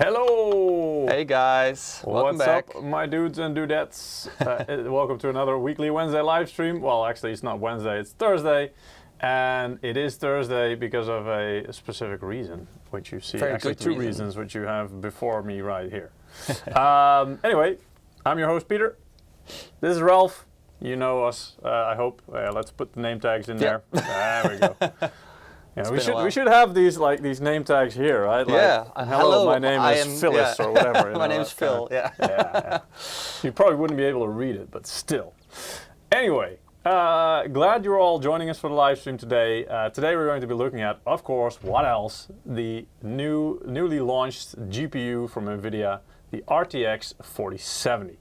Hello! Hey guys, welcome back. What's up, my dudes and dudettes? Welcome to another weekly Wednesday live stream. Well, actually, it's not Wednesday, it's Thursday. And it is Thursday because of a specific reason, which you see. Very actually, good two reasons, which you have before me right here. Anyway, I'm your host, Peter. This is Ralph. You know us, I hope. Let's put the name tags in there. There we go. Yeah, we should have these name tags here, right? Like, yeah. hello, my name is Phyllis or whatever. My name's Phil. Yeah. You probably wouldn't be able to read it, but still. Anyway, glad you're all joining us for the live stream today. Today we're going to be looking at, of course, what else? The newly launched GPU from NVIDIA, the RTX 4070.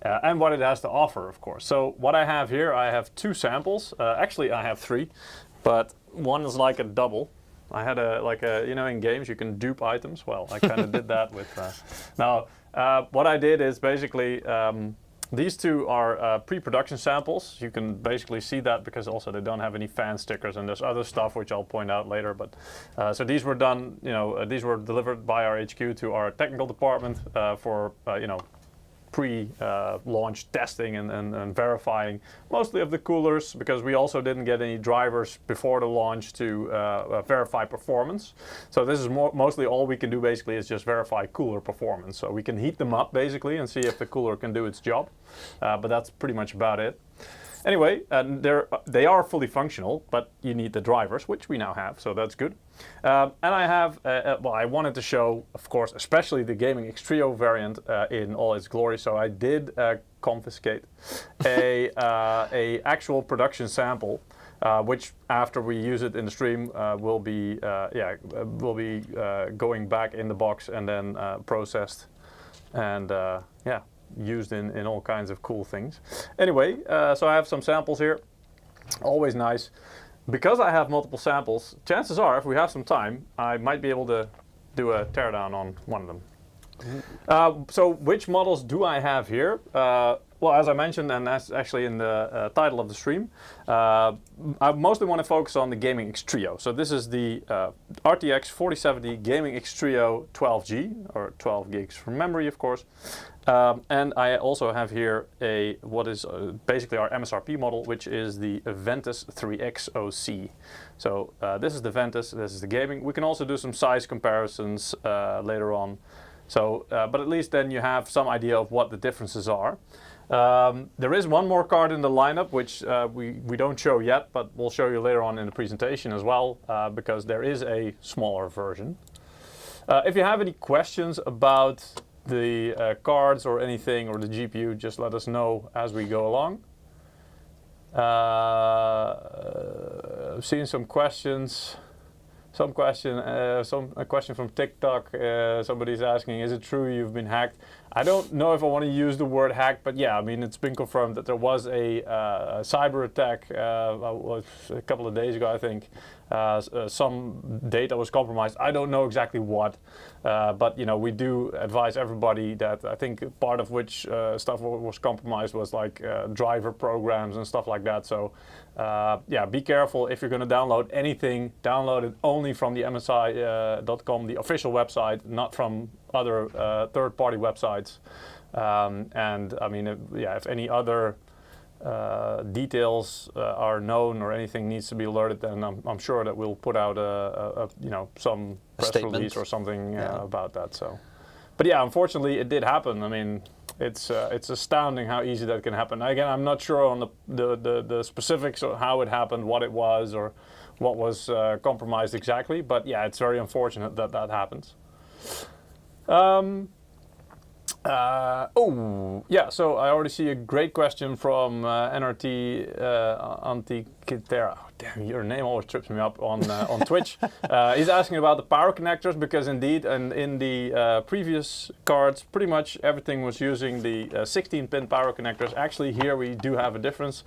And what it has to offer, of course. So what I have here, I have two samples. Actually, I have three, but one is like a double. I had you know, in games you can dupe items. Well, I kind of did that with. Now, what I did is basically these two are pre-production samples. You can basically see that because also they don't have any fan stickers, and there's other stuff which I'll point out later. But so these were done. You know, these were delivered by our HQ to our technical department for you know, pre-launch testing and verifying mostly of the coolers, because we also didn't get any drivers before the launch to verify performance. So this is mostly all we can do basically is just verify cooler performance. So we can heat them up basically and see if the cooler can do its job, but that's pretty much about it. Anyway, they are fully functional, but you need the drivers, which we now have, so that's good. And I have, well, I wanted to show, of course, especially the Gaming X Trio variant in all its glory. So I did confiscate a actual production sample, which after we use it in the stream will be going back in the box and then processed and yeah, used in all kinds of cool things. Anyway, so I have some samples here. Always nice. Because I have multiple samples, chances are, if we have some time, I might be able to do a teardown on one of them. So which models do I have here? Well, as I mentioned, and that's actually in the title of the stream, I mostly want to focus on the Gaming X Trio. So this is the RTX 4070 Gaming X Trio 12G, or 12 gigs from memory, of course. And I also have here what is basically our MSRP model, which is the Ventus 3X OC. So this is the Ventus, this is the gaming. We can also do some size comparisons later on. So, but at least then you have some idea of what the differences are. There is one more card in the lineup, which we don't show yet, but we'll show you later on in the presentation as well, because there is a smaller version. If you have any questions about the cards or anything, or the GPU, just let us know as we go along. I've seen some questions. A question from TikTok. Somebody's asking, is it true you've been hacked? I don't know if I want to use the word hacked, but yeah, I mean, it's been confirmed that there was a cyber attack a couple of days ago, I think. Some data was compromised. I don't know exactly what, but you know, we do advise everybody that I think part of which stuff was compromised was like driver programs and stuff like that. So yeah, be careful if you're going to download anything. Download it only from the MSI.com, the official website, not from other third-party websites. And I mean, if any other details are known or anything needs to be alerted, then I'm sure that we'll put out you know, some press release or something about that. So, but yeah, unfortunately, it did happen. I mean, it's astounding how easy that can happen. Again, I'm not sure on the specifics of how it happened, what it was, or what was compromised exactly. But yeah, it's very unfortunate that that happens. Oh, yeah, so I already see a great question from NRT Antiquitera. Oh, damn, your name always trips me up on Twitch. He's asking about the power connectors, because indeed, and in the previous cards, pretty much everything was using the 16-pin power connectors. Actually, here we do have a difference,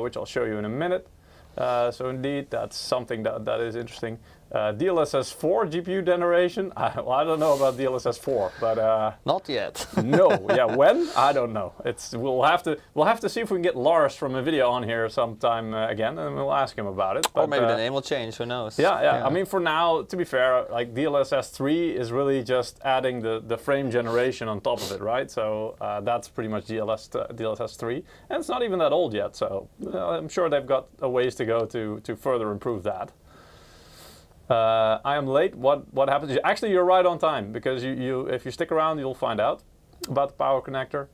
which I'll show you in a minute. So indeed, that's something that is interesting. DLSS 4 GPU generation. Well, I don't know about DLSS 4, but not yet. no. Yeah, when? I don't know. We'll have to see if we can get Lars from NVIDIA on here sometime again, and we'll ask him about it. Or maybe the name will change. Who knows? Yeah. I mean, for now, to be fair, like DLSS 3 is really just adding the frame generation on top of it, right? So that's pretty much DLSS 3, and it's not even that old yet. So I'm sure they've got a ways to go to further improve that. I am late. What happens? Actually, you're right on time, because if you stick around, you'll find out about the power connector.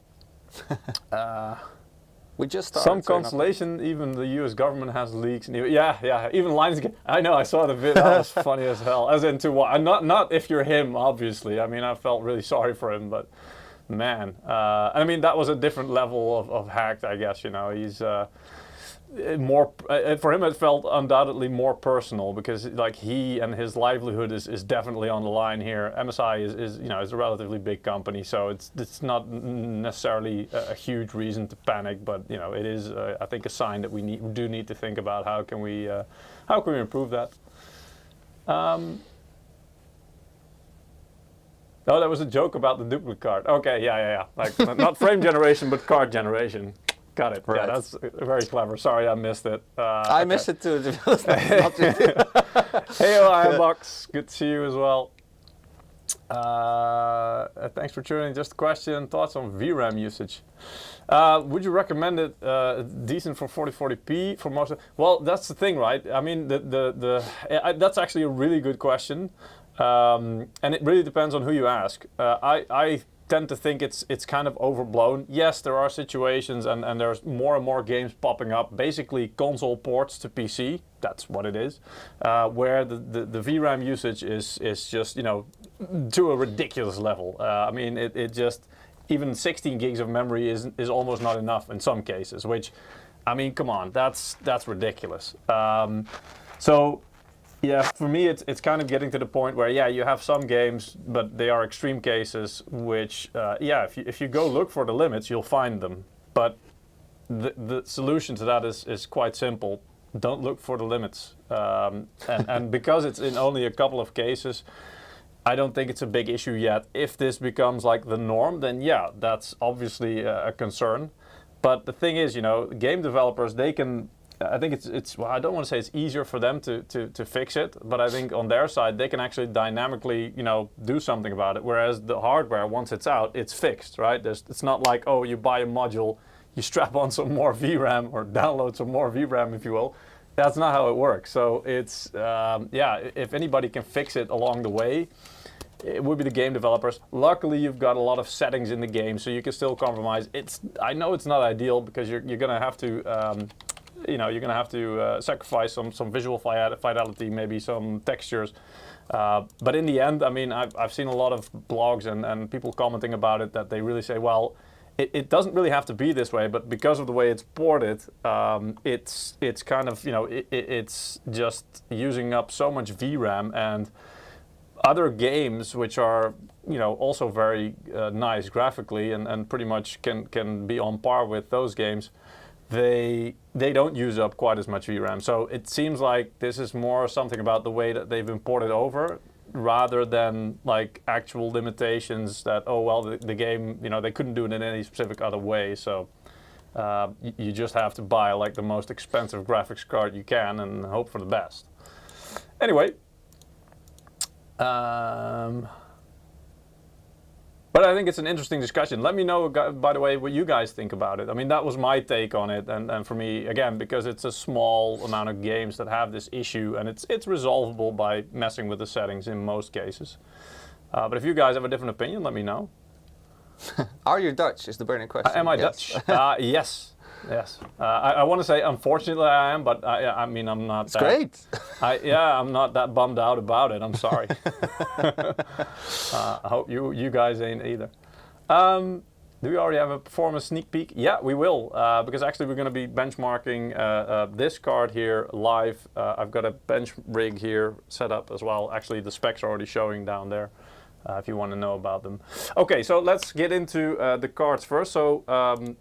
We just started. Some consolation, even the U.S. government has leaks. And even lines. I know. I saw the video. That was funny as hell. As in to what? Not if you're him, obviously. I mean, I felt really sorry for him, but man, I mean, that was a different level of hacked. I guess, you know, he's. More for him, it felt undoubtedly more personal, because like he and his livelihood is definitely on the line here. MSI is you know, is a relatively big company, so it's not necessarily a huge reason to panic, but you know, it is I think a sign that we do need to think about how can we improve that. Oh, that was a joke about the duplicate card. Okay, yeah. Like not frame generation, but card generation. Got it. Right. Yeah, that's very clever. Sorry, I missed it. I missed it too. Hey, Ironbox. Good to see you as well. Thanks for tuning in. Just a question. Thoughts on VRAM usage? Would you recommend it decent for 4040p for most? Well, that's the thing, right? I mean, that's actually a really good question, and it really depends on who you ask. I tend to think it's kind of overblown. Yes, there are situations, and there's more and more games popping up, basically console ports to PC, that's what it is, where the VRAM usage is just, you know, to a ridiculous level. I mean, it just, even 16 gigs of memory is almost not enough in some cases, which, I mean, come on, that's ridiculous. So yeah, for me, it's kind of getting to the point where, yeah, you have some games, but they are extreme cases, which, yeah, if you go look for the limits, you'll find them. But the solution to that is quite simple. Don't look for the limits. And because it's in only a couple of cases, I don't think it's a big issue yet. If this becomes like the norm, then yeah, that's obviously a concern. But the thing is, you know, game developers, they can, I think it's well, I don't want to say it's easier for them to fix it, but I think on their side they can actually dynamically, you know, do something about it. Whereas the hardware, once it's out, it's fixed, right? It's not like, oh, you buy a module, you strap on some more VRAM or download some more VRAM, if you will. That's not how it works. So it's yeah, if anybody can fix it along the way, it would be the game developers. Luckily, you've got a lot of settings in the game, so you can still compromise. I know it's not ideal, because you're gonna have to. You know, you're going to have to sacrifice some visual fidelity, maybe some textures. But in the end, I mean, I've seen a lot of blogs and people commenting about it, that they really say, well, it doesn't really have to be this way, but because of the way it's ported, it's kind of, you know, it's just using up so much VRAM, and other games which are, you know, also very nice graphically and pretty much can be on par with those games. They don't use up quite as much VRAM. So it seems like this is more something about the way that they've imported over, rather than like actual limitations that, oh, well, the game, you know, they couldn't do it in any specific other way. So you just have to buy like the most expensive graphics card you can and hope for the best. Anyway. But I think it's an interesting discussion. Let me know, by the way, what you guys think about it. I mean, that was my take on it, and for me, again, because it's a small amount of games that have this issue, and it's resolvable by messing with the settings in most cases. But if you guys have a different opinion, let me know. Are you Dutch, is the burning question. Am I Dutch? Yes. Yes. I want to say, unfortunately, I am, but I mean, I'm not. It's great. I'm not that bummed out about it. I'm sorry. I hope you guys ain't either. Do we already have a performance sneak peek? Yeah, we will, because actually we're going to be benchmarking this card here live. I've got a bench rig here set up as well. Actually, the specs are already showing down there. If you want to know about them. Okay, so let's get into the cards first. So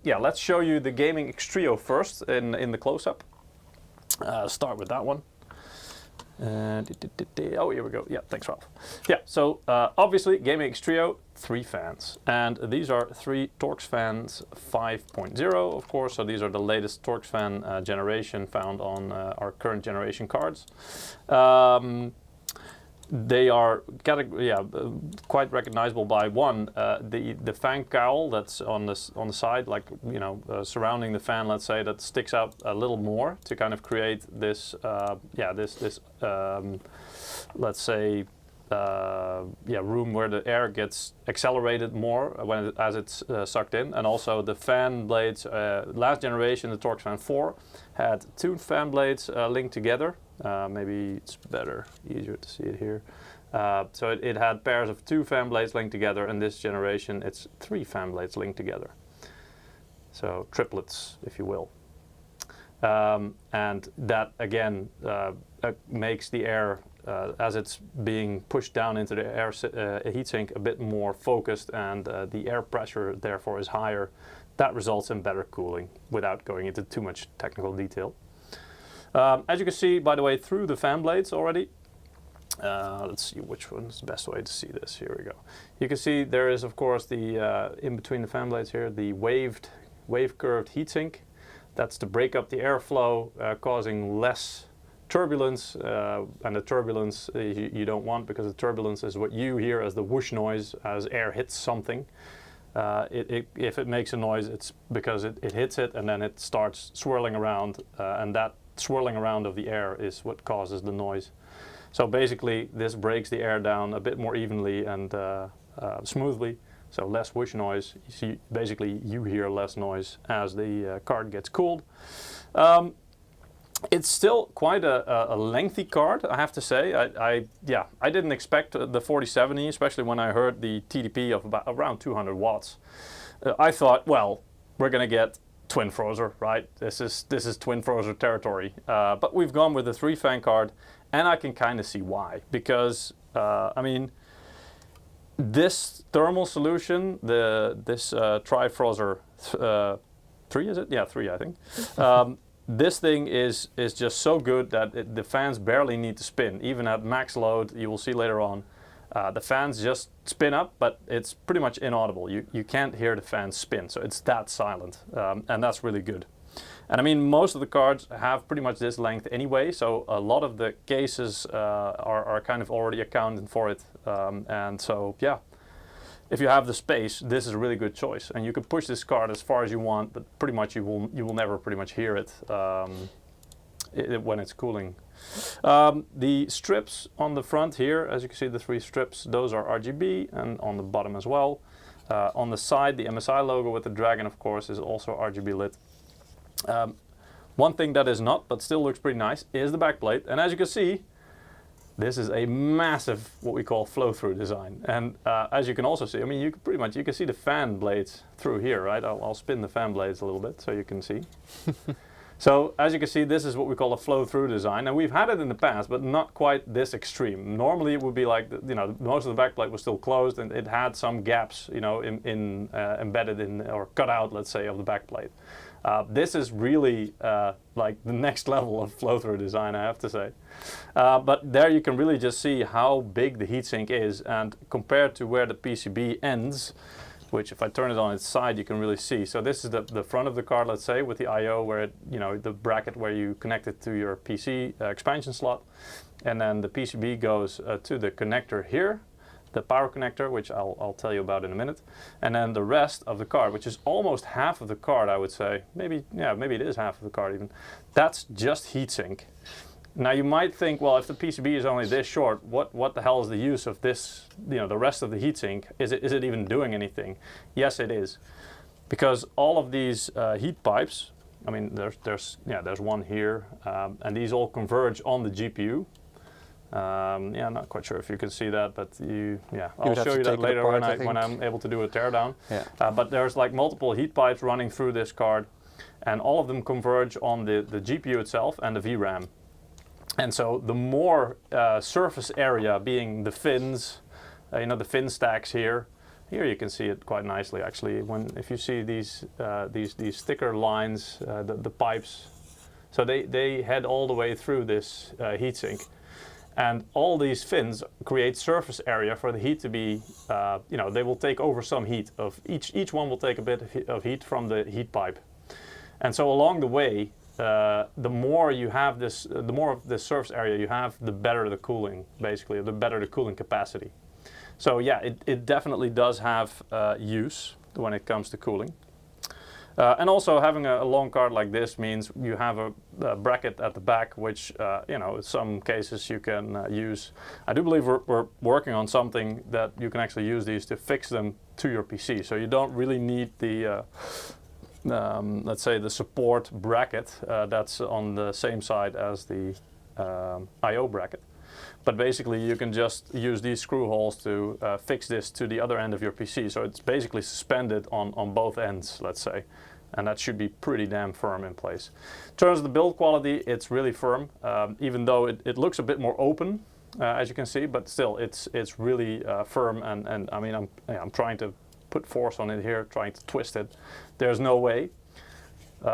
yeah, let's show you the Gaming X Trio first in the close-up. Start with that one. Oh, here we go. Yeah, thanks, Ralph. Yeah, so obviously, Gaming X Trio, 3 fans. And these are 3 Torx fans 5.0, of course. So these are the latest Torx fan generation found on our current generation cards. They are quite recognizable by one, the fan cowl that's on the side, like surrounding the fan, let's say, that sticks out a little more to kind of create this let's say room where the air gets accelerated more as it's sucked in. And also the fan blades, last generation, the Torx Fan 4 had 2 fan blades linked together. Maybe it's easier to see it here. So it had pairs of 2 fan blades linked together, and this generation it's 3 fan blades linked together. So triplets, if you will. And that again makes the air, as it's being pushed down into the air heatsink, a bit more focused, and the air pressure therefore is higher. That results in better cooling without going into too much technical detail. As you can see, by the way, through the fan blades already, let's see which one's the best way to see this. Here we go. You can see there is, of course, the in between the fan blades here, the wave curved heatsink. That's to break up the airflow, causing less turbulence, and the turbulence you don't want, because the turbulence is what you hear as the whoosh noise as air hits something. If it makes a noise, it's because it hits it and then it starts swirling around, and that swirling around of the air is what causes the noise. So basically this breaks the air down a bit more evenly and smoothly, so less whoosh noise. You see, basically you hear less noise as the card gets cooled. It's still quite a lengthy card, I have to say. I didn't expect the 4070, especially when I heard the TDP of around 200 watts. I thought, well, we're gonna get twin Frozr, right? This is twin Frozr territory. But we've gone with the 3 fan card, and I can kind of see why. Because I mean, this thermal solution, this Tri-Frozr 3, is it? Yeah, 3, I think. This thing is just so good that the fans barely need to spin. Even at max load, you will see later on, the fans just spin up, but it's pretty much inaudible. You can't hear the fans spin, so it's that silent, and that's really good. And I mean, most of the cards have pretty much this length anyway, so a lot of the cases are kind of already accounted for it. And so, yeah, if you have the space, this is a really good choice. And you can push this card as far as you want, but pretty much you will never pretty much hear it, when it's cooling. The strips on the front here, as you can see, the 3 strips, those are RGB, and on the bottom as well. On the side, the MSI logo with the dragon, of course, is also RGB lit. One thing that is not, but still looks pretty nice, is the backplate. And as you can see, this is a massive, what we call flow-through design. And as you can also see, I mean, you can see the fan blades through here, right? I'll spin the fan blades a little bit so you can see. So as you can see, this is what we call a flow-through design, and we've had it in the past, but not quite this extreme. Normally it would be like, most of the backplate was still closed, and it had some gaps, embedded in or cut out, let's say, of the backplate. This is really like the next level of flow-through design, I have to say. But there you can really just see how big the heatsink is, and compared to where the PCB ends, which if I turn it on its side, you can really see. So this is the front of the card, let's say, with the I/O, where the bracket where you connect it to your PC expansion slot, and then the PCB goes to the connector here, the power connector, which I'll tell you about in a minute, and then the rest of the card, which is almost half of the card, I would say. Maybe it is half of the card even. That's just heatsink. Now you might think, well, if the PCB is only this short, what the hell is the use of this, the rest of the heatsink? Is it even doing anything? Yes, it is. Because all of these heat pipes, I mean, there's one here, and these all converge on the GPU. I'm not quite sure if you can see that, but I'll show you that later when I'm able to do a teardown. Yeah. But there's like multiple heat pipes running through this card, and all of them converge on the GPU itself and the VRAM. And so the more surface area, being the fins, the fin stacks here you can see it quite nicely actually. If you see these thicker lines, the pipes, So they head all the way through this heatsink. And all these fins create surface area for the heat to be, they will take over some heat. Each one will take a bit of heat from the heat pipe. And so along the way, the more you have this, the more of this surface area you have, the better the cooling, basically, the better the cooling capacity. So yeah, it definitely does have use when it comes to cooling. And also having a long card like this means you have a bracket at the back, which, in some cases you can use. I do believe we're working on something that you can actually use these to fix them to your PC. So you don't really need the, let's say, the support bracket that's on the same side as the I/O bracket. But basically you can just use these screw holes to fix this to the other end of your PC. So it's basically suspended on both ends, let's say. And that should be pretty damn firm in place. In terms of the build quality, it's really firm, even though it looks a bit more open, as you can see, but still it's really firm. And I mean, I'm trying to put force on it here, trying to twist it. There's no way.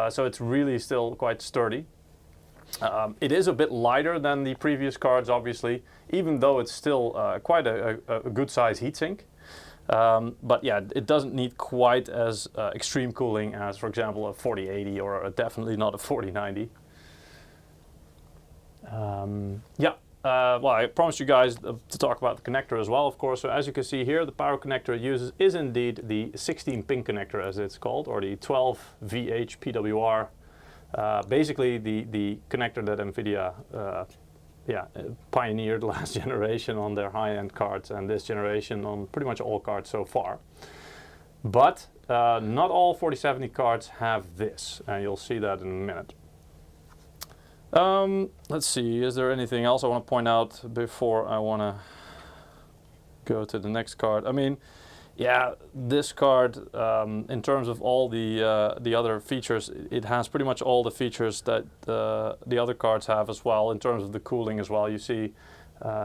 So it's really still quite sturdy. It is a bit lighter than the previous cards, obviously, even though it's still quite a good size heatsink. But yeah, it doesn't need quite as extreme cooling as, for example, a 4080 or definitely not a 4090. Well, I promised you guys to talk about the connector as well, of course. So as you can see here, the power connector it uses is indeed the 16-pin connector, as it's called, or the 12VH PWR. Basically the connector that NVIDIA pioneered last generation on their high-end cards, and this generation on pretty much all cards so far. But not all 4070 cards have this, and you'll see that in a minute. Let's see, is there anything else I want to point out before I want to go to the next card? I mean, yeah, this card, in terms of all the other features, it has pretty much all the features that the other cards have as well, in terms of the cooling as well. You see,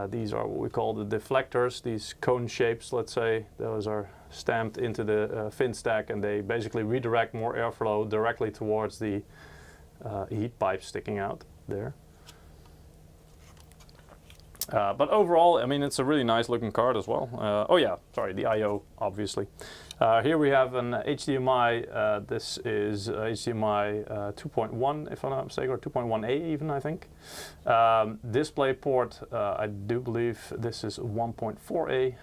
these are what we call the deflectors, these cone shapes, let's say. Those are stamped into the fin stack, and they basically redirect more airflow directly towards the heat pipe sticking out there. But overall, I mean, it's a really nice looking card as well. Oh yeah, sorry, the I/O, obviously. Here we have an HDMI, this is HDMI 2.1, if I'm not mistaken, or 2.1A even, I think. Display port, I do believe this is 1.4A,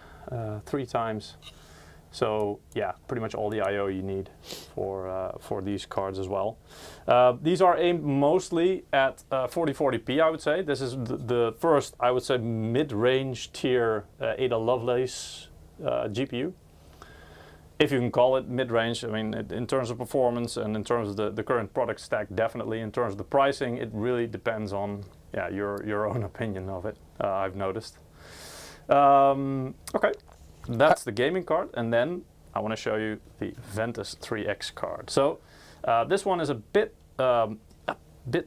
3 times. So yeah, pretty much all the I/O you need for these cards as well. These are aimed mostly at 4040p, I would say. This is the first, I would say, mid-range tier Ada Lovelace GPU. If you can call it mid-range. I mean, in terms of performance and in terms of the current product stack, definitely. In terms of the pricing, it really depends on your own opinion of it, I've noticed. Okay. That's the gaming card, and then I want to show you the Ventus 3X card. So this one is a bit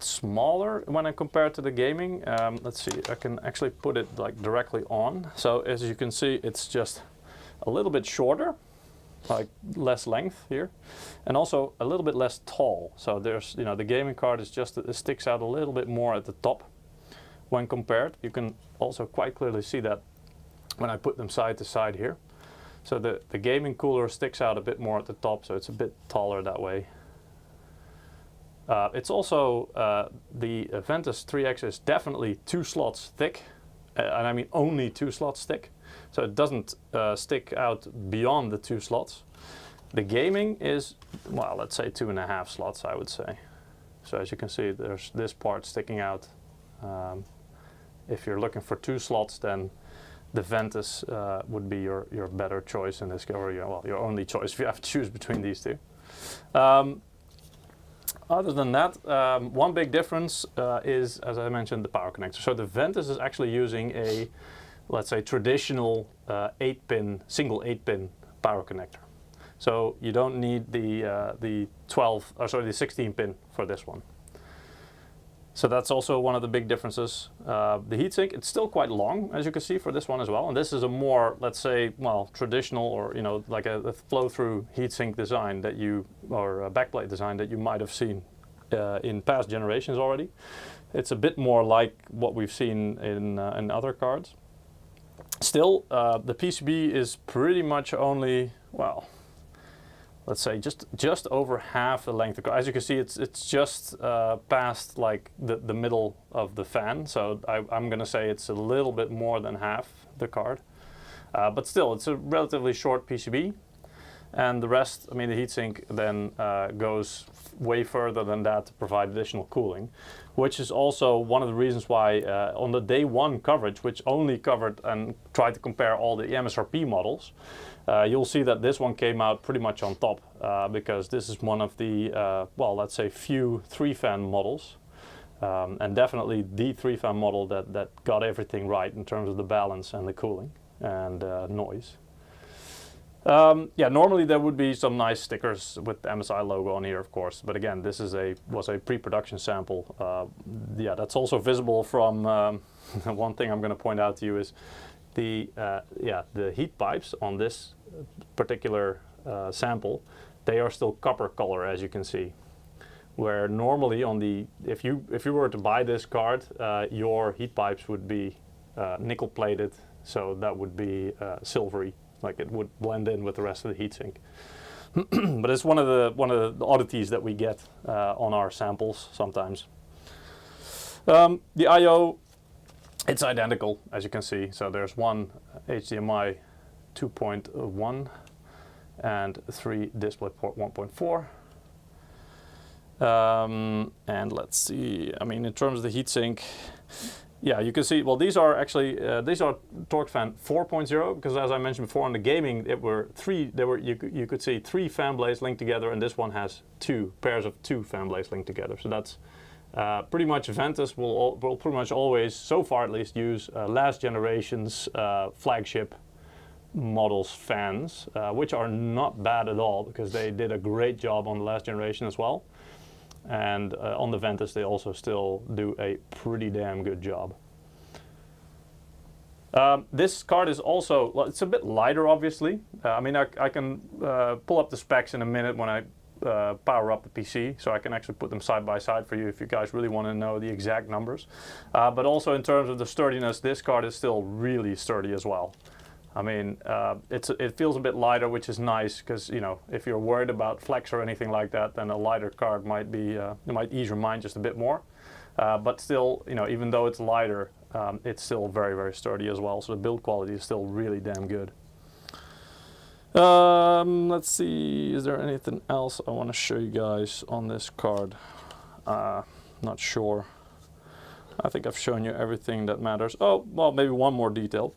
smaller when I compare it to the gaming. Let's see, I can actually put it like directly on. So as you can see, it's just a little bit shorter, like less length here, and also a little bit less tall. So there's, the gaming card is just, it sticks out a little bit more at the top when compared. You can also quite clearly see that when I put them side to side here. So the gaming cooler sticks out a bit more at the top, so it's a bit taller that way. It's also, the Ventus 3X is definitely 2 slots thick, and I mean only 2 slots thick. So it doesn't stick out beyond the 2 slots. The gaming is, well, let's say 2.5 slots, I would say. So as you can see, there's this part sticking out. If you're looking for 2 slots, then the Ventus would be your better choice in this, or your only choice if you have to choose between these two. Other than that, one big difference is, as I mentioned, the power connector. So the Ventus is actually using a, let's say, traditional 8-pin, single 8-pin power connector. So you don't need the 16-pin for this one. So that's also one of the big differences. The heatsink, it's still quite long, as you can see, for this one as well. And this is a more, let's say, well, traditional, or like a flow-through heatsink design that or a backplate design that you might have seen in past generations already. It's a bit more like what we've seen in other cards. Still, the PCB is pretty much only, well, let's say just over half the length of the card. As you can see, it's just past like the middle of the fan. So I'm going to say it's a little bit more than half the card. But still, it's a relatively short PCB. And the rest, I mean, the heatsink then goes way further than that to provide additional cooling, which is also one of the reasons why on the day one coverage, which only covered and tried to compare all the MSRP models, you'll see that this one came out pretty much on top because this is one of the, well, let's say few 3-fan models. And definitely the 3-fan model that got everything right in terms of the balance and the cooling and noise. Yeah, normally there would be some nice stickers with the MSI logo on here, of course. But again, this is was a pre-production sample. Yeah, that's also visible from one thing I'm going to point out to you is the heat pipes on this particular sample. They are still copper color, as you can see. Where normally on the if you were to buy this card, your heat pipes would be nickel plated, so that would be silvery. Like it would blend in with the rest of the heatsink. But it's one of the oddities that we get on our samples sometimes. The I/O, it's identical, as you can see. So there's one HDMI 2.1 and 3 DisplayPort 1.4. And let's see. I mean, in terms of the heatsink. Yeah, you can see, well, these are actually, these are TorqueFan 4.0, because as I mentioned before on the gaming, you could see 3 fan blades linked together, and this one has 2 pairs of 2 fan blades linked together. So that's pretty much Ventus will pretty much always, so far at least, use last generation's flagship models fans, which are not bad at all, because they did a great job on the last generation as well. And on the Ventus, they also still do a pretty damn good job. This card is also, well, it's a bit lighter, obviously. I mean, I can pull up the specs in a minute when I power up the PC, so I can actually put them side by side for you if you guys really want to know the exact numbers. But also in terms of the sturdiness, this card is still really sturdy as well. I mean, it feels a bit lighter, which is nice because, you know, if you're worried about flex or anything like that, then a lighter card might be, it might ease your mind just a bit more. But still, you know, even though it's lighter, it's still very, very sturdy as well. So the build quality is still really damn good. Let's see, is there anything else I want to show you guys on this card? Not sure. I think I've shown you everything that matters. Oh, well, maybe one more detail.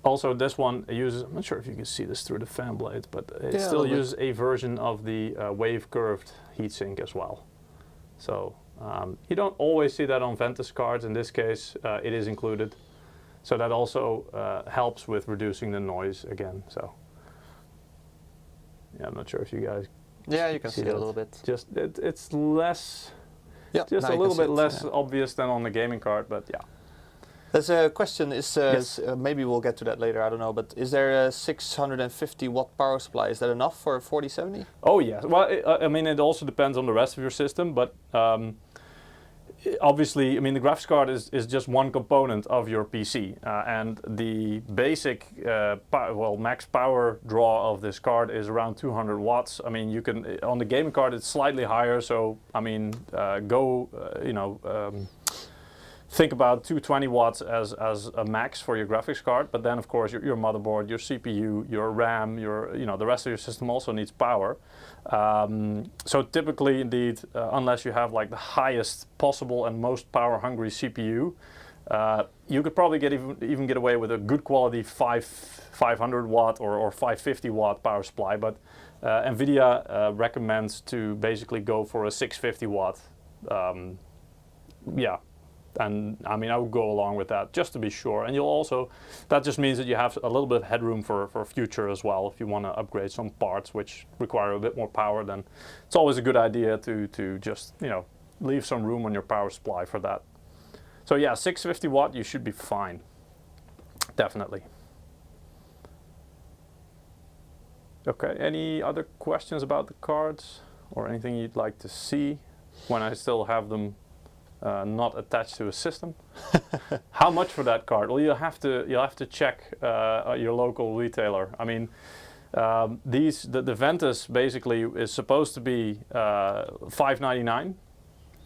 Also, this one uses, I'm not sure if you can see this through the fan blade, but it still uses a version of the wave curved heatsink as well. So you don't always see that on Ventus cards. In this case, it is included. So that also helps with reducing the noise again. So yeah, I'm not sure if you guys you can see it a little bit. Just it's less, yeah, just a little bit less obvious than on the gaming card, but yeah. There's a question, Yes. Maybe we'll get to that later, I don't know, but is there a 650 watt power supply? Is that enough for a 4070? Oh yeah, well, I mean, it also depends on the rest of your system, but obviously, I mean, the graphics card is just one component of your PC, and the basic, max power draw of this card is around 200 watts. I mean, you can, on the gaming card, it's slightly higher, so, I mean, think about 220 watts as a max for your graphics card, but then of course your motherboard, your CPU, your RAM, the rest of your system also needs power. So typically, indeed, unless you have like the highest possible and most power hungry CPU, you could probably even get away with a good quality 500 watt or 550 watt power supply, but NVIDIA recommends to basically go for a 650 watt. Yeah. And I mean, I would go along with that just to be sure. And you'll also, that just means that you have a little bit of headroom for future as well. If you want to upgrade some parts which require a bit more power, then it's always a good idea to just, leave some room on your power supply for that. So yeah, 650 watt, you should be fine. Definitely. Okay, any other questions about the cards? or anything you'd like to see when I still have them not attached to a system. How much for that card? Well, you'll have to check your local retailer. I mean, the Ventus basically is supposed to be $599.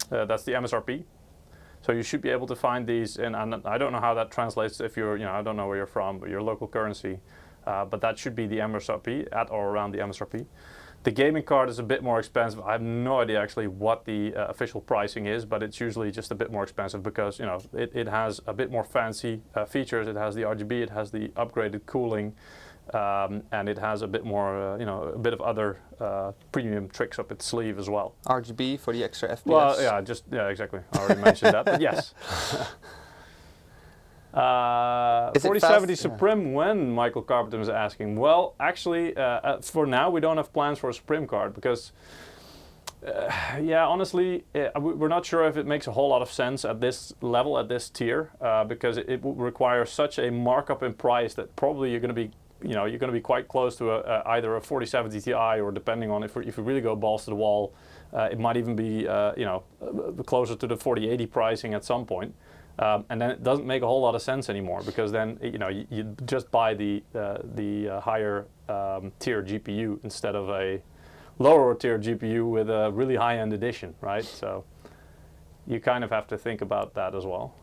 That's the MSRP. So you should be able to find these, and I don't know how that translates if you're, I don't know where you're from, but your local currency. But that should be the MSRP, at or around the MSRP. The gaming card is a bit more expensive. I have no idea actually what the official pricing is, but it's usually just a bit more expensive because it has a bit more fancy features. It has the RGB, it has the upgraded cooling, and it has a bit more, a bit of other premium tricks up its sleeve as well. RGB for the extra FPS. Well, yeah, exactly. I already mentioned that, but yes. 4070 Supreme when? Michael Carpenter is asking. Well, actually, for now we don't have plans for a Supreme card because, honestly, we're not sure if it makes a whole lot of sense at this level, at this tier, because it would require such a markup in price that probably you're going to be, you're going to be quite close to either a 4070 Ti or, depending on if you really go balls to the wall, it might even be, closer to the 4080 pricing at some point. And then it doesn't make a whole lot of sense anymore because then you just buy the higher tier GPU instead of a lower tier GPU with a really high-end edition, right? So you kind of have to think about that as well.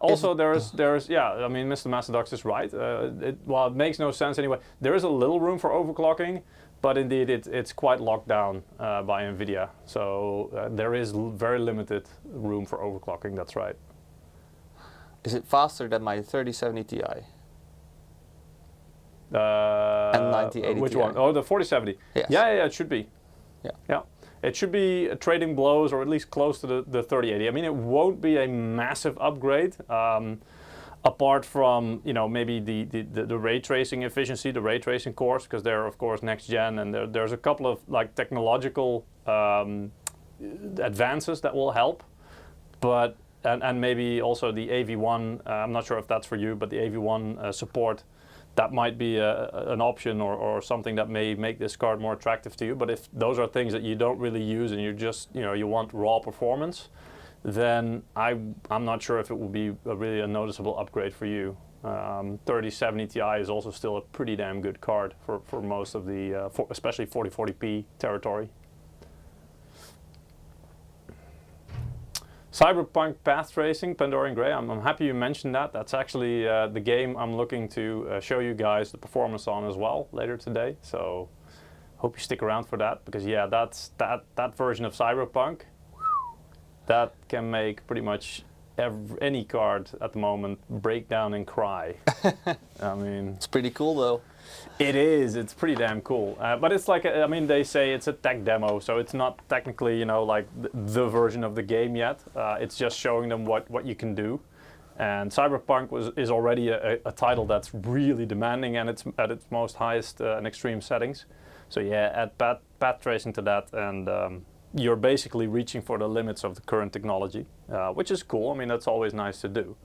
Also, there's I mean, Mr. Mastodox is right. Well, it makes no sense anyway. There is a little room for overclocking. But indeed, it's quite locked down by NVIDIA. So there is very limited room for overclocking, that's right. Is it faster than my 3070 Ti? And 9080 which Ti? one? Oh, the 4070. Yes. Yeah, it should be. Yeah. It should be trading blows or at least close to the 3080. I mean, it won't be a massive upgrade. Apart from maybe the ray tracing efficiency, the ray tracing cores, because they're of course next gen, and there's a couple of technological advances that will help, but and maybe also the AV1. I'm not sure if that's for you, but the AV1 support, that might be an option or something that may make this card more attractive to you. But if those are things that you don't really use and you just you want raw performance, then I'm not sure if it will be really a noticeable upgrade for you. 3070 Ti is also still a pretty damn good card for most of the, especially 4040p territory. Cyberpunk path tracing, Pandorian Grey, I'm happy you mentioned that. That's actually the game I'm looking to show you guys the performance on as well later today. So hope you stick around for that, because yeah, that version of Cyberpunk, that can make pretty much any card at the moment break down and cry. I mean, it's pretty cool though. It is. It's pretty damn cool. But it's like, I mean, they say it's a tech demo, so it's not technically, like the version of the game yet. It's just showing them what you can do. And Cyberpunk is already a title that's really demanding, and it's at its most highest and extreme settings. So yeah, add path tracing to that, and you're basically reaching for the limits of the current technology, which is cool. I mean, that's always nice to do.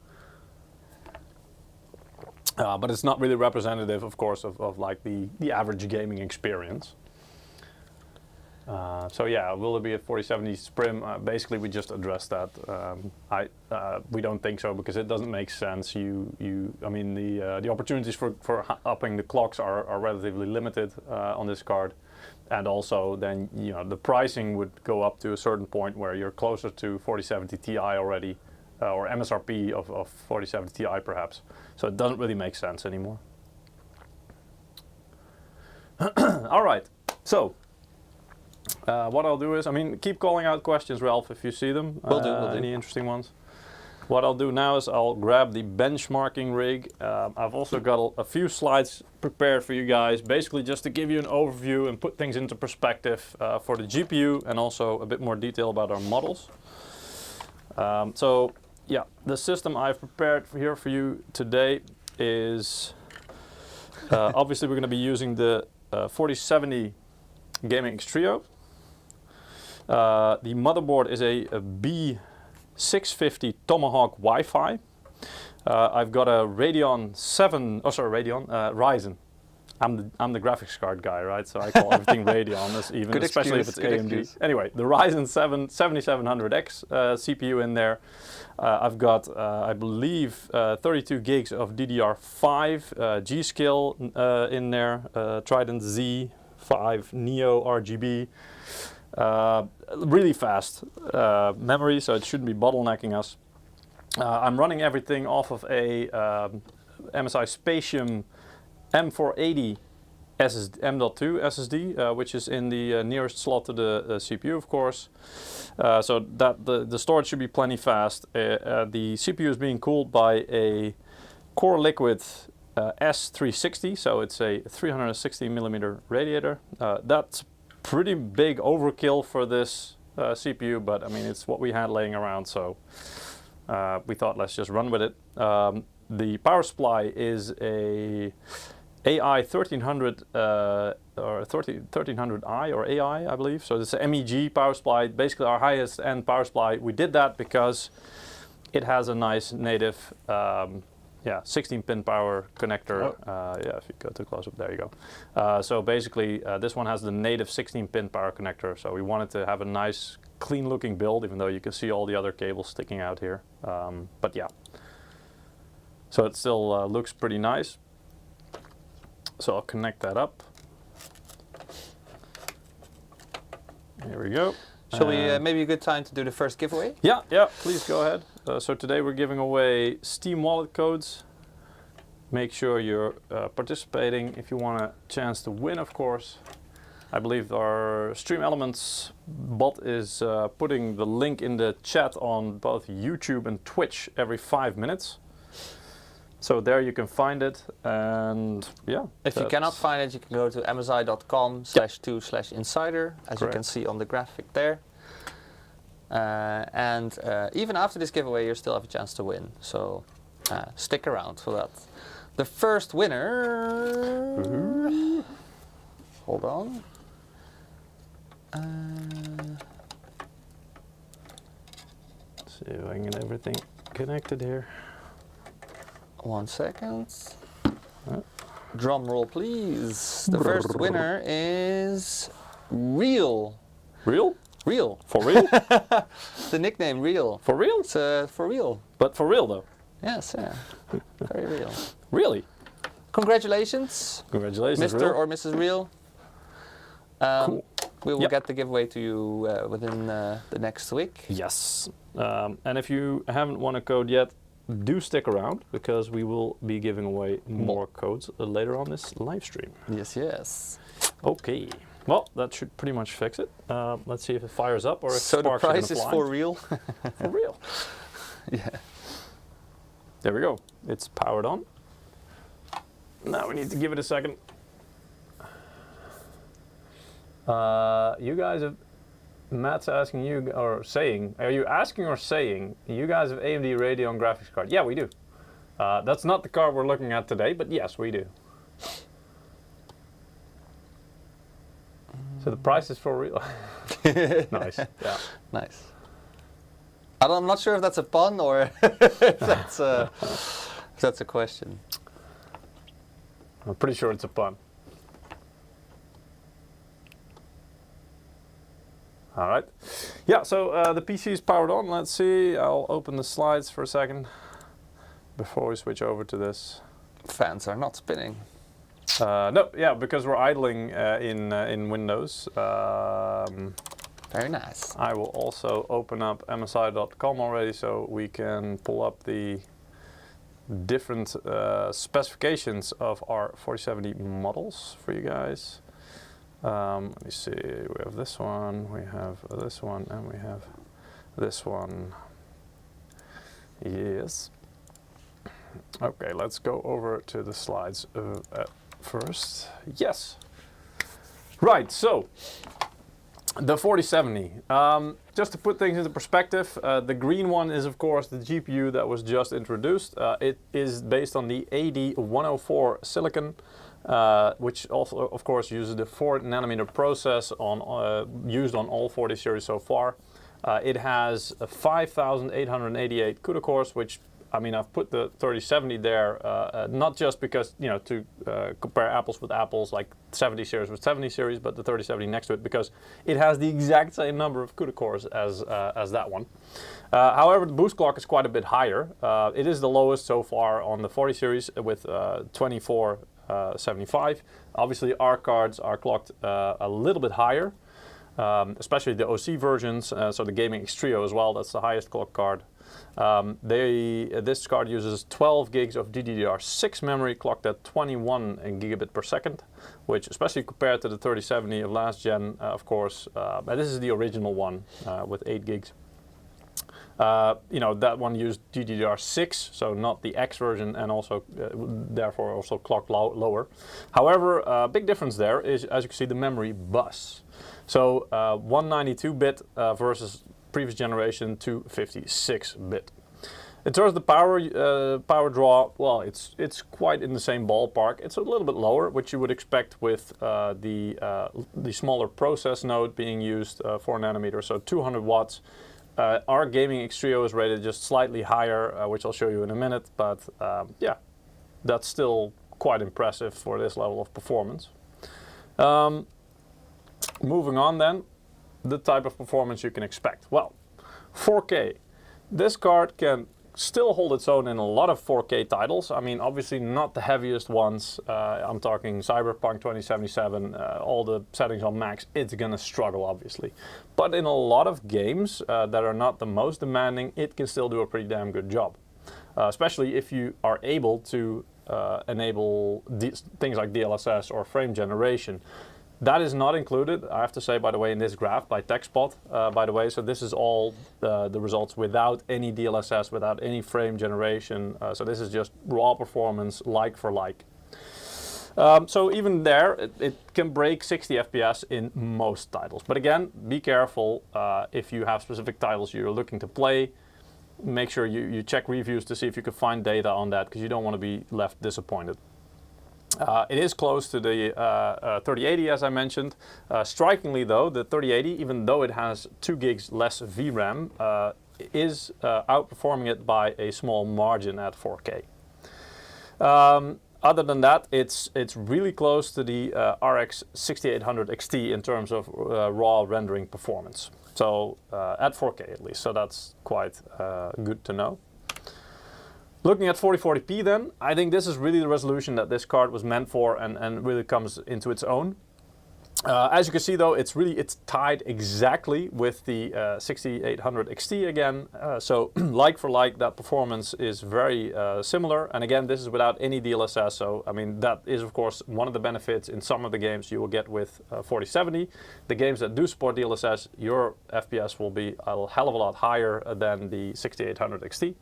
But it's not really representative, of course, of like the average gaming experience. So yeah, will it be a 4070 Supreme? Basically, we just addressed that. We don't think so, because it doesn't make sense. I mean, the opportunities for upping the clocks are relatively limited on this card. And also then, the pricing would go up to a certain point where you're closer to 4070 Ti already, or MSRP of 4070 Ti perhaps. So it doesn't really make sense anymore. All right, so what I'll do is, I mean, keep calling out questions, Ralph, if you see them. Will do. Any interesting ones? What I'll do now is I'll grab the benchmarking rig. I've also got a few slides prepared for you guys, basically just to give you an overview and put things into perspective for the GPU, and also a bit more detail about our models. So yeah, the system I've prepared here for you today is, obviously we're going to be using the 4070 GAMING X TRIO. The motherboard is a B650 Tomahawk Wi-Fi. I've got a Radeon 7, oh sorry, Ryzen. I'm the graphics card guy, right? So I call everything Radeon, even Good especially excuse, if it's AMD. excuse. Anyway, the Ryzen 7 7700X CPU in there. I've got, I believe, 32 gigs of DDR5 G-Skill in there, Trident Z5 Neo RGB. Really fast memory, so it shouldn't be bottlenecking us. I'm running everything off of a MSI Spatium M480 M.2 SSD, which is in the nearest slot to the CPU, of course. So that the storage should be plenty fast. The CPU is being cooled by a Core Liquid S360, so it's a 360 millimeter radiator. That's pretty big overkill for this CPU, but I mean it's what we had laying around, so we thought let's just run with it. The power supply is a AI 1300 or 1300i or AI, I believe. So it's an MEG power supply, basically our highest end power supply. We did that because it has a nice native 16-pin power connector. Yeah, if you go too close up, there you go. So basically, this one has the native 16-pin power connector. So we wanted to have a nice, clean-looking build, even though you can see all the other cables sticking out here. But yeah, so it still looks pretty nice. So I'll connect that up. Here we go. Shall we, maybe a good time to do the first giveaway? Yeah, please go ahead. So today we're giving away Steam wallet codes. Make sure you're participating if you want a chance to win, of course. I believe our Stream Elements bot is putting the link in the chat on both YouTube and Twitch every 5 minutes. So there you can find it, and yeah. If you cannot find it, you can go to msi.com/2/insider, as you can see on the graphic there. And even after this giveaway, you still have a chance to win. So stick around for that. The first winner. Hold on. See if I can get everything connected here. 1 second. Drum roll, please. The first winner is Real. Real? Real. For real? The nickname Real. For real? It's for real. But for real though? Yes, yeah. Very real. Really? Congratulations. Congratulations, Mr. Real. or Mrs. Real. Cool. We will get the giveaway to you within the next week. Yes. And if you haven't won a code yet, do stick around, because we will be giving away more codes later on this live stream. Yes, yes. Okay. Well, that should pretty much fix it. Let's see if it fires up or if so the sparks are prize is fly. for real. For real. Yeah. There we go. It's powered on. Now we need to give it a second. You guys have, Matt's asking you, or saying, are you asking or saying, you guys have AMD Radeon graphics card? Yeah, we do. That's not the card we're looking at today, but yes, we do. So the price is for real. Nice. Yeah. Nice. I'm not sure if that's a pun or if that's a question. I'm pretty sure it's a pun. All right. Yeah, so the PC is powered on. Let's see. I'll open the slides for a second before we switch over to this. Fans are not spinning. No, yeah, because we're idling in Windows. Very nice. I will also open up MSI.com already, so we can pull up the different specifications of our 4070 models for you guys. Let me see, we have this one, we have this one, and we have this one. Yes. Okay, let's go over to the slides first. Yes. Right, so the 4070. Just to put things into perspective, the green one is of course the GPU that was just introduced. It is based on the AD104 silicon. Which also, of course, uses the 4nm process used on all 40 series so far. It has 5,888 CUDA cores, which I mean, I've put the 3070 there, not just because, you know, to compare apples with apples, like 70 series with 70 series, but the 3070 next to it, because it has the exact same number of CUDA cores as that one. However, the boost clock is quite a bit higher. It is the lowest so far on the 40 series with 2475. Obviously, our cards are clocked a little bit higher, especially the OC versions, so the Gaming X Trio as well, that's the highest clock card. This card uses 12 gigs of DDR6 memory clocked at 21 gigabit per second, which, especially compared to the 3070 of last gen, of course, but this is the original one with 8 gigs. You know, that one used DDR6, so not the X version, and also therefore also clocked lower. However, big difference there is, as you can see, the memory bus. So 192-bit versus previous generation 256-bit. In terms of the power draw, well, it's quite in the same ballpark. It's a little bit lower, which you would expect with the smaller process node being used, 4 nanometer, so 200 watts. Our Gaming X Trio is rated just slightly higher, which I'll show you in a minute, but yeah, that's still quite impressive for this level of performance. Moving on then, the type of performance you can expect. Well, 4K. This card can still hold its own in a lot of 4K titles. I mean, obviously not the heaviest ones. I'm talking Cyberpunk 2077, all the settings on max, it's gonna struggle obviously. But in a lot of games that are not the most demanding, it can still do a pretty damn good job. Especially if you are able to enable things like DLSS or frame generation. That is not included, I have to say, by the way, in this graph by TechSpot, by the way. So this is all the results without any DLSS, without any frame generation. So this is just raw performance, like for like. So even there, it can break 60 FPS in most titles. But again, be careful if you have specific titles you're looking to play. Make sure you check reviews to see if you can find data on that, because you don't want to be left disappointed. It is close to the 3080, as I mentioned. Strikingly though, the 3080, even though it has 2 gigs less VRAM, is outperforming it by a small margin at 4K. Other than that, it's really close to the RX 6800 XT in terms of raw rendering performance. So at 4K at least, so that's quite good to know. Looking at 4040p then, I think this is really the resolution that this card was meant for, and really comes into its own. As you can see though, it's tied exactly with the 6800 XT again. So like for like, that performance is very similar. And again, this is without any DLSS. So I mean, that is of course one of the benefits in some of the games you will get with 4070. The games that do support DLSS, your FPS will be a hell of a lot higher than the 6800 XT.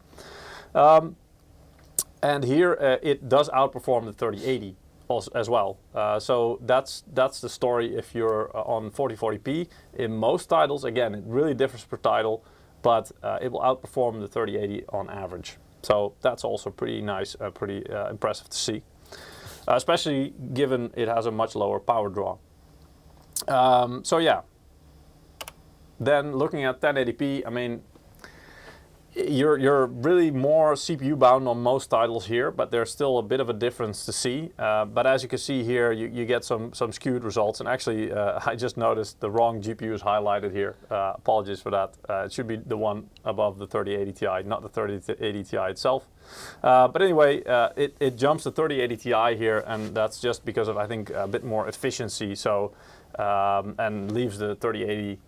And here it does outperform the 3080 also, as well. So that's the story if you're on 4040p. In most titles, again, it really differs per title, but it will outperform the 3080 on average. So that's also pretty nice, pretty impressive to see, especially given it has a much lower power draw. So yeah, then looking at 1080p, I mean, you're really more CPU bound on most titles here, but there's still a bit of a difference to see. But as you can see here, you get some skewed results. And actually, I just noticed the wrong GPU is highlighted here. Apologies for that. It should be the one above the 3080 Ti, not the 3080 Ti itself. But anyway, it jumps the 3080 Ti here, and that's just because of, I think, a bit more efficiency. So and leaves the 3080.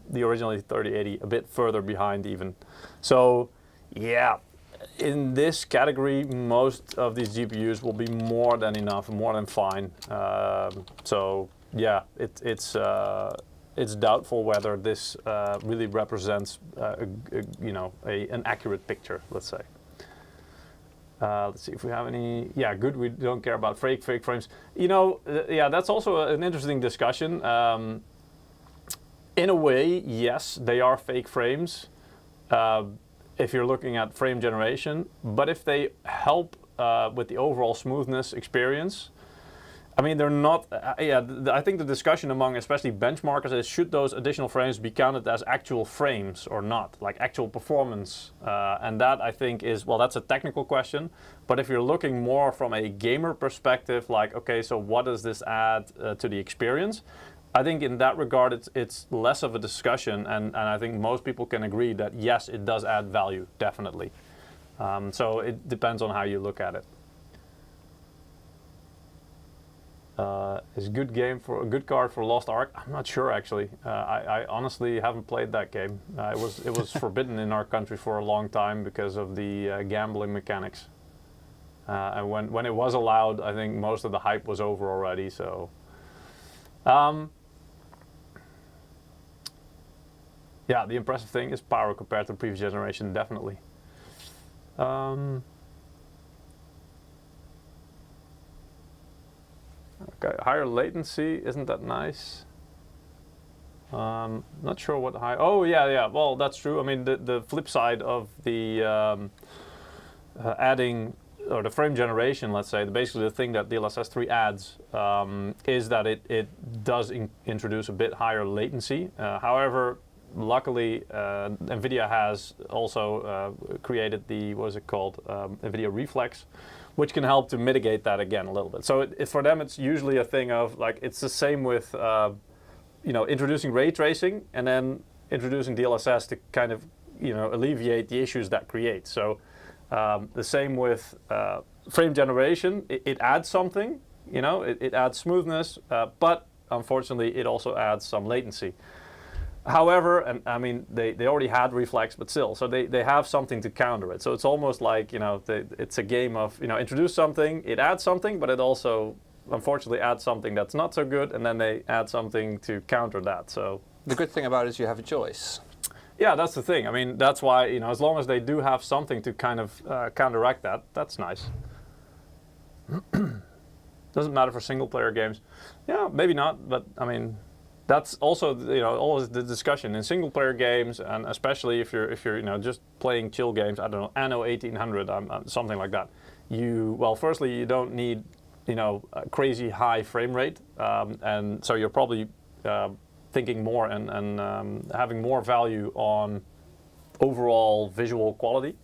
The originally 3080 a bit further behind even. So yeah, in this category, most of these GPUs will be more than enough, more than fine. So yeah, it's doubtful whether this really represents an accurate picture, let's say. Let's see if we have any. Yeah, good. We don't care about fake frames. You know, yeah, that's also an interesting discussion. In a way, yes, they are fake frames if you're looking at frame generation, but if they help with the overall smoothness experience, I mean, they're not. I think the discussion among especially benchmarkers is should those additional frames be counted as actual frames or not, like actual performance. And that I think is, well, that's a technical question. But if you're looking more from a gamer perspective, like, okay, so what does this add to the experience? I think in that regard, it's less of a discussion, and I think most people can agree that yes, it does add value, definitely. So it depends on how you look at it. Is a good card for Lost Ark? I'm not sure actually. I honestly haven't played that game. It was forbidden in our country for a long time because of the gambling mechanics. And when it was allowed, I think most of the hype was over already. So, yeah, the impressive thing is power compared to the previous generation, definitely. Okay, higher latency, isn't that nice? Not sure what high. Oh yeah. Well, that's true. I mean, the flip side of the adding or the frame generation, let's say, basically the thing that DLSS 3 adds is that it does introduce a bit higher latency. However, luckily, NVIDIA has also created the, what is it called, NVIDIA Reflex, which can help to mitigate that again a little bit. So for them, it's usually a thing of, like, it's the same with, introducing ray tracing and then introducing DLSS to kind of, alleviate the issues that create. So the same with frame generation, it adds something, it adds smoothness, but unfortunately, it also adds some latency. However, and I mean, they already had Reflex, but still, so they have something to counter it. So it's almost like, it's a game of, introduce something, it adds something, but it also, unfortunately, adds something that's not so good, and then they add something to counter that. So the good thing about it is you have a choice. Yeah, that's the thing. I mean, that's why, as long as they do have something to kind of counteract that, that's nice. Doesn't matter for single-player games. Yeah, maybe not, but I mean, that's also, always the discussion in single-player games, and especially if you're just playing chill games. I don't know, Anno 1800, something like that. Firstly, you don't need a crazy high frame rate, and so you're probably thinking more and having more value on overall visual quality,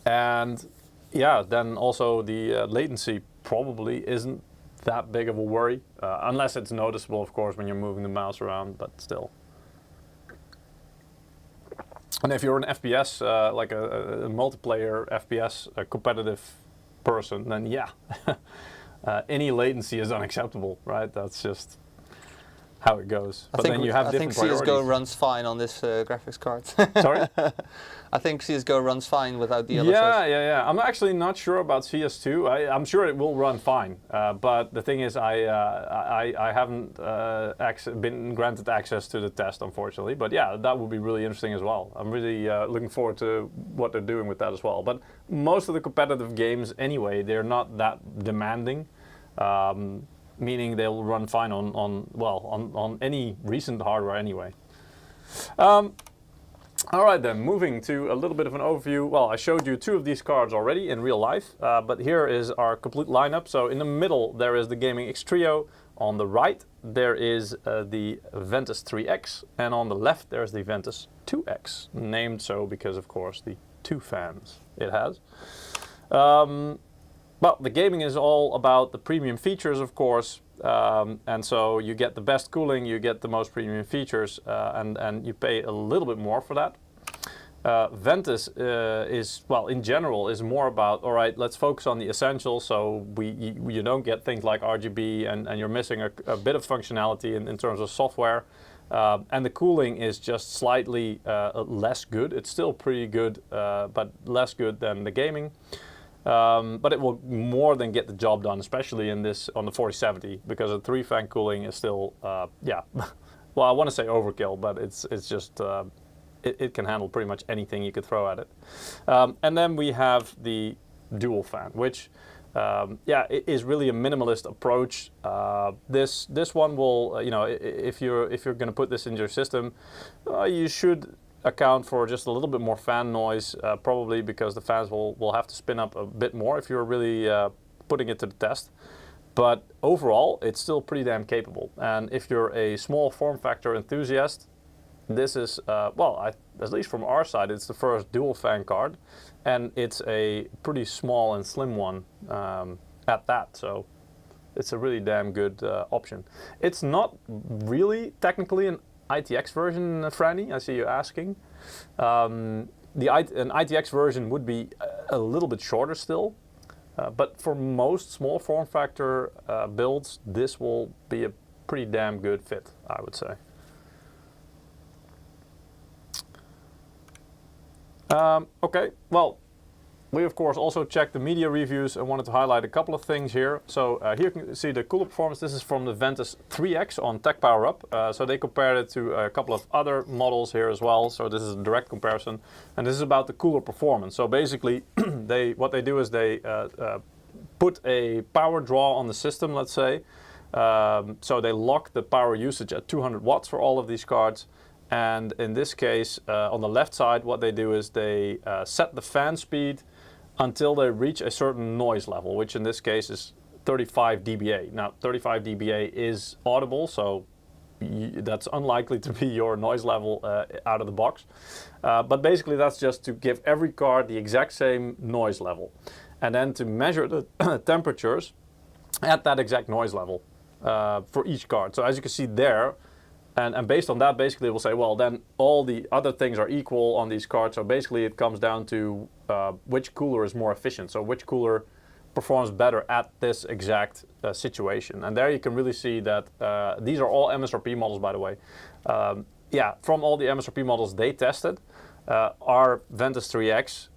and yeah, then also the latency probably isn't that big of a worry, unless it's noticeable, of course, when you're moving the mouse around, but still. And if you're an FPS, like a multiplayer FPS, a competitive person, then yeah, any latency is unacceptable, right? That's just how it goes. But then you have different priorities. I think CSGO runs fine on this graphics card. Sorry? I think CSGO runs fine without DLSS. Yeah. I'm actually not sure about CS2. I'm sure it will run fine. But the thing is, I haven't been granted access to the test, unfortunately. But yeah, that would be really interesting as well. I'm really looking forward to what they're doing with that as well. But most of the competitive games, anyway, they're not that demanding. Meaning they'll run fine on any recent hardware anyway. All right then, moving to a little bit of an overview. Well, I showed you two of these cards already in real life, but here is our complete lineup. So in the middle there is the Gaming X Trio, on the right there is the Ventus 3X, and on the left there's the Ventus 2X, named so because of course the two fans it has. But the gaming is all about the premium features, of course, and so you get the best cooling, you get the most premium features, and you pay a little bit more for that. Ventus is, well, in general, is more about, all right, let's focus on the essentials, so you don't get things like RGB, and you're missing a bit of functionality in terms of software. And the cooling is just slightly less good. It's still pretty good, but less good than the gaming. But it will more than get the job done, especially in this on the 4070, because a 3-fan cooling is still, yeah, well, I want to say overkill, but it's just it can handle pretty much anything you could throw at it. And then we have the dual fan, which yeah, it is really a minimalist approach. This one will, if you're going to put this into your system, you should account for just a little bit more fan noise, probably because the fans will have to spin up a bit more if you're really putting it to the test. But overall, it's still pretty damn capable. And if you're a small form factor enthusiast, this is, well, at least from our side, it's the first dual fan card. And it's a pretty small and slim one at that. So it's a really damn good option. It's not really technically an ITX version, Franny, I see you asking. An ITX version would be a little bit shorter still. But for most small form factor builds, this will be a pretty damn good fit, I would say. Okay, well, we of course also checked the media reviews and wanted to highlight a couple of things here. So here you can see the cooler performance. This is from the Ventus 3X on Tech Power Up. So they compared it to a couple of other models here as well. So this is a direct comparison, and this is about the cooler performance. So basically, what they do is they put a power draw on the system, let's say. So they lock the power usage at 200 watts for all of these cards. And in this case, on the left side, what they do is they set the fan speed until they reach a certain noise level, which in this case is 35 dBA. Now, 35 dBA is audible, so that's unlikely to be your noise level out of the box. But basically, that's just to give every card the exact same noise level. And then to measure the temperatures at that exact noise level for each card. So as you can see there, and based on that, basically we'll say, well, then all the other things are equal on these cards. So basically it comes down to which cooler is more efficient. So which cooler performs better at this exact situation. And there you can really see that these are all MSRP models, by the way. Yeah, from all the MSRP models they tested, our Ventus 3X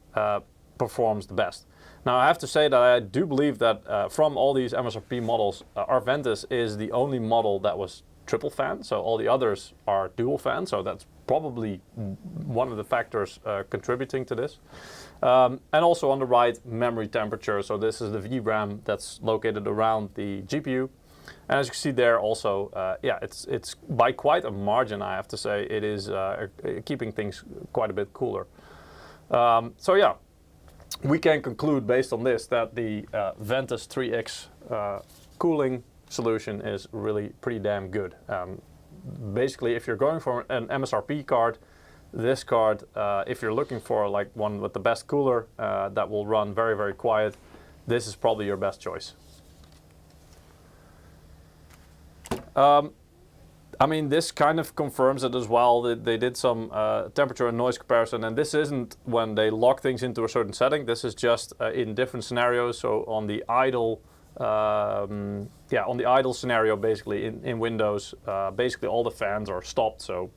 performs the best. Now I have to say that I do believe that from all these MSRP models, our Ventus is the only model that was triple fan, so all the others are dual fan, so that's probably one of the factors contributing to this. And also on the right, memory temperature, so this is the VRAM that's located around the GPU. And as you can see there also, yeah, it's by quite a margin, I have to say, it is keeping things quite a bit cooler. So yeah, we can conclude based on this that the Ventus 3X cooling solution is really pretty damn good. Basically, if you're going for an MSRP card, this card, if you're looking for like one with the best cooler that will run very, very quiet, this is probably your best choice. I mean, this kind of confirms it as well. They did some temperature and noise comparison, and this isn't when they lock things into a certain setting. This is just in different scenarios. So on the idle yeah, on the idle scenario, basically in Windows, basically all the fans are stopped, so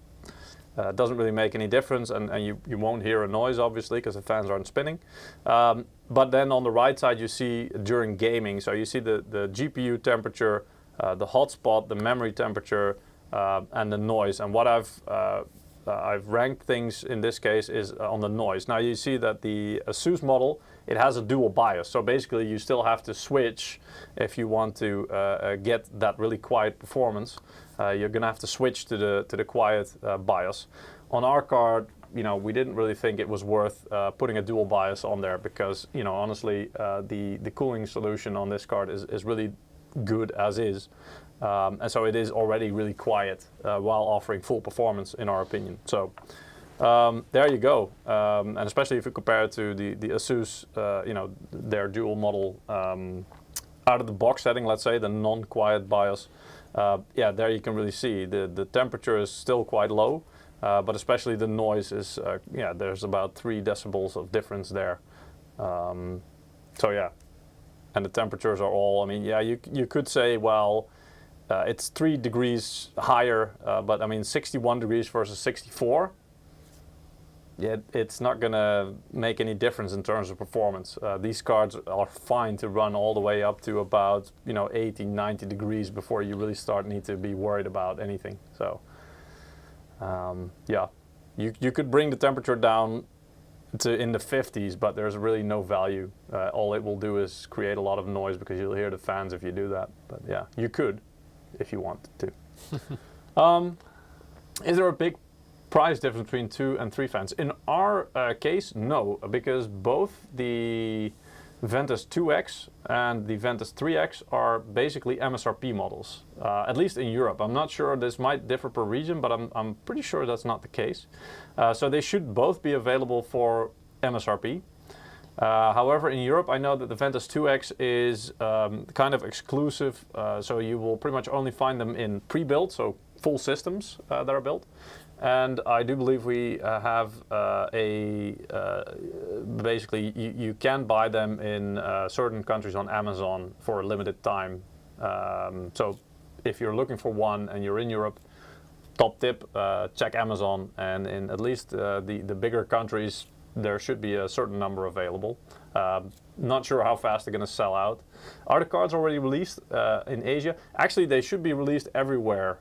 it doesn't really make any difference, and you won't hear a noise, obviously, because the fans aren't spinning. But then on the right side, you see during gaming, so you see the GPU temperature, the hotspot, the memory temperature, and the noise. And what I've ranked things in this case is on the noise. Now you see that the ASUS model, it has a dual bias. So basically you still have to switch if you want to get that really quiet performance. You're gonna have to switch to the quiet bias. On our card, you know, we didn't really think it was worth putting a dual bias on there because, you know, honestly, the cooling solution on this card is really good as is. And so it is already really quiet while offering full performance, in our opinion. So there you go. And especially if you compare it to the ASUS, you know, their dual model out of the box setting, let's say, the non-quiet BIOS. Yeah, there you can really see the temperature is still quite low, but especially the noise is, yeah, there's about 3 decibels of difference there. So yeah, and the temperatures are all, I mean, yeah, you could say, well, it's 3 degrees higher, but I mean 61 degrees versus 64. Yeah, it's not gonna make any difference in terms of performance. These cards are fine to run all the way up to about, you know, 80, 90 degrees before you really need to be worried about anything. So yeah, you could bring the temperature down to in the 50s, but there's really no value. All it will do is create a lot of noise because you'll hear the fans if you do that. But yeah, you could if you wanted to. Is there a big price difference between 2 and 3 fans? In our case, no, because both the Ventus 2X and the Ventus 3X are basically MSRP models, at least in Europe. I'm not sure, this might differ per region, but I'm pretty sure that's not the case. So they should both be available for MSRP. However, in Europe, I know that the Ventus 2X is kind of exclusive, so you will pretty much only find them in pre-built, so full systems that are built. And I do believe we have basically you can buy them in certain countries on Amazon for a limited time. So if you're looking for one and you're in Europe, top tip, check Amazon, and in at least the bigger countries, there should be a certain number available. Not sure how fast they're going to sell out. Are the cards already released in Asia? Actually, they should be released everywhere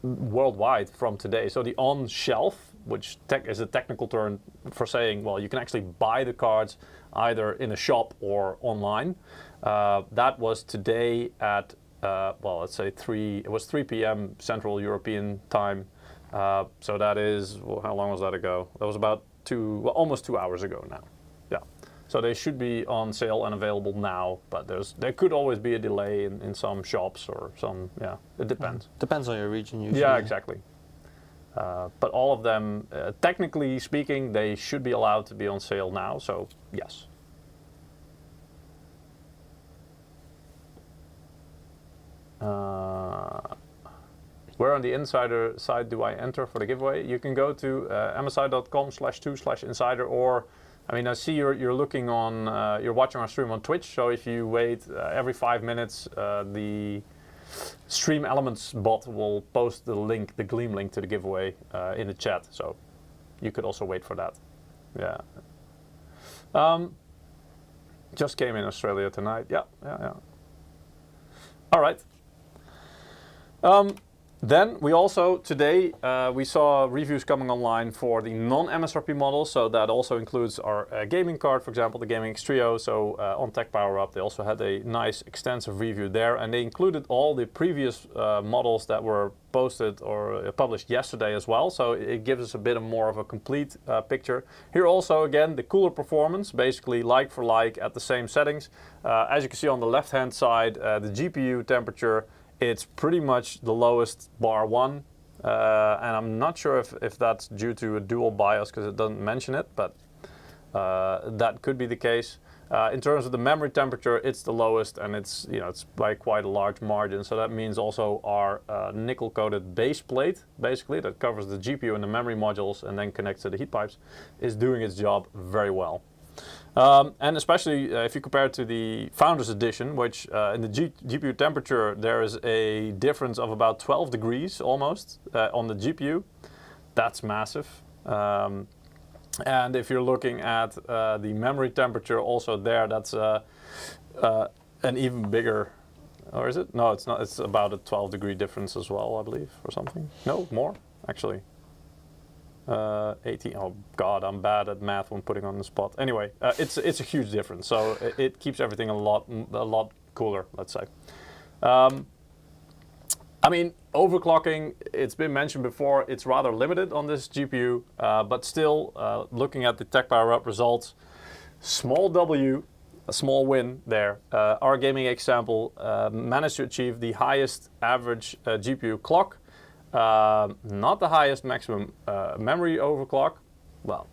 worldwide from today. So the on-shelf, which is a technical term for saying, well, you can actually buy the cards either in a shop or online. That was today at, well, let's say 3 p.m. Central European time. So that is, well, how long was that ago? That was about almost 2 hours ago now. Yeah. So they should be on sale and available now, but there could always be a delay in some shops or some, yeah, it depends. Depends on your region usually. Yeah, exactly. But all of them, technically speaking, they should be allowed to be on sale now, so yes. Where on the insider side do I enter for the giveaway? You can go to msi.com/2/insider, or I mean, I see you're looking on, you're watching our stream on Twitch. So if you wait every 5 minutes, the Stream Elements bot will post the link, the Gleam link to the giveaway in the chat. So you could also wait for that. Yeah. Just came in Australia tonight. Yeah. All right. Then we also, today, we saw reviews coming online for the non-MSRP models, so that also includes our gaming card, for example, the Gaming X Trio. So on Tech Power Up, they also had a nice extensive review there, and they included all the previous models that were posted or published yesterday as well, so it gives us a bit more of a complete picture. Here also, again, the cooler performance, basically like for like at the same settings. As you can see on the left-hand side, the GPU temperature, it's pretty much the lowest bar one, and I'm not sure if that's due to a dual BIOS because it doesn't mention it, but that could be the case. In terms of the memory temperature, it's the lowest, and it's by quite a large margin. So that means also our nickel-coated base plate, basically that covers the GPU and the memory modules and then connects to the heat pipes, is doing its job very well. And especially if you compare it to the Founders Edition, which in the GPU temperature there is a difference of about 12 degrees almost on the GPU. That's massive. And if you're looking at the memory temperature also there, that's an even bigger, or is it? No, it's not. It's about a 12-degree difference as well, I believe, or something. No, more, actually. 18. Oh God, I'm bad at math when putting on the spot. Anyway, it's a huge difference. So it keeps everything a lot cooler, let's say. I mean, overclocking, it's been mentioned before, it's rather limited on this GPU, but still, looking at the Tech Power Up results, small W, a small win there. Our Gaming X sample managed to achieve the highest average GPU clock. Not the highest maximum memory overclock. Well,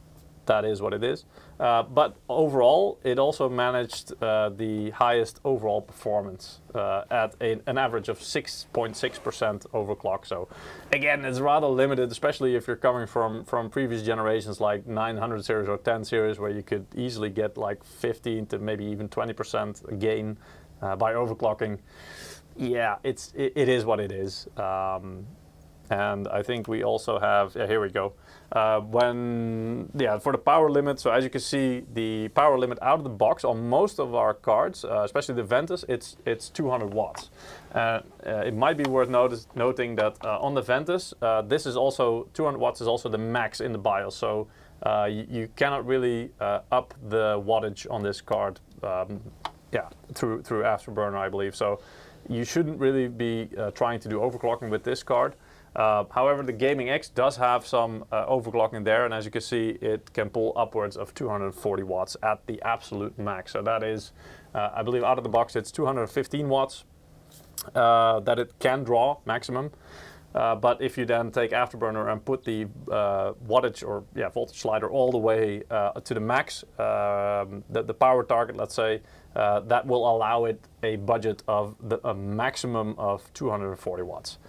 that is what it is. But overall, it also managed the highest overall performance at an average of 6.6% overclock. So again, it's rather limited, especially if you're coming from previous generations like 900 series or 10 series, where you could easily get like 15 to maybe even 20% gain by overclocking. Yeah, it is what it is. And I think we also have, here we go. For the power limit, so as you can see, the power limit out of the box on most of our cards, especially the Ventus, it's 200 watts. It might be worth noting that on the Ventus, this is also, 200 watts is also the max in the BIOS. So you cannot really up the wattage on this card, through Afterburner, I believe. So you shouldn't really be trying to do overclocking with this card. However, the Gaming X does have some overclocking there, and as you can see, it can pull upwards of 240 watts at the absolute max. So that is, I believe out of the box, it's 215 watts that it can draw maximum. But if you then take Afterburner and put the wattage or voltage slider all the way to the max, the power target, let's say, that will allow it a budget of a maximum of 240 watts.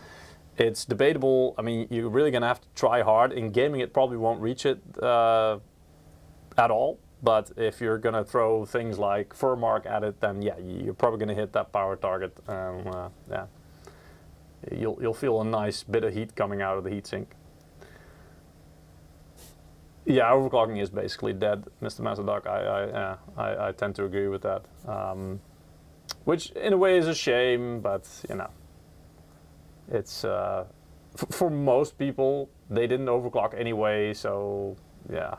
It's debatable. I mean, you're really going to have to try hard. In gaming, it probably won't reach it at all. But if you're going to throw things like Furmark at it, then yeah, you're probably going to hit that power target. Yeah, you'll feel a nice bit of heat coming out of the heatsink. Yeah, overclocking is basically dead, Mr. Masterdoc. I tend to agree with that. Which in a way is a shame, but you know, it's for most people they didn't overclock anyway, so yeah.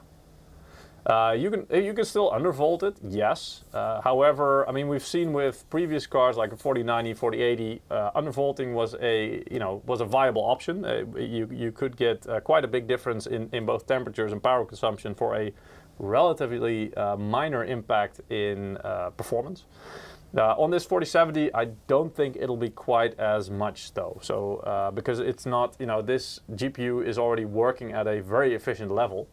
You can still undervolt it, yes. However, I mean, we've seen with previous cards like a 4090, 4080, undervolting was a viable option. You could get quite a big difference in both temperatures and power consumption for a relatively minor impact in performance. On this 4070, I don't think it'll be quite as much though. So because it's not, this GPU is already working at a very efficient level.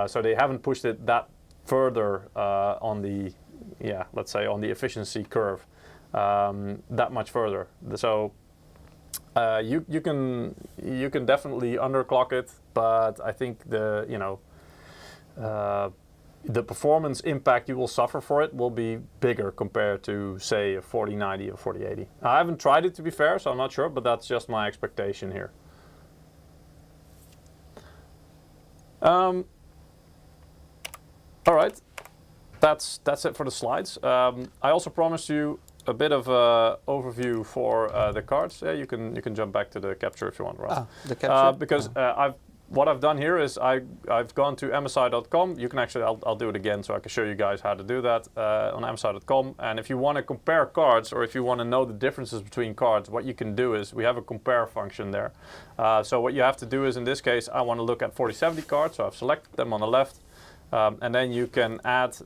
So they haven't pushed it that further on the, let's say on the efficiency curve, that much further. So you can definitely underclock it, but I think the performance impact you will suffer for it will be bigger compared to, say, a 4090 or 4080. I haven't tried it, to be fair, so I'm not sure, but that's just my expectation here. All right, that's it for the slides. I also promised you a bit of overview for the cards. Yeah, you can jump back to the capture if you want, Ross. The capture? Because what I've done here is I've gone to MSI.com. You can actually, I'll do it again so I can show you guys how to do that on MSI.com. And if you want to compare cards, or if you want to know the differences between cards, what you can do is we have a compare function there. So what you have to do is, in this case, I want to look at 4070 cards, so I've selected them on the left. And then you can add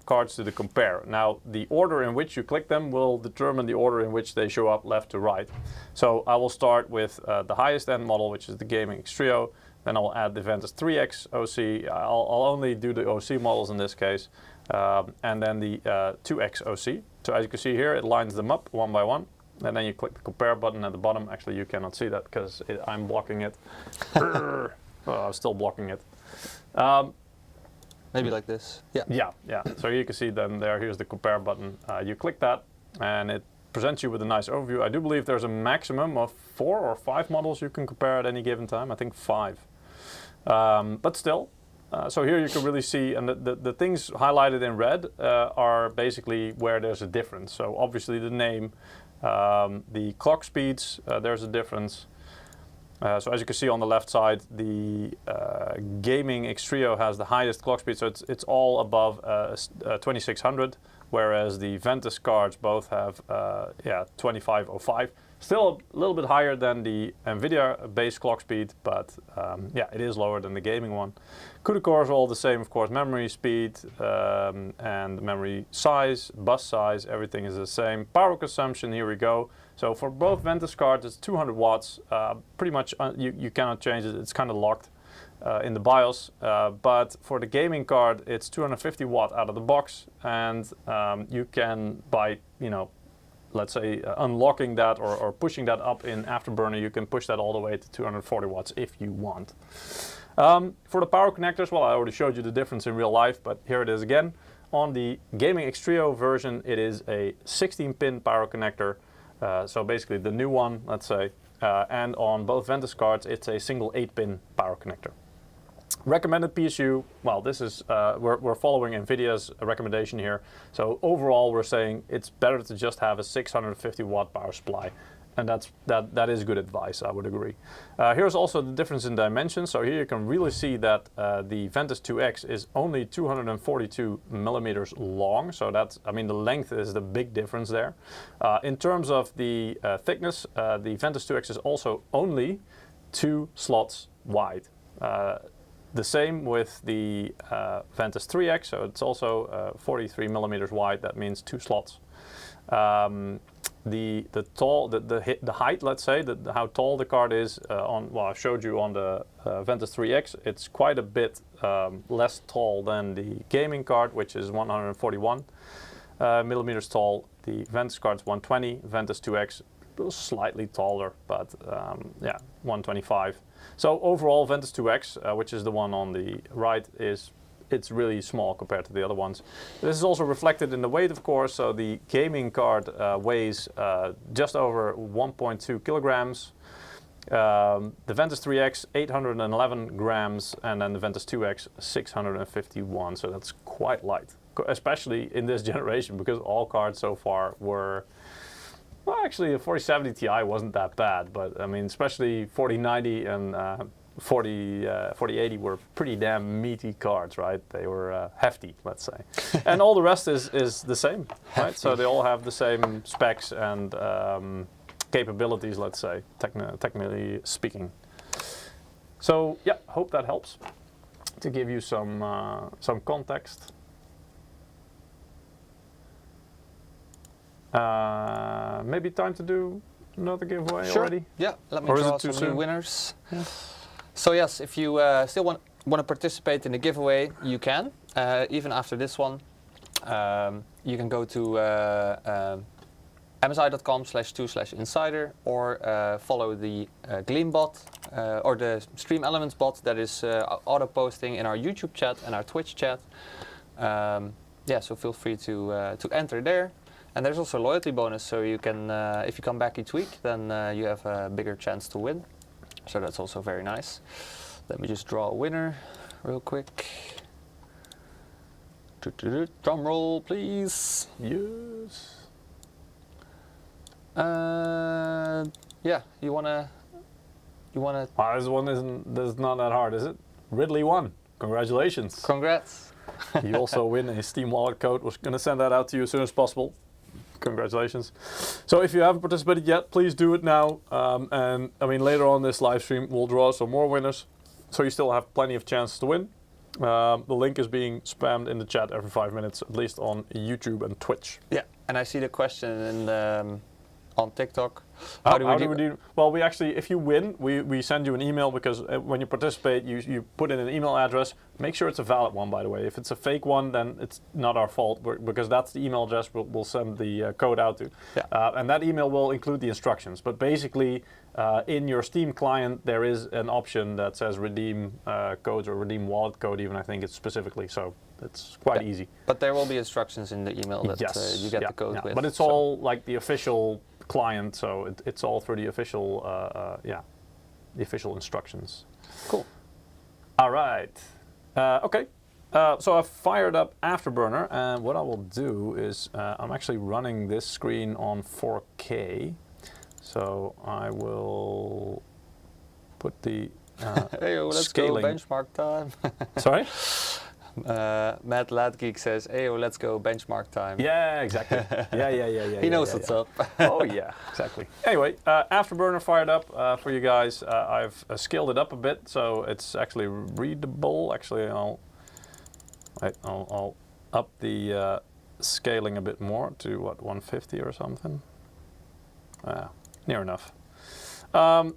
cards to the compare. Now, the order in which you click them will determine the order in which they show up left to right. So I will start with the highest end model, which is the Gaming X Trio. Then I'll add the Ventus 3X OC. I'll only do the OC models in this case. And then the 2X OC. So as you can see here, it lines them up one by one. And then you click the compare button at the bottom. Actually, you cannot see that because I'm blocking it. Oh, I'm still blocking it. Maybe like this. Yeah. So you can see then here's the compare button. You click that and it presents you with a nice overview. I do believe there's a maximum of 4 or 5 models you can compare at any given time. I think 5. But still, so here you can really see, and the things highlighted in red are basically where there's a difference. So obviously the name, the clock speeds, there's a difference. So as you can see on the left side, the Gaming X Trio has the highest clock speed, so it's all above 2600, whereas the Ventus cards both have 2505. Still a little bit higher than the NVIDIA base clock speed, but it is lower than the gaming one. CUDA cores are all the same, of course. Memory speed and memory size, bus size, everything is the same. Power consumption, here we go. So for both Ventus cards, it's 200 watts. Pretty much you cannot change it. It's kind of locked in the BIOS. But for the gaming card, it's 250 watt out of the box, and you can, by let's say unlocking that or pushing that up in Afterburner, you can push that all the way to 240 watts if you want. For the power connectors, well, I already showed you the difference in real life, but here it is again. On the Gaming X Trio version, it is a 16-pin power connector. So basically the new one, let's say, and on both Ventus cards, it's a single 8-pin power connector. Recommended PSU, well, this is, we're following NVIDIA's recommendation here. So overall, we're saying it's better to just have a 650 watt power supply. And that is good advice, I would agree. Here's also the difference in dimensions. So here you can really see that the Ventus 2X is only 242 millimeters long. So that's, I mean, the length is the big difference there. In terms of the thickness, the Ventus 2X is also only 2 slots wide. The same with the Ventus 3X, so it's also 43 millimeters wide. That means 2 slots. The height, let's say, how tall the card is I showed you on the Ventus 3X. It's quite a bit less tall than the gaming card, which is 141 millimeters tall. The Ventus card's 120. Ventus 2X slightly taller, but yeah, 125. So overall, Ventus 2X, which is the one on the right, it's really small compared to the other ones. This is also reflected in the weight, of course. So the gaming card weighs just over 1.2 kilograms. The Ventus 3X 811 grams, and then the Ventus 2X 651. So that's quite light, especially in this generation, because all cards so far were, well, actually the 4070 Ti wasn't that bad, but I mean, especially 4090 and 4080 were pretty damn meaty cards, right? They were hefty, let's say. And all the rest is the same, right? So they all have the same specs and capabilities, let's say, technically speaking. So yeah, hope that helps to give you some context. Maybe time to do another giveaway already? Yeah, let me Or is draw it too some new soon? winners. Yeah. So yes, if you still want to participate in the giveaway, you can. Even after this one, you can go to msi.com/2/insider or follow the Gleam bot or the Stream Elements bot that is auto posting in our YouTube chat and our Twitch chat. Yeah, so feel free to enter there. And there's also a loyalty bonus, so you can, if you come back each week, then you have a bigger chance to win. So that's also very nice. Let me just draw a winner real quick. Drum roll, please. Yes. Yeah, you wanna. This one is not that hard, is it? Ridley won. Congratulations. Congrats. You also win a Steam wallet code. We're going to send that out to you as soon as possible. Congratulations. So if you haven't participated yet, please do it now. And I mean, later on this live stream, we'll draw some more winners. So you still have plenty of chances to win. The link is being spammed in the chat every 5 minutes, at least on YouTube and Twitch. Yeah, and I see the question in, on TikTok. How do we do? Well, we actually, if you win, we send you an email, because when you participate, you put in an email address. Make sure it's a valid one, by the way. If it's a fake one, then it's not our fault, because that's the email address we'll send the code out to. Yeah. And that email will include the instructions. But basically, in your Steam client, there is an option that says redeem codes or redeem wallet code, even, I think it's specifically. So it's quite easy. But there will be instructions in the email that you get the code with. But it's all like the official client, so it's all through the official, the official instructions. Cool. All right. Okay. So I've fired up Afterburner, and what I will do is I'm actually running this screen on 4K. So I will put the hey, let's scaling. go benchmark time. Sorry? Matt Ladgeek says, hey, let's go benchmark time. Yeah, exactly. Yeah. He knows what's up. Oh yeah, exactly. Anyway, Afterburner fired up for you guys. I've scaled it up a bit, so it's actually readable. Actually, I'll up the scaling a bit more to what, 150 or something. Near enough.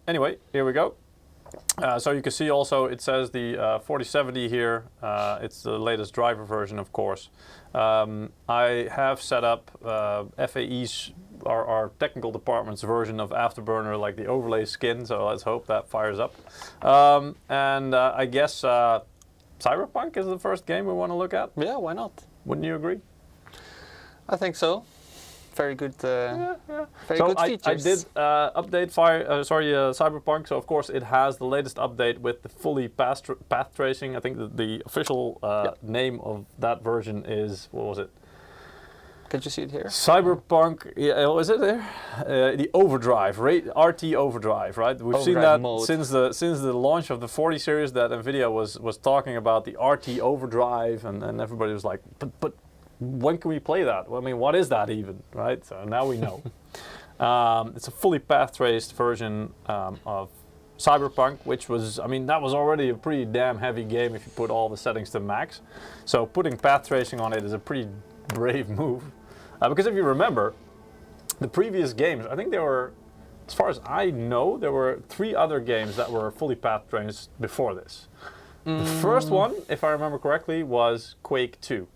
Anyway, here we go. So you can see also it says the 4070 here. It's the latest driver version, of course. I have set up FAE's, our technical department's version of Afterburner, like the overlay skin. So let's hope that fires up. And I guess Cyberpunk is the first game we want to look at. Yeah, why not? Wouldn't you agree? I think so. Very good. Very so good features. I did update Cyberpunk. So of course it has the latest update with the fully path tracing. I think the official name of that version is, what was it? Could you see it here? Cyberpunk. Yeah, is it there? The Overdrive, RT Overdrive, right? We've seen that mode since the launch of the 40 series. That NVIDIA was talking about the RT Overdrive, and everybody was like, but when can we play that? Well, I mean, what is that even, right? So now we know. It's a fully path traced version of Cyberpunk, which was, I mean, that was already a pretty damn heavy game if you put all the settings to max. So putting path tracing on it is a pretty brave move. Because if you remember, the previous games, I think there were, as far as I know, there were 3 other games that were fully path traced before this. The first one, if I remember correctly, was Quake 2.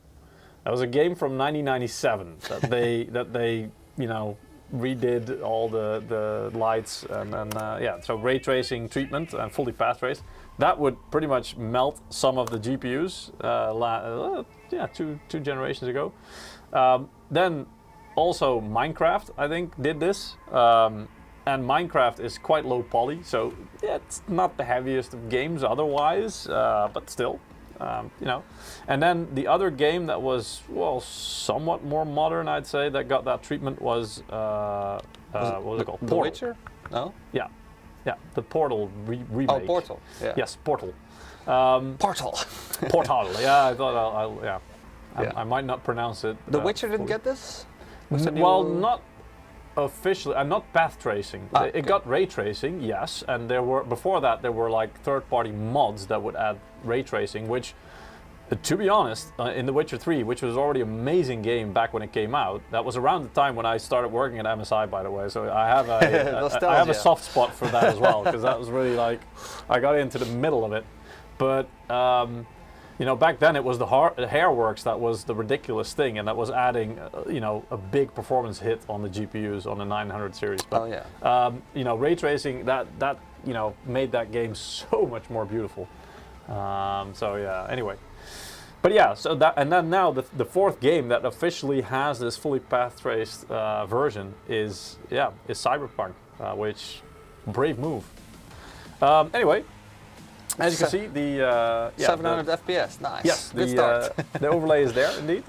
That was a game from 1997 that they you know, redid all the lights and yeah, so ray tracing treatment and fully path traced. That would pretty much melt some of the GPUs. Yeah, two generations ago. Then also Minecraft, I think, did this. And Minecraft is quite low poly, so yeah, it's not the heaviest of games otherwise, but still, you know. And then the other game that was, well, somewhat more modern, I'd say, that got that treatment was what was it called? The Witcher? No? Yeah, yeah, the Portal remake. Oh, Portal. Yeah. Yes, Portal. Portal. Portal. Yeah, I thought I might not pronounce it. The Witcher didn't get this? Well, not officially, not path tracing. Okay. It got ray tracing, yes, and there were, before that, there were like third-party mods that would add ray tracing, which, to be honest, in The Witcher 3, which was already an amazing game back when it came out, that was around the time when I started working at MSI, by the way, so I have I have a soft spot for that as well, because that was really like, I got into the middle of it, but you know, back then it was the Hairworks that was the ridiculous thing, and that was adding, you know, a big performance hit on the GPUs on the 900 series. But, oh yeah. you know, ray tracing that you know, made that game so much more beautiful. So yeah. Anyway, but yeah. So that, and then now the fourth game that officially has this fully path traced version is Cyberpunk, which brave move. Anyway. As you can see, the 700 FPS, nice. Yes, good start. The overlay is there indeed.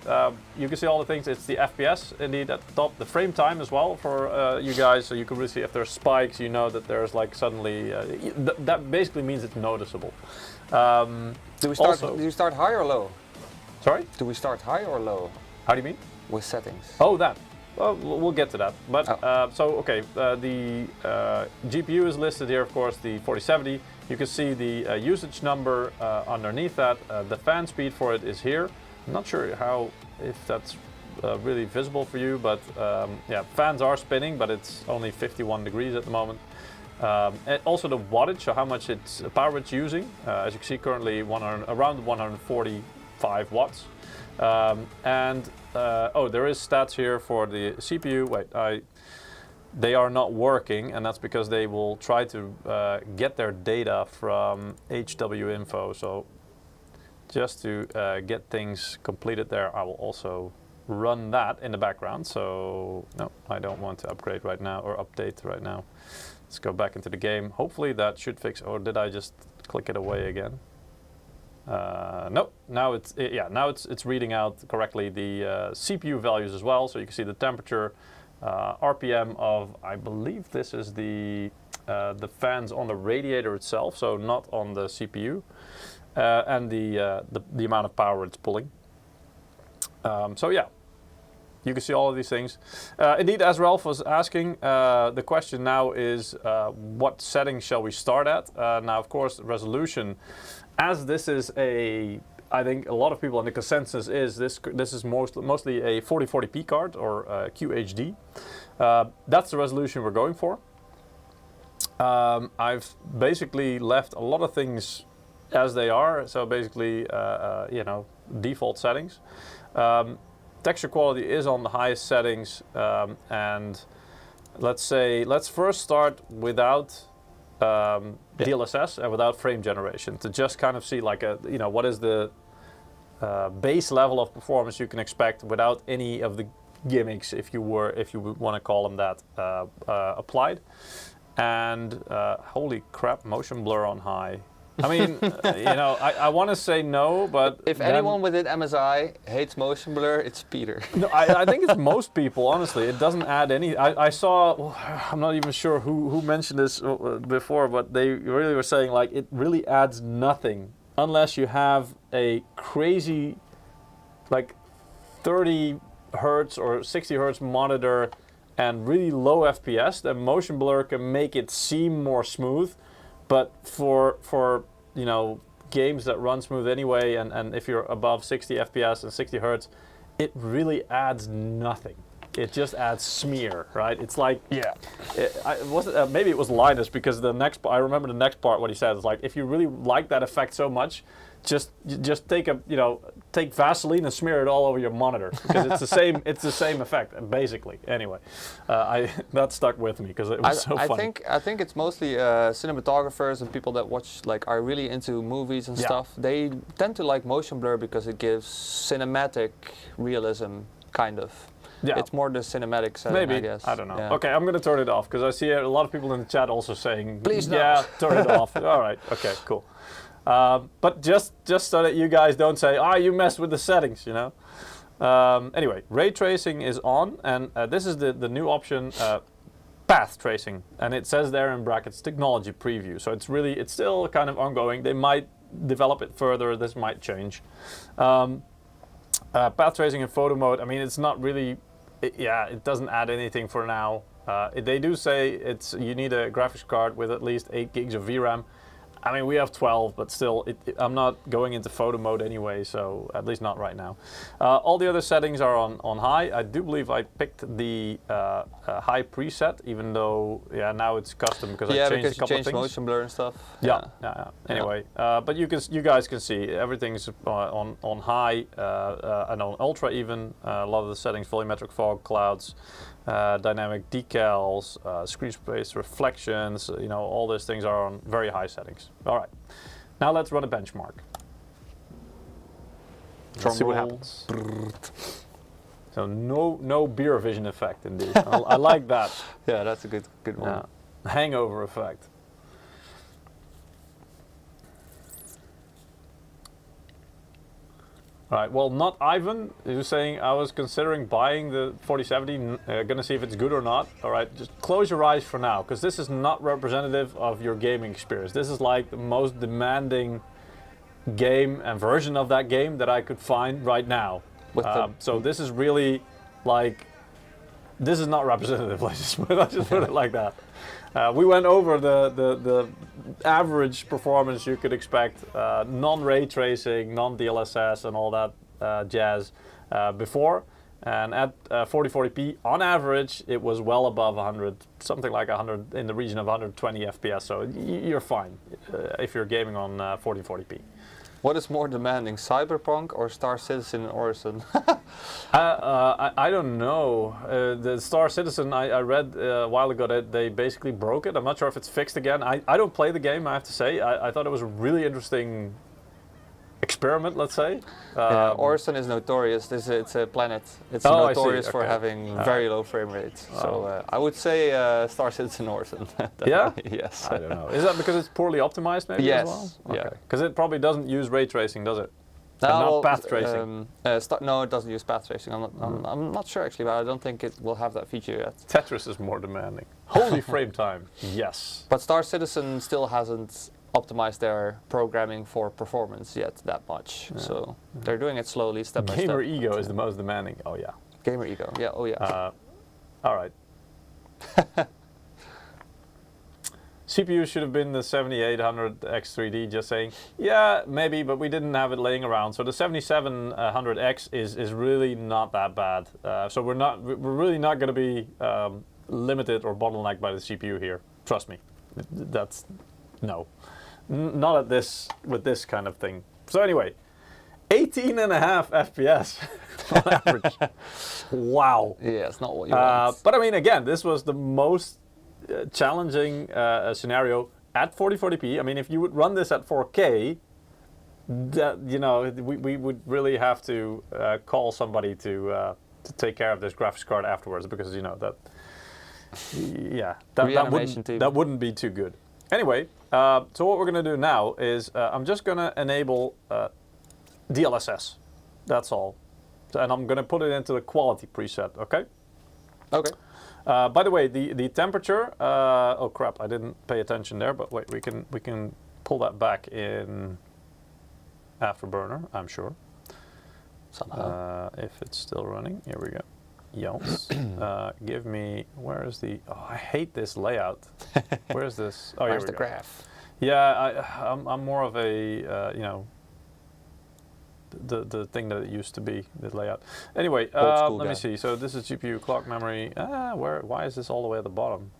You can see all the things. It's the FPS indeed at the top. The frame time as well for you guys, so you can really see if there's spikes. You know that there's like suddenly that basically means it's noticeable. Do you start high or low? Sorry? Do we start high or low? How do you mean? With settings. Oh, that. Well, we'll get to that. But so okay, the GPU is listed here, of course, the 4070. You can see the usage number underneath that. The fan speed for it is here. I'm not sure if that's really visible for you, but yeah, fans are spinning, but it's only 51 degrees at the moment. And also the wattage, so how much power it's using. As you can see, currently around 145 watts. Oh, there is stats here for the CPU. Wait, they are not working, and that's because they will try to get their data from HW info. So just to get things completed there, I will also run that in the background. So no, I don't want to upgrade right now or update right now. Let's go back into the game. Hopefully that should fix, or did I just click it away again? Nope. Now it's reading out correctly the CPU values as well. So you can see the temperature, RPM of, I believe this is the fans on the radiator itself, so not on the CPU, and the amount of power it's pulling. So yeah, you can see all of these things. Indeed, as Ralph was asking, the question now is what settings shall we start at? Now, of course, resolution. As this is I think a lot of people, and the consensus is this is mostly a 4040p card or QHD. That's the resolution we're going for. I've basically left a lot of things as they are, so basically, you know, default settings. Texture quality is on the highest settings, and let's first start without DLSS and without frame generation, to just kind of see like you know, what is the base level of performance you can expect without any of the gimmicks, if you would want to call them that, applied. And holy crap, motion blur on high. I mean, you know, I want to say no, but if anyone within MSI hates motion blur, it's Peter. No, I think it's most people, honestly. It doesn't add any. I saw, I'm not even sure who mentioned this before, but they really were saying like it really adds nothing unless you have a crazy like 30 hertz or 60 hertz monitor and really low FPS. Then motion blur can make it seem more smooth. But for you know, games that run smooth anyway, and if you're above 60 FPS and 60 hertz, it really adds nothing. It just adds smear, right? It's like, maybe it was Linus, because I remember the next part, what he said is like, if you really like that effect so much, just take take Vaseline and smear it all over your monitor, because it's the same effect basically. Anyway, that stuck with me because it was so funny. I think it's mostly cinematographers and people that watch, like, are really into movies and stuff. They tend to like motion blur because it gives cinematic realism, kind of. Yeah. It's more the cinematic setting, Maybe, I guess. I don't know. Yeah. Okay, I'm going to turn it off because I see a lot of people in the chat also saying, please no. Yeah, turn it off. All right, okay, cool. But just so that you guys don't say, you messed with the settings, you know. Anyway, ray tracing is on, and this is the new option, path tracing, and it says there in brackets technology preview. So it's still kind of ongoing. They might develop it further. This might change. Path tracing in photo mode. I mean, it's not really. It doesn't add anything for now. They do say you need a graphics card with at least 8 gigs of VRAM. I mean, we have 12, but still, I'm not going into photo mode anyway, so at least not right now. All the other settings are on high. I do believe I picked the high preset, even though, now it's custom because I changed a couple of things. Motion blur and stuff. Yeah. Anyway, but you guys can see everything's on high and on ultra even. A lot of the settings: volumetric fog, clouds, dynamic decals, screen space reflections. You know, all those things are on very high settings. All right, now let's run a benchmark. Let's see what happens. So no beer vision effect indeed. I like that. Yeah, that's a good one. Hangover effect. All right, well, not Ivan, who's saying, I was considering buying the 4070, gonna see if it's good or not. All right, just close your eyes for now, because this is not representative of your gaming experience. This is like the most demanding game and version of that game that I could find right now. So this is really like, this is not representative, let's just put it like that. We went over the average performance you could expect, non-ray tracing, non-DLSS and all that jazz before. And at 4040p, on average, it was well above 100, something like 100, in the region of 120 FPS. So you're fine if you're gaming on 4040p. What is more demanding, Cyberpunk or Star Citizen and Orison? I don't know. The Star Citizen, I read a while ago that they basically broke it. I'm not sure if it's fixed again. I don't play the game, I have to say. I thought it was a really interesting experiment, let's say. Orison is notorious. It's a planet. It's notorious for having very low frame rates. So I would say Star Citizen Orison. Yeah? Yes. I don't know. Is that because it's poorly optimized maybe as well? Yeah. Okay. Because it probably doesn't use ray tracing, does it? Not path tracing. No, it doesn't use path tracing. I'm not sure actually, but I don't think it will have that feature yet. Tetris is more demanding. Holy frame time. Yes. But Star Citizen still hasn't optimize their programming for performance yet that much. Yeah. So they're doing it slowly, step by step. Gamer ego is the most demanding. Oh yeah. Gamer ego. Yeah. Oh yeah. All right. CPU should have been the 7800X3D. Just saying. Yeah, maybe, but we didn't have it laying around. So the 7700X is really not that bad. So we're really not going to be limited or bottlenecked by the CPU here. Trust me. That's no. Not at this, with this kind of thing. So anyway, 18.5 FPS on average. Wow. Yeah, it's not what you want. But I mean, again, this was the most challenging scenario at 4040p. I mean, if you would run this at 4K, that, you know, we would really have to call somebody to take care of this graphics card afterwards, because, you know, that wouldn't be too good. Anyway, so what we're going to do now is I'm just going to enable DLSS. That's all. And I'm going to put it into the quality preset, okay? Okay. By the way, the temperature, oh crap, I didn't pay attention there, but wait, we can pull that back in Afterburner, I'm sure. Somehow. If it's still running, here we go. Yes. Give me, where is the, oh, I hate this layout. Where is this? Oh, Where's here we the go. graph? Yeah, I'm more of a you know, the thing that it used to be, the layout. Anyway, let me see. So this is GPU clock memory. Why is this all the way at the bottom?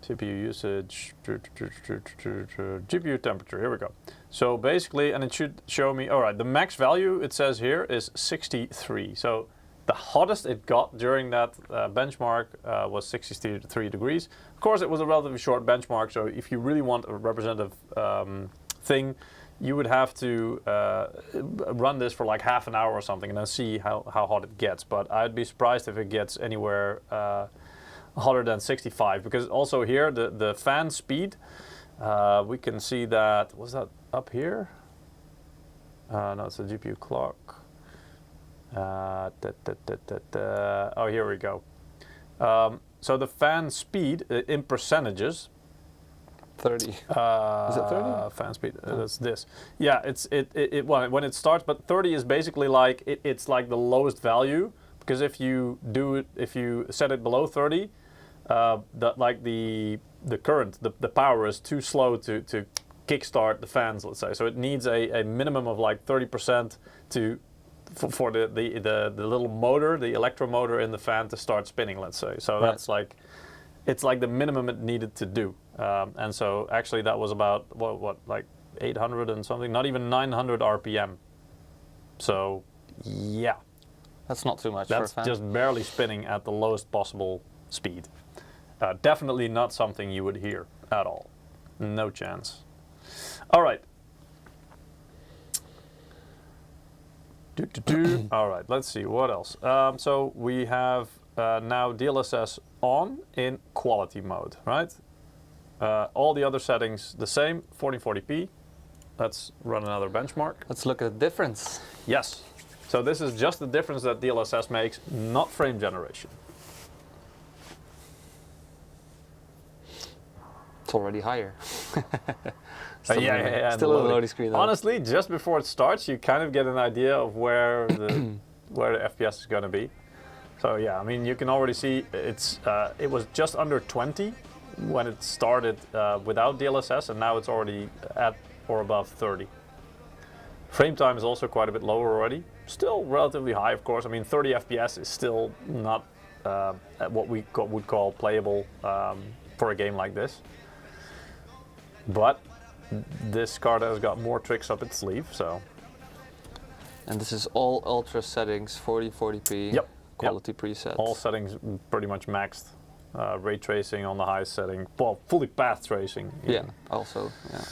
CPU usage, GPU temperature, here we go. So basically, and it should show me, all right, the max value it says here is 63. So the hottest it got during that benchmark was 63 degrees. Of course, it was a relatively short benchmark, so if you really want a representative thing, you would have to run this for like half an hour or something and then see how hot it gets. But I'd be surprised if it gets anywhere hotter than 65, because also here the fan speed, we can see that, was that up here? No, it's the GPU clock. Oh, here we go. So the fan speed in percentages. 30. Is it 30? Fan speed. That's this. Yeah, well, when it starts, but 30 is basically like it's like the lowest value, because if you set it below 30, the current, the power is too slow to kickstart the fans, let's say. So it needs a minimum of like 30% for the little motor, the electro motor in the fan to start spinning, let's say. So that's like, it's like the minimum it needed to do. And so actually that was about what like 800 and something, not even 900 RPM. So yeah, that's not too much. That's for a fan. Just barely spinning at the lowest possible speed. Definitely not something you would hear at all. No chance. All right. All right, let's see, what else? So we have now DLSS on in quality mode, right? All the other settings the same, 1440p. Let's run another benchmark. Let's look at the difference. Yes. So this is just the difference that DLSS makes, not frame generation. It's already higher. Yeah, still a loading screen though. Honestly, just before it starts, you kind of get an idea of where the FPS is going to be. So yeah, I mean, you can already see it was just under 20 when it started without DLSS, and now it's already at or above 30. Frame time is also quite a bit lower already. Still relatively high, of course. I mean, 30 FPS is still not at what we would call playable for a game like this. But this card has got more tricks up its sleeve, so. And this is all ultra settings, 40p. Yep. Quality presets. All settings pretty much maxed. Ray tracing on the highest setting. Well, fully path tracing. Yeah, also, yeah.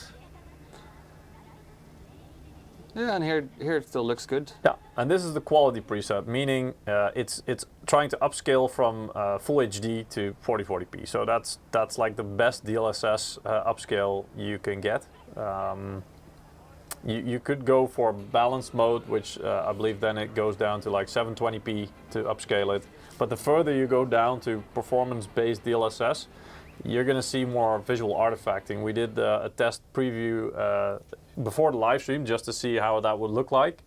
Yeah, and here it still looks good. Yeah, and this is the quality preset, meaning it's trying to upscale from full HD to 4040p. So that's like the best DLSS upscale you can get. You could go for balanced mode, which I believe then it goes down to like 720p to upscale it. But the further you go down to performance-based DLSS, you're going to see more visual artifacting. We did a test preview before the live stream just to see how that would look like.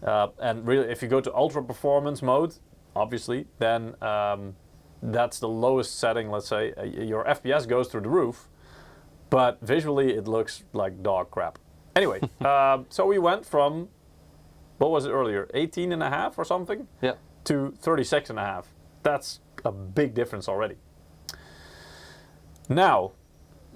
And really, if you go to ultra performance mode, obviously, then that's the lowest setting, let's say. Your FPS goes through the roof, but visually it looks like dog crap. Anyway, so we went from, what was it earlier, 18.5 or something? Yeah. To 36.5. That's a big difference already. Now,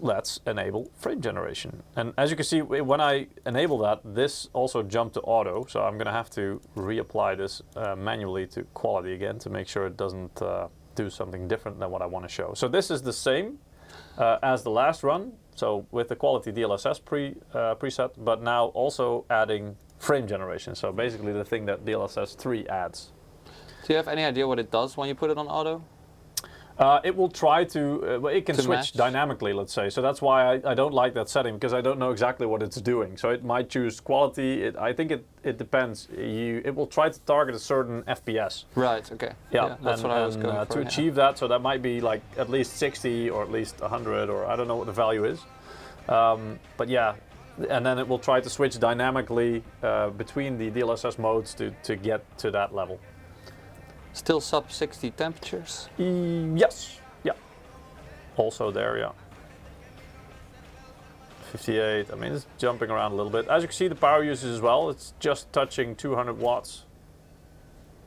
let's enable frame generation. And as you can see, when I enable that, this also jumped to auto. So I'm going to have to reapply this manually to quality again to make sure it doesn't do something different than what I want to show. So this is the same as the last run. So with the quality DLSS preset, but now also adding frame generation. So basically the thing that DLSS 3 adds. Do you have any idea what it does when you put it on auto? It will try to, it can switch match dynamically, let's say. So that's why I don't like that setting, because I don't know exactly what it's doing. So it might choose quality. I think it depends. It will try to target a certain FPS. Right, okay. Yeah, that's what I was going for. To achieve that, so that might be like at least 60 or at least 100, or I don't know what the value is. But yeah, and then it will try to switch dynamically between the DLSS modes to get to that level. Still sub 60 temperatures? Yes, yeah. Also there, yeah. 58. I mean, it's jumping around a little bit. As you can see, the power usage as well, it's just touching 200 watts.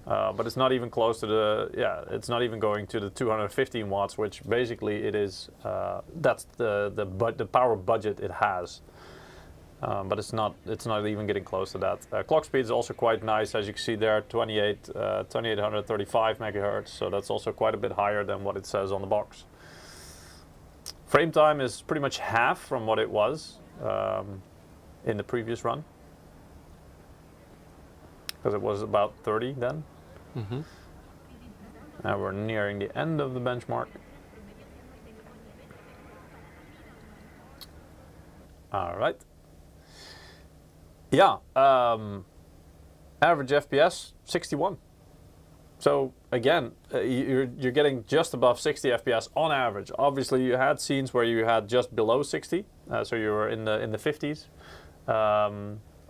But it's not even close to the, it's not even going to the 215 watts, which basically it is, that's the power budget it has. But it's not even getting close to that. Clock speed is also quite nice, as you can see there, 2835 megahertz. So that's also quite a bit higher than what it says on the box. Frame time is pretty much half from what it was in the previous run, because it was about 30 then. Mm-hmm. Now we're nearing the end of the benchmark. All right. Yeah, average FPS 61. So again, you're getting just above 60 FPS on average. Obviously, you had scenes where you had just below 60, so you were in the 50s.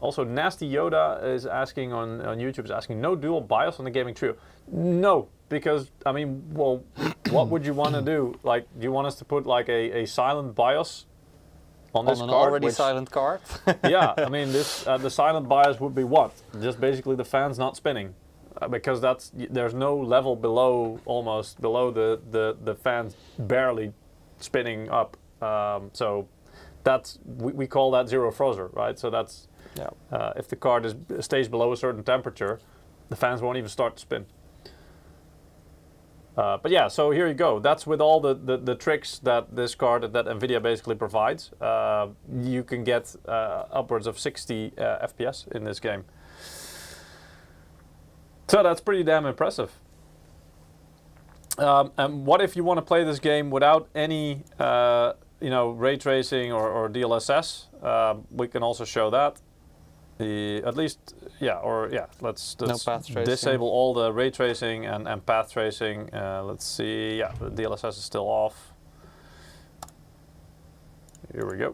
Also, Nasty Yoda is asking on YouTube, is asking, no dual BIOS on the Gaming Trio. No, because, I mean, well, what would you want to do? Like, do you want us to put like a silent BIOS on this an card? already silent card? Yeah, I mean, this the silent BIOS would be what? Just basically the fans not spinning. Because there's no level below, almost below the fans barely spinning up. So that's, we call that zero frozer, right? So that's, if the card stays below a certain temperature, the fans won't even start to spin. But yeah, so here you go. That's with all the tricks that this card, that NVIDIA basically provides. You can get upwards of 60 FPS in this game. So that's pretty damn impressive. And what if you want to play this game without any, ray tracing or DLSS? We can also show that. Let's disable all the ray tracing and path tracing. Let's see. Yeah, the DLSS is still off. Here we go.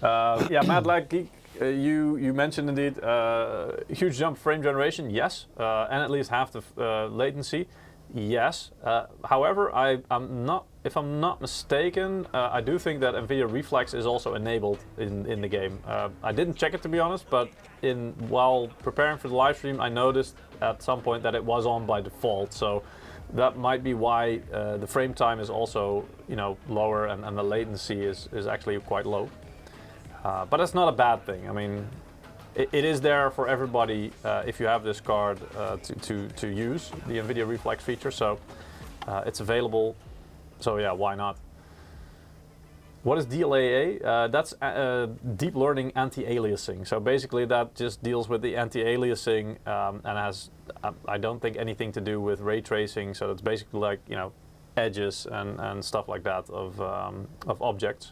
Mad Lag Geek, you mentioned indeed huge jump frame generation, yes, and at least half the latency, yes. However, if I'm not mistaken, I do think that NVIDIA Reflex is also enabled in the game. I didn't check it, to be honest, but while preparing for the live stream, I noticed at some point that it was on by default. So that might be why the frame time is also lower, and the latency is actually quite low. But that's not a bad thing. I mean, it is there for everybody if you have this card to use the NVIDIA Reflex feature. So it's available. So yeah, why not? What is DLAA? That's deep learning anti-aliasing. So basically, that just deals with the anti-aliasing and has, I don't think, anything to do with ray tracing. So it's basically like edges and stuff like that of objects.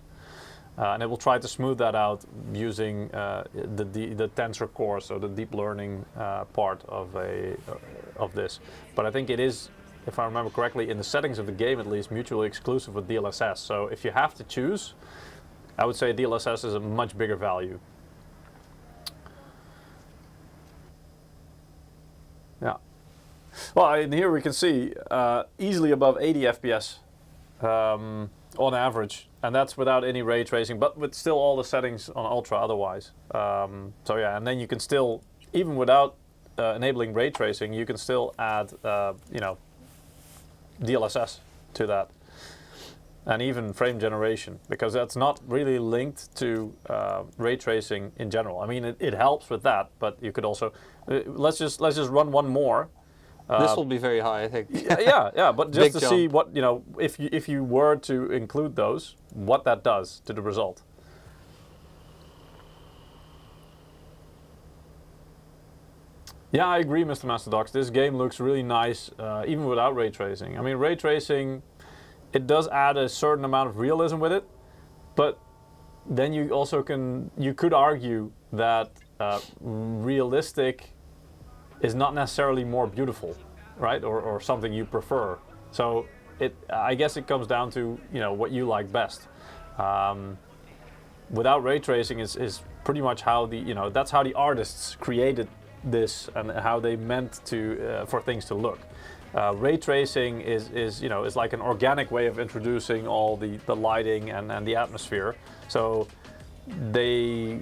And it will try to smooth that out using the tensor core, so the deep learning part of this. But I think it is, if I remember correctly, in the settings of the game at least, mutually exclusive with DLSS. So if you have to choose, I would say DLSS is a much bigger value. Yeah. Well, and here we can see easily above 80 FPS. On average, and that's without any ray tracing, but with still all the settings on ultra otherwise. So yeah, and then you can still, even without enabling ray tracing, you can still add DLSS to that, and even frame generation, because that's not really linked to ray tracing in general. I mean, it helps with that, but you could also let's just run one more. This will be very high, I think. yeah, but just to see what, if you were to include those, what that does to the result. Yeah, I agree, Mr. Masterdox. This game looks really nice, even without ray tracing. I mean, ray tracing, it does add a certain amount of realism with it, but then you could argue that realistic is not necessarily more beautiful, right? Or something you prefer. So I guess it comes down to what you like best. Without ray tracing is pretty much how that's how the artists created this and how they meant to for things to look. Ray tracing is you know, is like an organic way of introducing all the lighting and the atmosphere. So they,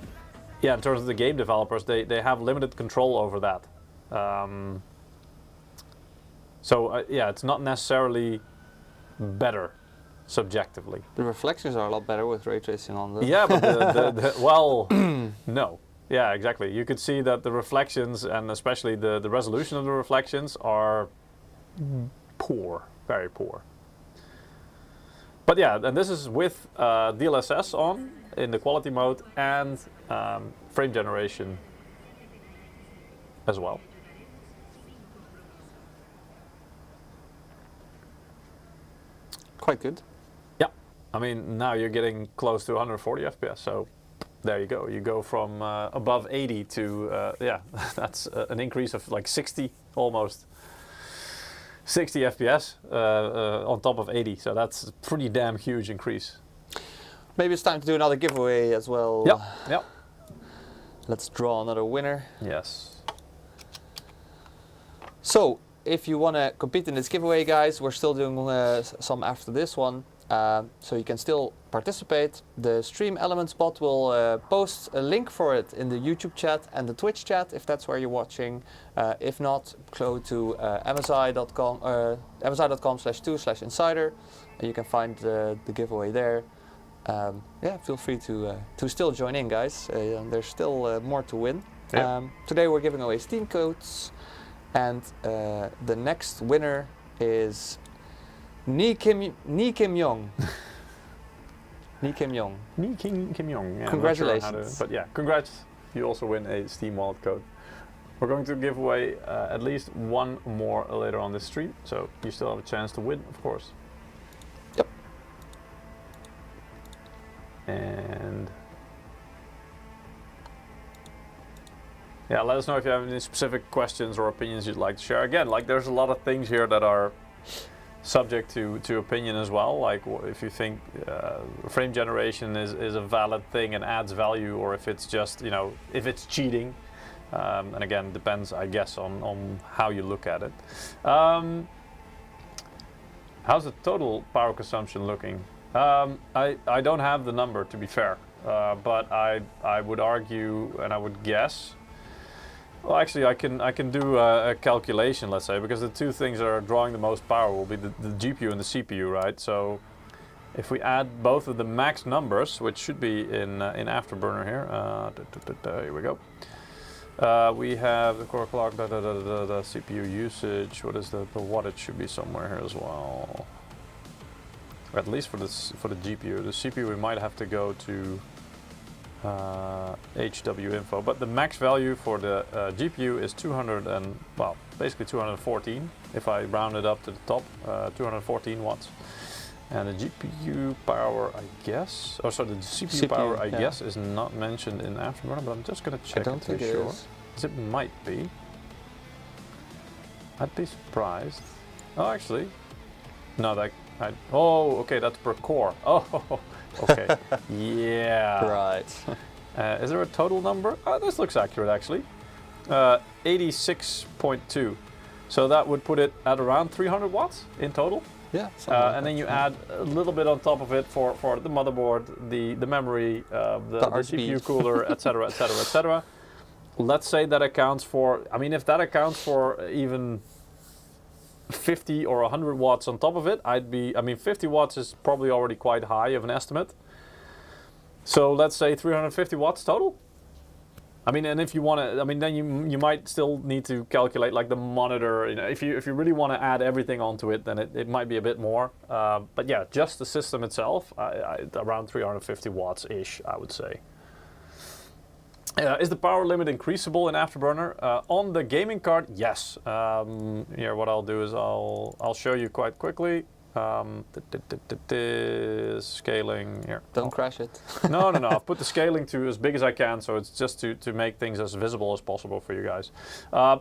yeah, in terms of the game developers, they have limited control over that. Yeah, it's not necessarily better subjectively. The reflections are a lot better with ray tracing on them. Yeah, but well, no. Yeah, exactly. You could see that the reflections, and especially the resolution of the reflections, are poor, very poor. But yeah, and this is with DLSS on in the quality mode and frame generation as well. Quite good. Yeah, I mean, now you're getting close to 140 FPS, so there you go. You go from above 80 to, yeah, that's an increase of like 60, almost 60 FPS on top of 80. So that's a pretty damn huge increase. Maybe it's time to do another giveaway as well. Yep, yep. Let's draw another winner. Yes. So, if you want to compete in this giveaway, guys, we're still doing some after this one. So you can still participate. The Stream Elements bot will post a link for it in the YouTube chat and the Twitch chat if that's where you're watching. If not, go to msi.com msi.com/2/insider and you can find the giveaway there. Yeah, feel free to still join in, guys. There's still more to win. Yeah. Today we're giving away Steam codes, and the next winner is Ni Kim Yong. Ni Kim Yong. Ni Kim Yong. Yeah, congratulations. But yeah, congrats. You also win a Steam wallet code. We're going to give away at least one more later on this stream, so you still have a chance to win, of course. Yep. And yeah, let us know if you have any specific questions or opinions you'd like to share. Again, like there's a lot of things here that are subject to opinion as well. Like if you think frame generation is a valid thing and adds value, or if it's just, you know, if it's cheating. And again, it depends, I guess, on how you look at it. How's the total power consumption looking? I don't have the number, to be fair, but I would argue and I would guess. Well, actually, I can do a calculation, let's say, because the two things that are drawing the most power will be the GPU and the CPU, right? So if we add both of the max numbers, which should be in Afterburner here, here we go. We have the core clock, the CPU usage. What is the wattage? Should be somewhere here as well. At least for the GPU. The CPU we might have to go to HW info, but the max value for the GPU is 214. If I round it up to the top, 214 watts. And the GPU power, I guess, oh, so the CPU power, I guess, is not mentioned in Afterburner, but I'm just going to check to be sure. It might be. I'd be surprised. Oh, actually, no, oh, okay, that's per core. Oh, okay, yeah. Right. Is there a total number? This looks accurate, actually. 86.2. So that would put it at around 300 watts in total. Yeah. And then you add a little bit on top of it for the motherboard, the memory, the CPU cooler, etc., etc., etc. Let's say that accounts for, I mean, if that accounts for even 50 or 100 watts on top of it, I mean, 50 watts is probably already quite high of an estimate. So let's say 350 watts total. I mean, and if you want to, I mean, then you might still need to calculate like the monitor. You know, if you really want to add everything onto it, then it might be a bit more. But yeah, just the system itself, around 350 watts ish, I would say. Is the power limit increasable in Afterburner? On the gaming card, yes. Here, what I'll do is I'll show you quite quickly. Scaling here. Don't crash it. No. I've put the scaling to as big as I can, so it's just to make things as visible as possible for you guys.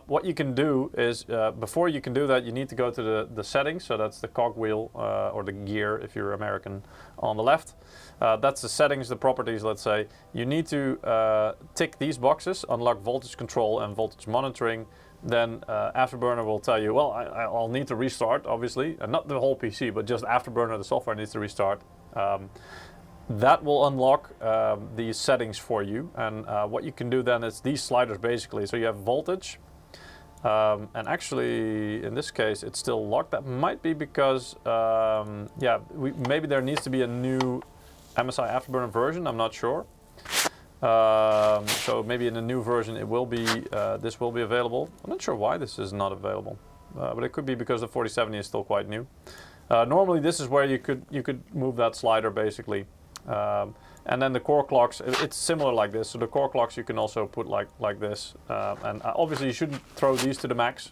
What you can do is, before you can do that, you need to go to the settings. So that's the cogwheel or the gear if you're American on the left. That's the settings, the properties, let's say. You need to tick these boxes, unlock voltage control and voltage monitoring. Then Afterburner will tell you, well, I'll need to restart, obviously, and not the whole PC, but just Afterburner, the software needs to restart. That will unlock these settings for you, and what you can do then is these sliders basically. So you have voltage, and actually in this case it's still locked. That might be because, yeah, maybe there needs to be a new MSI Afterburner version, I'm not sure. So maybe in a new version it will be, this will be available. I'm not sure why this is not available, but it could be because the 4070 is still quite new. Normally this is where you could move that slider basically, and then the core clocks, it's similar like this. So the core clocks you can also put like this, and obviously you shouldn't throw these to the max.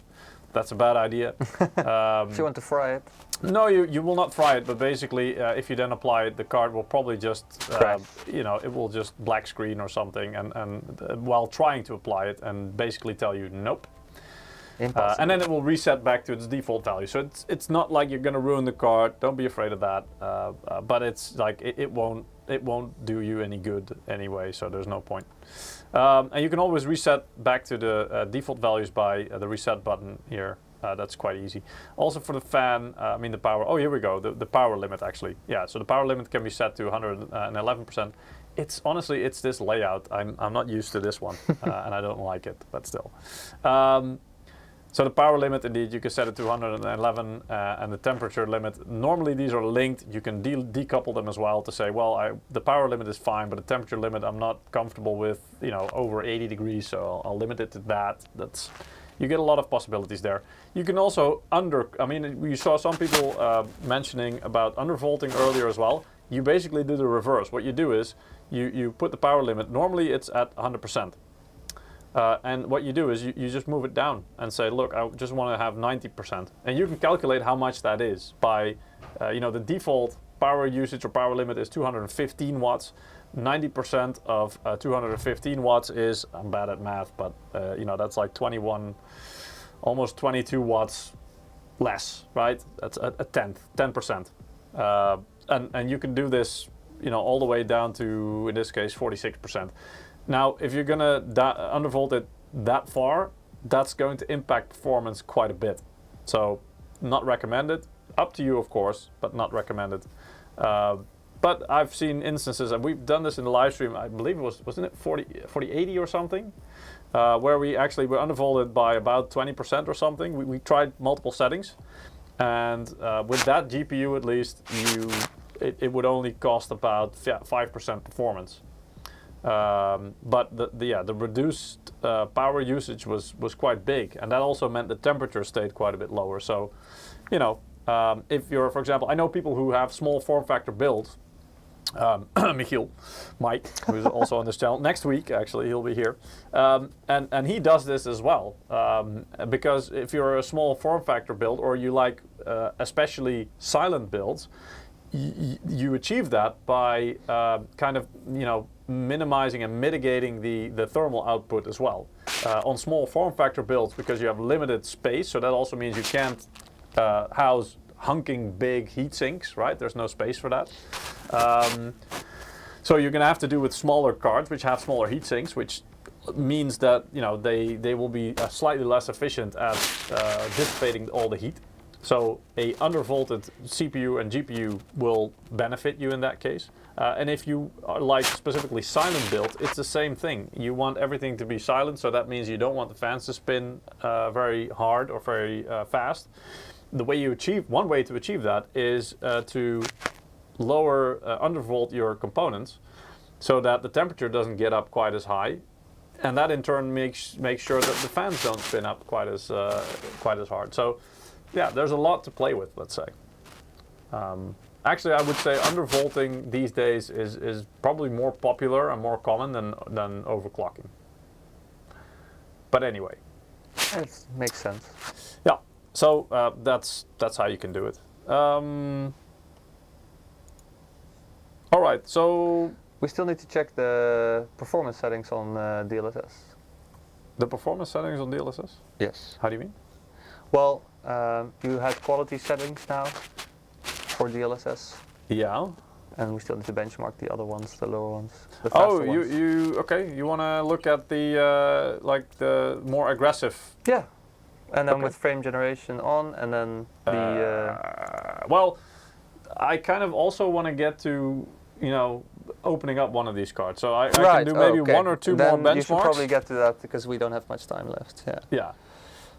That's a bad idea. If you want to fry it. No, you will not fry it, but basically if you then apply it, the card will probably just, you know, it will just black screen or something, and while trying to apply it, and basically tell you nope. And then it will reset back to its default value. So it's not like you're going to ruin the card. Don't be afraid of that. But it's like it won't do you any good anyway. So there's no point. And you can always reset back to the default values by the reset button here. That's quite easy. Also for the fan, I mean the power. Oh, here we go. The power limit actually. Yeah. So the power limit can be set to 111%. It's honestly, it's this layout. I'm not used to this one, and I don't like it. But still. So the power limit, indeed, you can set it to 111, and the temperature limit. Normally these are linked. You can decouple them as well to say, well, the power limit is fine, but the temperature limit I'm not comfortable with, you know, over 80 degrees, so I'll limit it to that. You get a lot of possibilities there. You can also I mean, you saw some people mentioning about undervolting earlier as well. You basically do the reverse. What you do is you put the power limit. Normally it's at 100%. And what you do is you just move it down and say, look, I just want to have 90%. And you can calculate how much that is by, you know, the default power usage or power limit is 215 watts. 90% of 215 watts is, I'm bad at math, but, you know, that's like 21, almost 22 watts less, right? That's a tenth, 10%. And you can do this, you know, all the way down to, in this case, 46%. Now, if you're going to undervolt it that far, that's going to impact performance quite a bit. So, not recommended. Up to you, of course, but not recommended. But I've seen instances, and we've done this in the live stream, I believe it wasn't it 4080 or something? Where we actually were undervolted by about 20% or something. We tried multiple settings. And with that GPU at least, it would only cost about 5% performance. But the reduced power usage was quite big, and that also meant the temperature stayed quite a bit lower. So, you know, if you're, for example, I know people who have small form factor builds. Mike, who's also on this channel. Next week, actually, he'll be here, and he does this as well. Because if you're a small form factor build, or you like especially silent builds, you achieve that by kind of, you know, minimizing and mitigating the thermal output as well. On small form factor builds, because you have limited space, so that also means you can't house hunking big heat sinks, right? There's no space for that. So you're going to have to do with smaller cards, which have smaller heat sinks, which means that, you know, they will be slightly less efficient at dissipating all the heat. So a undervolted CPU and GPU will benefit you in that case. And if you are like specifically silent build, it's the same thing. You want everything to be silent, so that means you don't want the fans to spin very hard or very fast. One way to achieve that is to lower, undervolt your components so that the temperature doesn't get up quite as high. And that in turn makes sure that the fans don't spin up quite as hard. So yeah, there's a lot to play with, let's say. Actually, I would say undervolting these days is probably more popular and more common than overclocking. But anyway. It makes sense. Yeah, so that's how you can do it. All right, so We still need to check the performance settings on DLSS. the performance settings on DLSS? Yes. How do you mean? Well, you had quality settings now for DLSS, Yeah. and we still need to benchmark the other ones, the lower ones. The Oh, faster ones. you want to look at the like the more aggressive. Yeah. And then Okay. with frame generation on, and then the Well, I kind of also want to get to, opening up one of these cards. So I can do maybe okay. one or two then more benchmarks. You should probably get to that because we don't have much time left. Yeah. Yeah.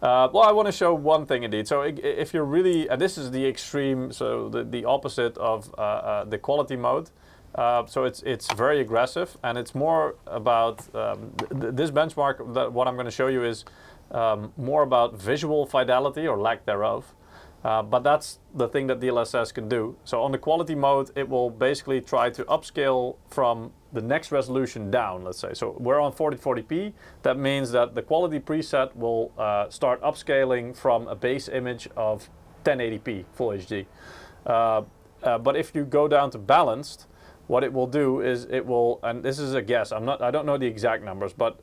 Well, I want to show one thing indeed. So if you're really, and this is the extreme, so the opposite of the quality mode. So it's very aggressive, and it's more about this benchmark. What I'm going to show you is more about visual fidelity or lack thereof. But that's the thing that DLSS can do. So on the quality mode, it will basically try to upscale from the next resolution down, let's say. So we're on 4040p. That means that the quality preset will start upscaling from a base image of 1080p Full HD. But if you go down to balanced, what it will do is it will, and this is a guess, I don't know the exact numbers, but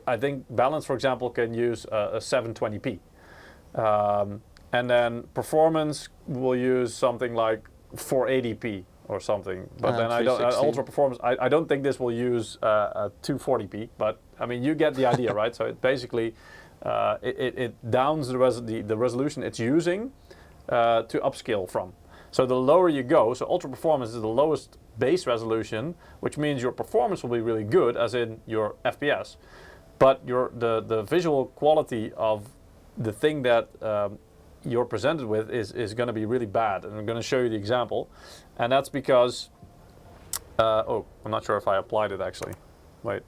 I think balanced, for example, can use a 720p. And then performance will use something like 480p or something. But then I don't, ultra performance, I don't think this will use 240p, but I mean, you get the idea, right? So it basically, it downs the resolution it's using to upscale from. So the lower you go, so ultra performance is the lowest base resolution, which means your performance will be really good, as in your FPS. But the visual quality of the thing that you're presented with is going to be really bad, and I'm going to show you the example, and that's because oh, I'm not sure if I applied it actually. Wait.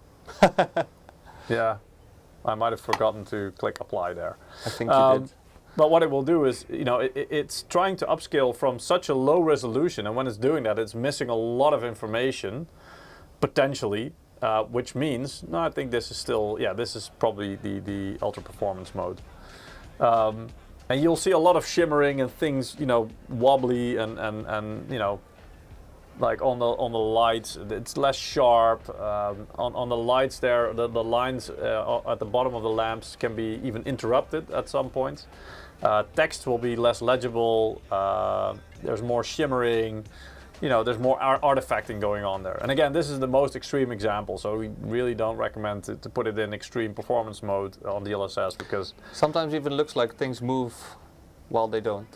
Yeah, I might have forgotten to click apply there. I think you did. But what it will do is, it's trying to upscale from such a low resolution, and when it's doing that, it's missing a lot of information potentially, which means, no, I think this is still, yeah, this is probably the ultra performance mode. And you'll see a lot of shimmering and things, wobbly and like on the lights, it's less sharp. On the lights there, the lines at the bottom of the lamps can be even interrupted at some points. Text will be less legible. There's more shimmering. There's more artifacting going on there. And again, this is the most extreme example, so we really don't recommend to put it in extreme performance mode on DLSS, because sometimes even looks like things move while they don't.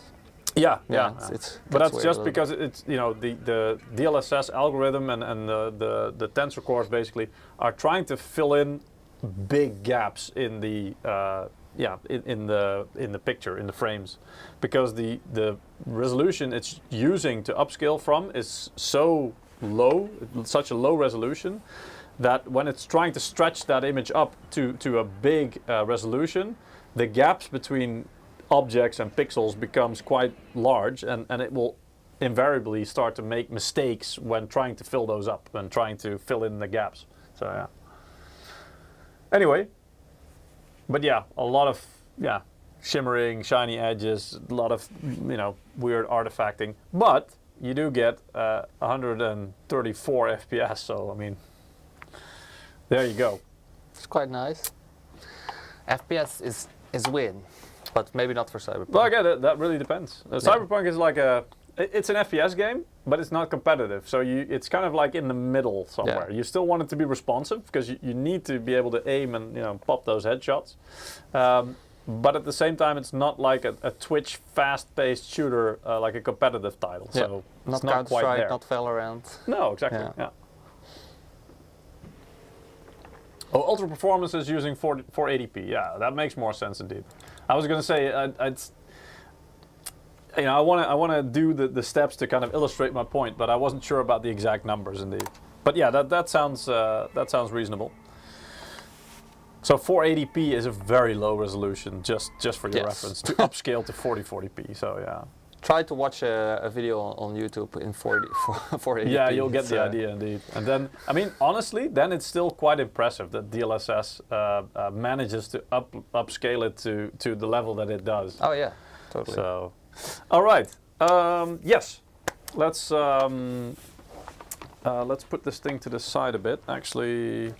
Yeah. But that's just because it's the DLSS algorithm and the tensor cores basically are trying to fill in big gaps in the in the picture, in the frames, because the resolution it's using to upscale from is so low, such a low resolution, that when it's trying to stretch that image up to a big resolution, the gaps between objects and pixels becomes quite large, and it will invariably start to make mistakes when trying to fill those up, when trying to fill in the gaps. So yeah. Anyway, but yeah, a lot of shimmering, shiny edges, a lot of weird artifacting, but you do get 134 FPS. So I mean, there you go. It's quite nice. FPS is win, but maybe not for Cyberpunk. Well, again, that really depends. Cyberpunk is like it's an FPS game, but it's not competitive. So it's kind of like in the middle somewhere. Yeah. You still want it to be responsive, because you need to be able to aim and pop those headshots. But at the same time, it's not like a Twitch fast-paced shooter like a competitive title. Yeah. So it's not quite there. Not Valorant. No, exactly. Yeah. Oh, ultra performance is using 480p. Yeah, that makes more sense indeed. I was going to say I want to do the steps to kind of illustrate my point, but I wasn't sure about the exact numbers indeed. But yeah, that sounds reasonable. So 480p is a very low resolution, just for your reference, to upscale to 4040p. So yeah. Try to watch a video on YouTube in 480p. Yeah, you'll get the idea indeed. And then, I mean, honestly, then it's still quite impressive that DLSS manages to upscale it to the level that it does. Oh yeah, totally. So, all right. Yes. Let's put this thing to the side a bit. Actually,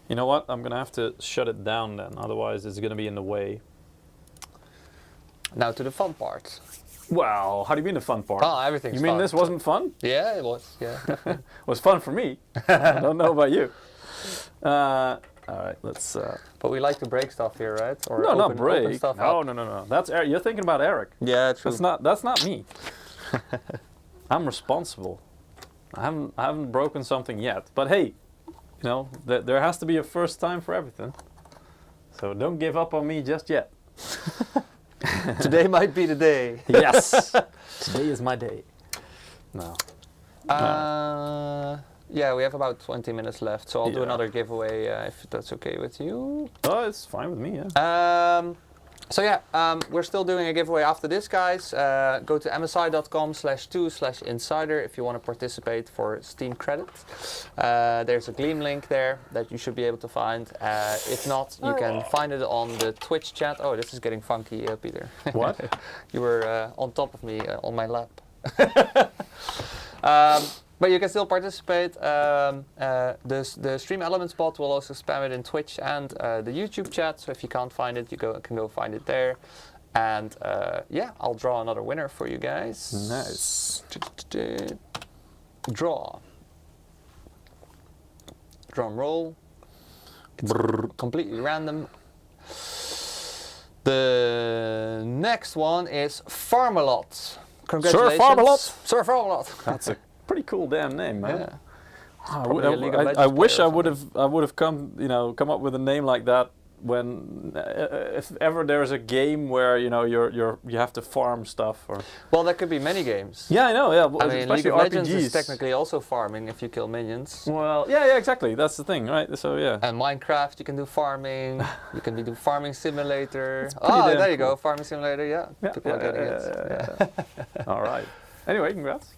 you know what? I'm gonna have to shut it down then, otherwise it's gonna be in the way. Now to the fun part. Well, how do you mean the fun part? Oh, everything's You mean fun. this wasn't fun? Yeah, it was. Yeah. It was fun for me. I don't know about you. All right, let's. But we like to break stuff here, right? Or No, not open break. stuff No, up. no. That's you're thinking about Eric. Yeah, true. That's not me. I'm responsible. I haven't broken something yet. But hey, you know, there has to be a first time for everything. So don't give up on me just yet. Today might be the day. Yes. Today is my day. No. Yeah, we have about 20 minutes left, so I'll do Yeah. another giveaway if that's okay with you. Oh, it's fine with me, yeah. So yeah, we're still doing a giveaway after this, guys. Go to msi.com/2/insider if you want to participate for Steam credit. There's a Gleam link there that you should be able to find. If not, you can find it on the Twitch chat. Oh, this is getting funky, Peter. What? You were on top of me on my lap. But you can still participate. The Stream Elements bot will also spam it in Twitch and the YouTube chat. So if you can't find it, you can go find it there. And yeah, I'll draw another winner for you guys. Nice. Draw. Drum roll. It's completely random. The next one is Farmalot. Congratulations. Sir Farmalot. Sir Farmalot. That's a pretty cool damn name, man. Yeah. I, a League of Legends I wish player I or would have come up with a name like that when if ever there's a game where you have to farm stuff or. Well, there could be many games. Yeah, I know. Yeah, I mean, League especially of Legends RPGs. is technically also farming if you kill minions. Well, yeah, exactly. That's the thing, right? So yeah. And Minecraft, you can do farming. You can do farming simulator. pretty Oh, damn there you go, cool. farming simulator. Yeah, people are getting it. Yeah. All right. Anyway, congrats.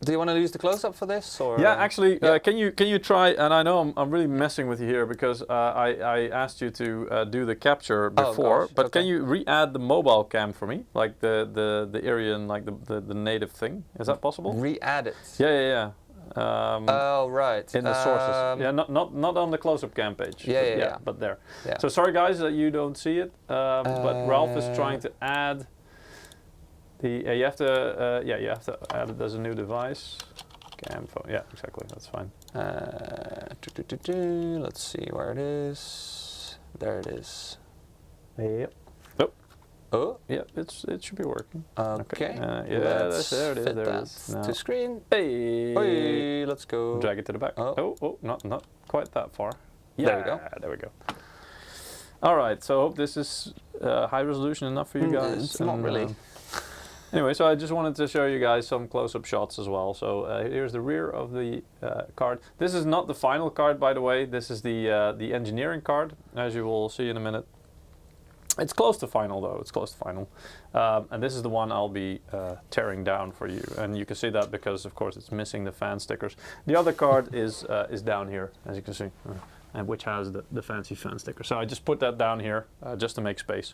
Do you want to use the close-up for this, or? Yeah, actually, yeah. can you try? And I know I'm really messing with you here because I asked you to do the capture before, gosh, but okay. can you re-add the mobile cam for me, like the Aryan, like the native thing? Is that possible? Re-add it. Yeah. Oh right. In the sources. Yeah, not on the close-up cam page. Yeah. But there. Yeah. So sorry guys that you don't see it, but Ralph is trying to add. You have to add it as a new device. Cam phone. Yeah, exactly. That's fine. Let's see where it is. There it is. Yep. Oh. Yeah, it should be working. Okay. Yeah, Let's there it is. fit There that it is. Now. to screen. Hey. Hey, let's go. Drag it to the back. Oh. Not quite that far. Yeah, There we go. There we go. All right. So I hope this is high resolution enough for you guys. It's not really. Anyway, so I just wanted to show you guys some close-up shots as well. So here's the rear of the card. This is not the final card, by the way. This is the engineering card, as you will see in a minute. It's close to final, though. It's close to final. And this is the one I'll be tearing down for you. And you can see that because, of course, it's missing the fan stickers. The other card is down here, as you can see, and which has the fancy fan sticker. So I just put that down here just to make space.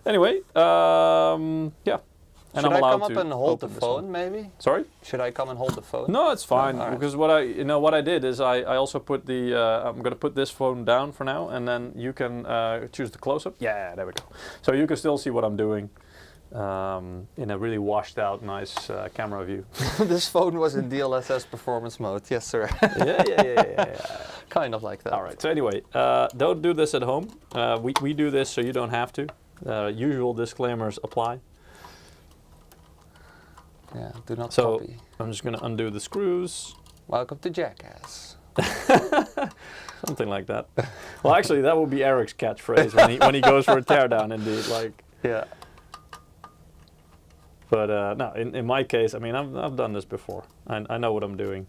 Anyway, yeah. And Should I'm I allowed come up to and hold the open this phone, one. maybe? Sorry? Should I come and hold the phone? No, it's fine. all right. Because what I did is I also put the I'm gonna put this phone down for now, and then you can choose the close-up. Yeah, there we go. So you can still see what I'm doing in a really washed out, nice camera view. This phone was in DLSS performance mode. Yes, sir. Yeah. Kind of like that. All right. So anyway, don't do this at home. We do this so you don't have to. Usual disclaimers apply. Yeah, do not So copy. I'm just gonna undo the screws. Welcome to Jackass. Something like that. Well, actually, that would be Eric's catchphrase when he goes for a teardown, indeed. Like, Yeah. but no, in my case, I mean, I've done this before. I know what I'm doing.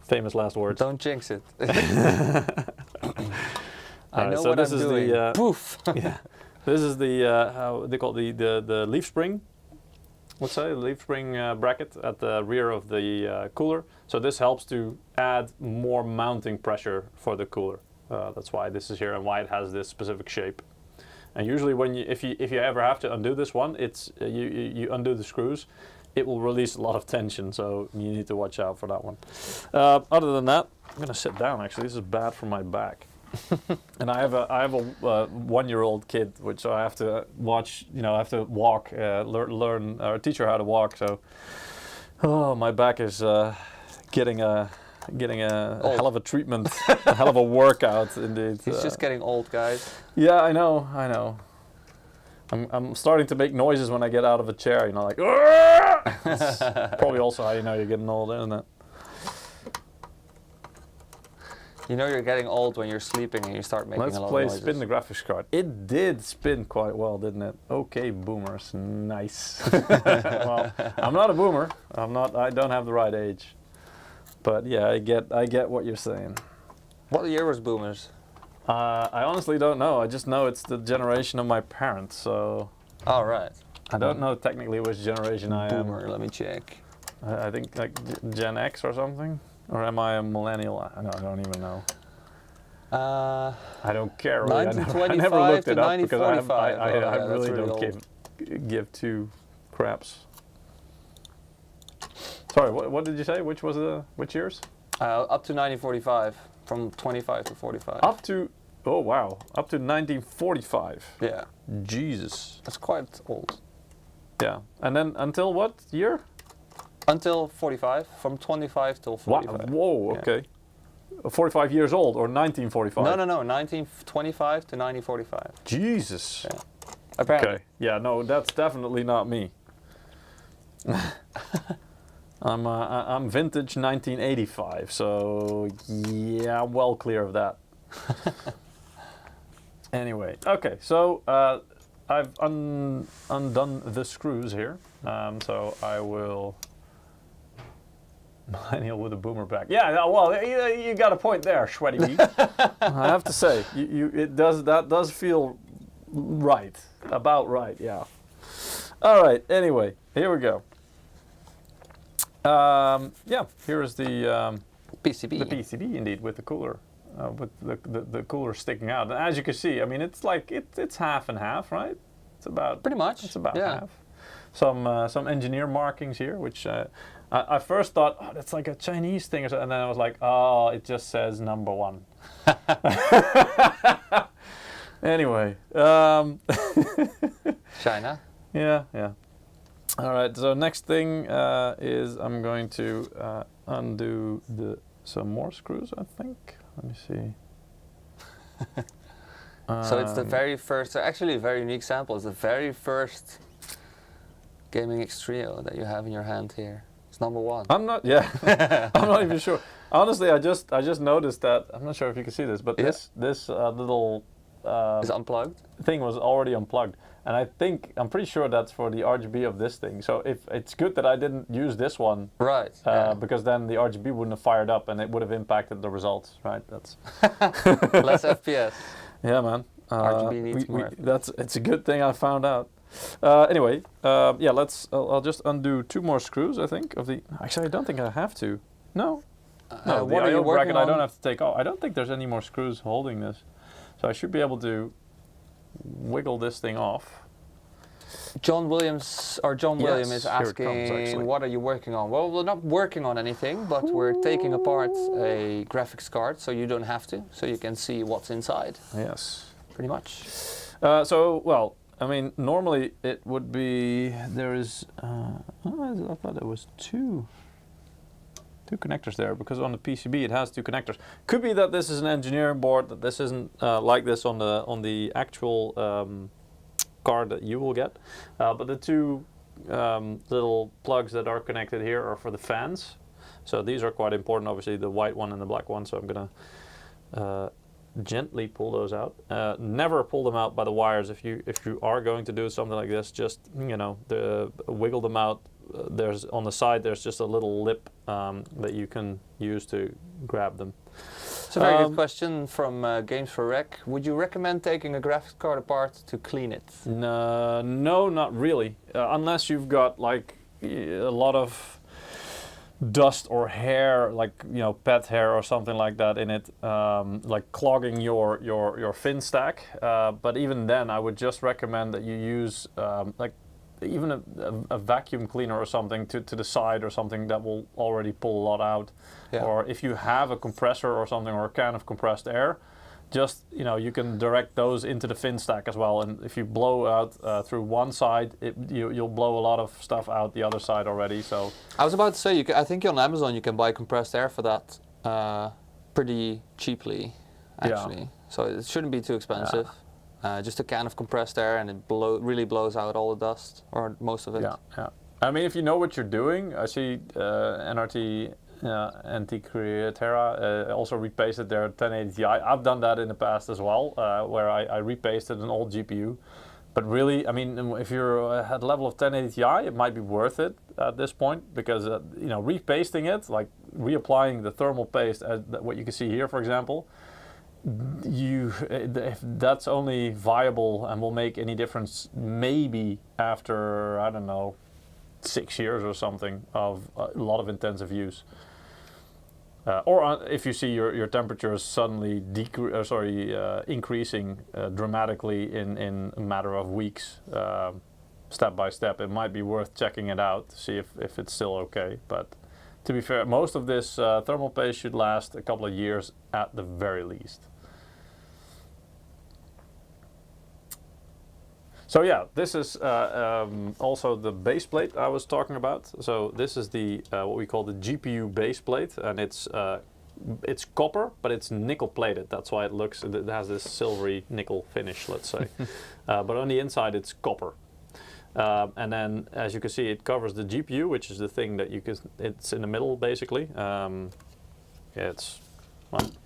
Famous last words. Don't jinx it. I know so what this I'm is doing. the Poof. yeah. This is the how they call it, the leaf spring. Let's say leaf spring bracket at the rear of the cooler. So this helps to add more mounting pressure for the cooler. That's why this is here and why it has this specific shape. And usually when if you ever have to undo this one, it's you undo the screws, it will release a lot of tension, so you need to watch out for that one. Other than that, I'm gonna sit down. Actually, this is bad for my back. And I have a 1-year-old kid, which I have to watch. You know, I have to walk, learn or teach her how to walk. So, oh, my back is getting a hell of a treatment, a hell of a workout indeed. He's just getting old, guys. Yeah, I know. I'm starting to make noises when I get out of a chair. You know, like. That's probably also how you know you're getting old, isn't it? You know you're getting old when you're sleeping and you start making a lot of noises. Let's play Spin the Graphics Card. It did spin quite well, didn't it? Okay, boomers, nice. Well, I'm not a boomer. I don't have the right age. But yeah, I get what you're saying. What year was boomers? I honestly don't know. I just know it's the generation of my parents. So. All right. I don't know technically which generation I am. Boomer. Let me check. I think like Gen X or something. Or am I a millennial? I don't even know. I don't care really. I never looked it up because I really don't give two craps. Sorry, what did you say? Which years? Up to 1945, from 25 to 45. Up to, oh wow, up to 1945. Yeah. Jesus. That's quite old. Yeah, and then until what year? Until 45, from 25 till 45. Wow. Whoa, okay. Yeah. 45 years old or 1945? No, 1925 to 1945. Jesus. Yeah. Apparently. Okay, yeah, no, that's definitely not me. I'm vintage 1985, so yeah, I'm well clear of that. Anyway, okay, so I've undone the screws here, so I will. Millennial with a boomer back. Yeah, well, you got a point there, Sweaty Pete. I have to say, that does feel right, about right, yeah. All right, anyway, here we go. Yeah, here is the PCB. The PCB indeed, with the cooler, with the cooler sticking out. And as you can see, I mean, it's like it's half and half, right? It's about pretty much. It's about half. Some engineer markings here, which I first thought, oh, that's like a Chinese thing, or something, and then I was like, oh, it just says number 1. Anyway. China. Yeah. All right, so next thing is I'm going to undo some more screws, I think. Let me see. So it's the very first, actually a very unique sample. It's the very first Gaming X Trio that you have in your hand here. It's number 1. I'm not even sure. Honestly, I just noticed that, I'm not sure if you can see this, but this little is unplugged thing was already unplugged. And I'm pretty sure that's for the RGB of this thing. So if it's good that I didn't use this one, right? Because then the RGB wouldn't have fired up and it would have impacted the results, right? That's less FPS. Yeah, man. RGB needs more. It's a good thing I found out. Anyway, yeah. I'll just undo 2 more screws. I think Actually, I don't think I have to. No. No. What the are you IO bracket working on? I don't have to take off. I don't think there's any more screws holding this, so I should be able to wiggle this thing off. John William is asking, what are you working on? Well, we're not working on anything, but we're taking apart a graphics card, so you don't have to, so you can see what's inside. Yes. Pretty much. Well, I mean, normally it would be, there is, I thought there was two connectors there, because on the PCB it has 2 connectors. Could be that this is an engineering board, that this isn't like this on the actual card that you will get. But the 2 little plugs that are connected here are for the fans. So these are quite important, obviously the white one and the black one. So I'm gonna gently pull those out. Never pull them out by the wires. If you are going to do something like this, just wiggle them out. There's on the side. There's just a little lip that you can use to grab them. It's a very good question from Games for Rec. Would you recommend taking a graphics card apart to clean it? No, not really. Unless you've got like a lot of dust or hair, like pet hair or something like that in it, like clogging your fin stack. But even then, I would just recommend that you use like even a vacuum cleaner or something to the side or something that will already pull a lot out. Yeah. Or if you have a compressor or something or a can of compressed air, just you can direct those into the fin stack as well. And if you blow out through one side, you'll blow a lot of stuff out the other side already. So I was about to say, I think on Amazon you can buy compressed air for that pretty cheaply, actually. Yeah. So it shouldn't be too expensive. Just a can of compressed air, and it really blows out all the dust, or most of it. Yeah. I mean, if you know what you're doing, I see NRT NT Createra also repasted their 1080 Ti. I've done that in the past as well, where I repasted an old GPU. But really, I mean, if you're at the level of 1080 Ti, it might be worth it at this point, because repasting it, like reapplying the thermal paste, what you can see here, for example, if that's only viable and will make any difference maybe after, I don't know, 6 years or something of a lot of intensive use. Or if you see your temperatures suddenly increasing dramatically in a matter of weeks, step by step, it might be worth checking it out to see if it's still okay. But to be fair, most of this thermal paste should last a couple of years at the very least. So yeah, this is also the base plate I was talking about. So this is the what we call the GPU base plate, and it's copper, but it's nickel plated. That's why it has this silvery nickel finish, let's say. But on the inside, it's copper. And then, as you can see, it covers the GPU, which is the thing that it's in the middle, basically. Here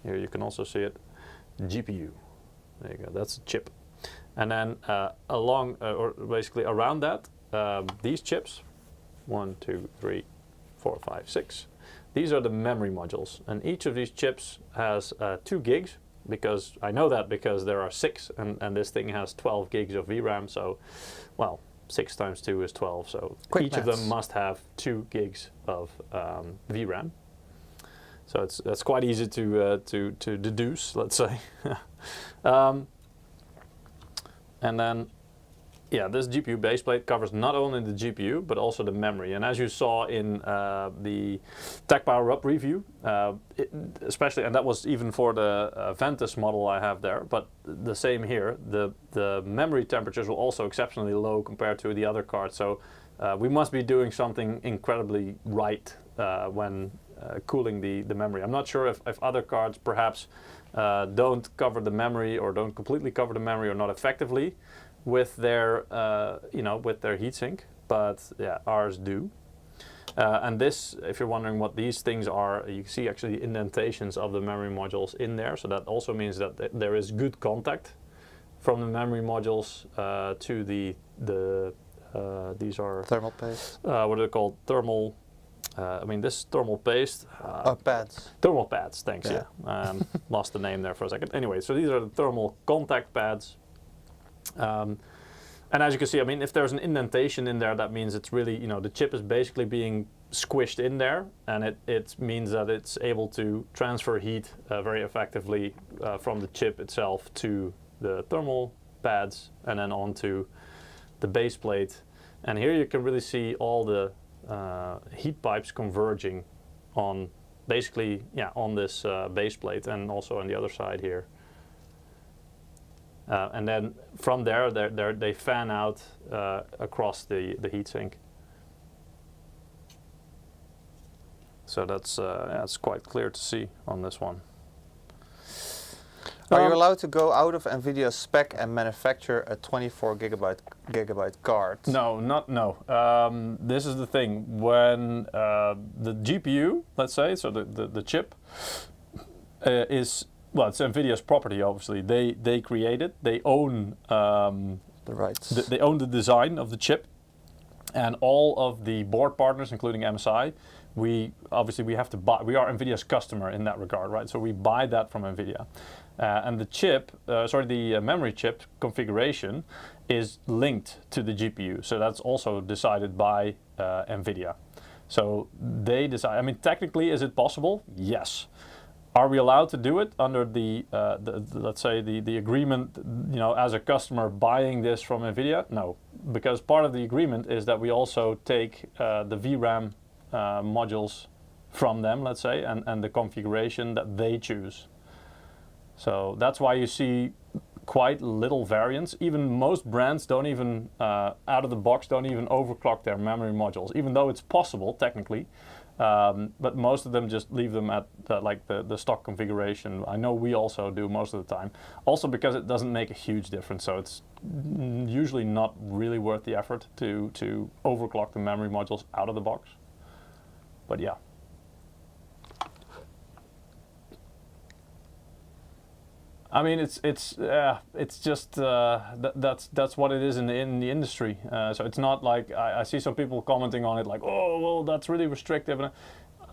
you can also see it, GPU. There you go. That's a chip. And then or basically around that, these chips, 1, 2, 3, 4, 5, 6. These are the memory modules, and each of these chips has 2 gigs. Because I know that because there are 6, and this thing has 12 gigs of VRAM. So, well, 6 times 2 is 12. So each of them must have 2 gigs of VRAM. So that's quite easy to deduce, let's say. And then, yeah, this GPU base plate covers not only the GPU, but also the memory. And as you saw in the Tech Power Up review, especially, and that was even for the Ventus model I have there, but the same here, the memory temperatures were also exceptionally low compared to the other cards. So we must be doing something incredibly right when cooling the memory. I'm not sure if other cards perhaps don't cover the memory, or don't completely cover the memory, or not effectively with their with their heatsink, but yeah, ours do. And this, if you're wondering what these things are, you can see actually indentations of the memory modules in there. So that also means that there is good contact from the memory modules to these are thermal paste. What are they called? Thermal. I mean, this thermal paste. Pads. Thermal pads, thanks, yeah. Lost the name there for a second. Anyway, so these are the thermal contact pads. And as you can see, I mean, if there's an indentation in there, that means it's really, the chip is basically being squished in there, and it means that it's able to transfer heat very effectively from the chip itself to the thermal pads, and then onto the base plate. And here you can really see all the heat pipes converging on basically, on this base plate, and also on the other side here. And then from there, they fan out across the heatsink. So that's quite clear to see on this one. Are you allowed to go out of NVIDIA's spec and manufacture a 24 gigabyte card? No. This is the thing. When the GPU, let's say, so the chip is, well, it's NVIDIA's property, obviously. They create it. They own the rights. They own the design of the chip, and all of the board partners, including MSI. We have to buy. We are NVIDIA's customer in that regard, right? So we buy that from NVIDIA. And the chip, the memory chip configuration is linked to the GPU. So that's also decided by NVIDIA. So they decide. I mean, technically, is it possible? Yes. Are we allowed to do it under the let's say the agreement, you know, as a customer buying this from NVIDIA? No, because part of the agreement is that we also take the VRAM modules from them, let's say, and the configuration that they choose. So that's why you see quite little variance. Even most brands don't even, out of the box, don't even overclock their memory modules, even though it's possible technically. But most of them just leave them at the stock configuration. I know we also do most of the time. Also because it doesn't make a huge difference, so it's usually not really worth the effort to overclock the memory modules out of the box. But yeah. I mean, it's just that's what it is in the industry. So it's not like I see some people commenting on it like, oh, well, that's really restrictive. And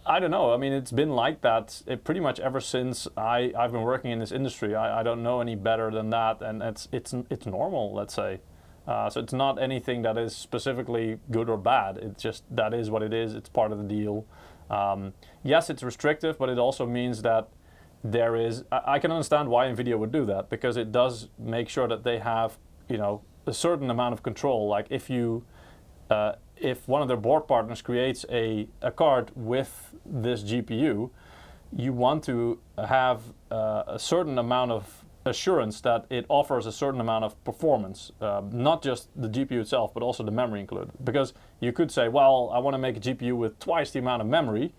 I don't know. I mean, it's been like that pretty much ever since I've been working in this industry. I don't know any better than that, and it's normal, let's say. So it's not anything that is specifically good or bad. It's just that is what it is. It's part of the deal. Yes, it's restrictive, but it also means that there is, I can understand why NVIDIA would do that, because it does make sure that they have, you know, a certain amount of control. Like if one of their board partners creates a card with this GPU, you want to have a certain amount of assurance that it offers a certain amount of performance, not just the GPU itself, but also the memory included. Because you could say, well, I want to make a GPU with twice the amount of memory.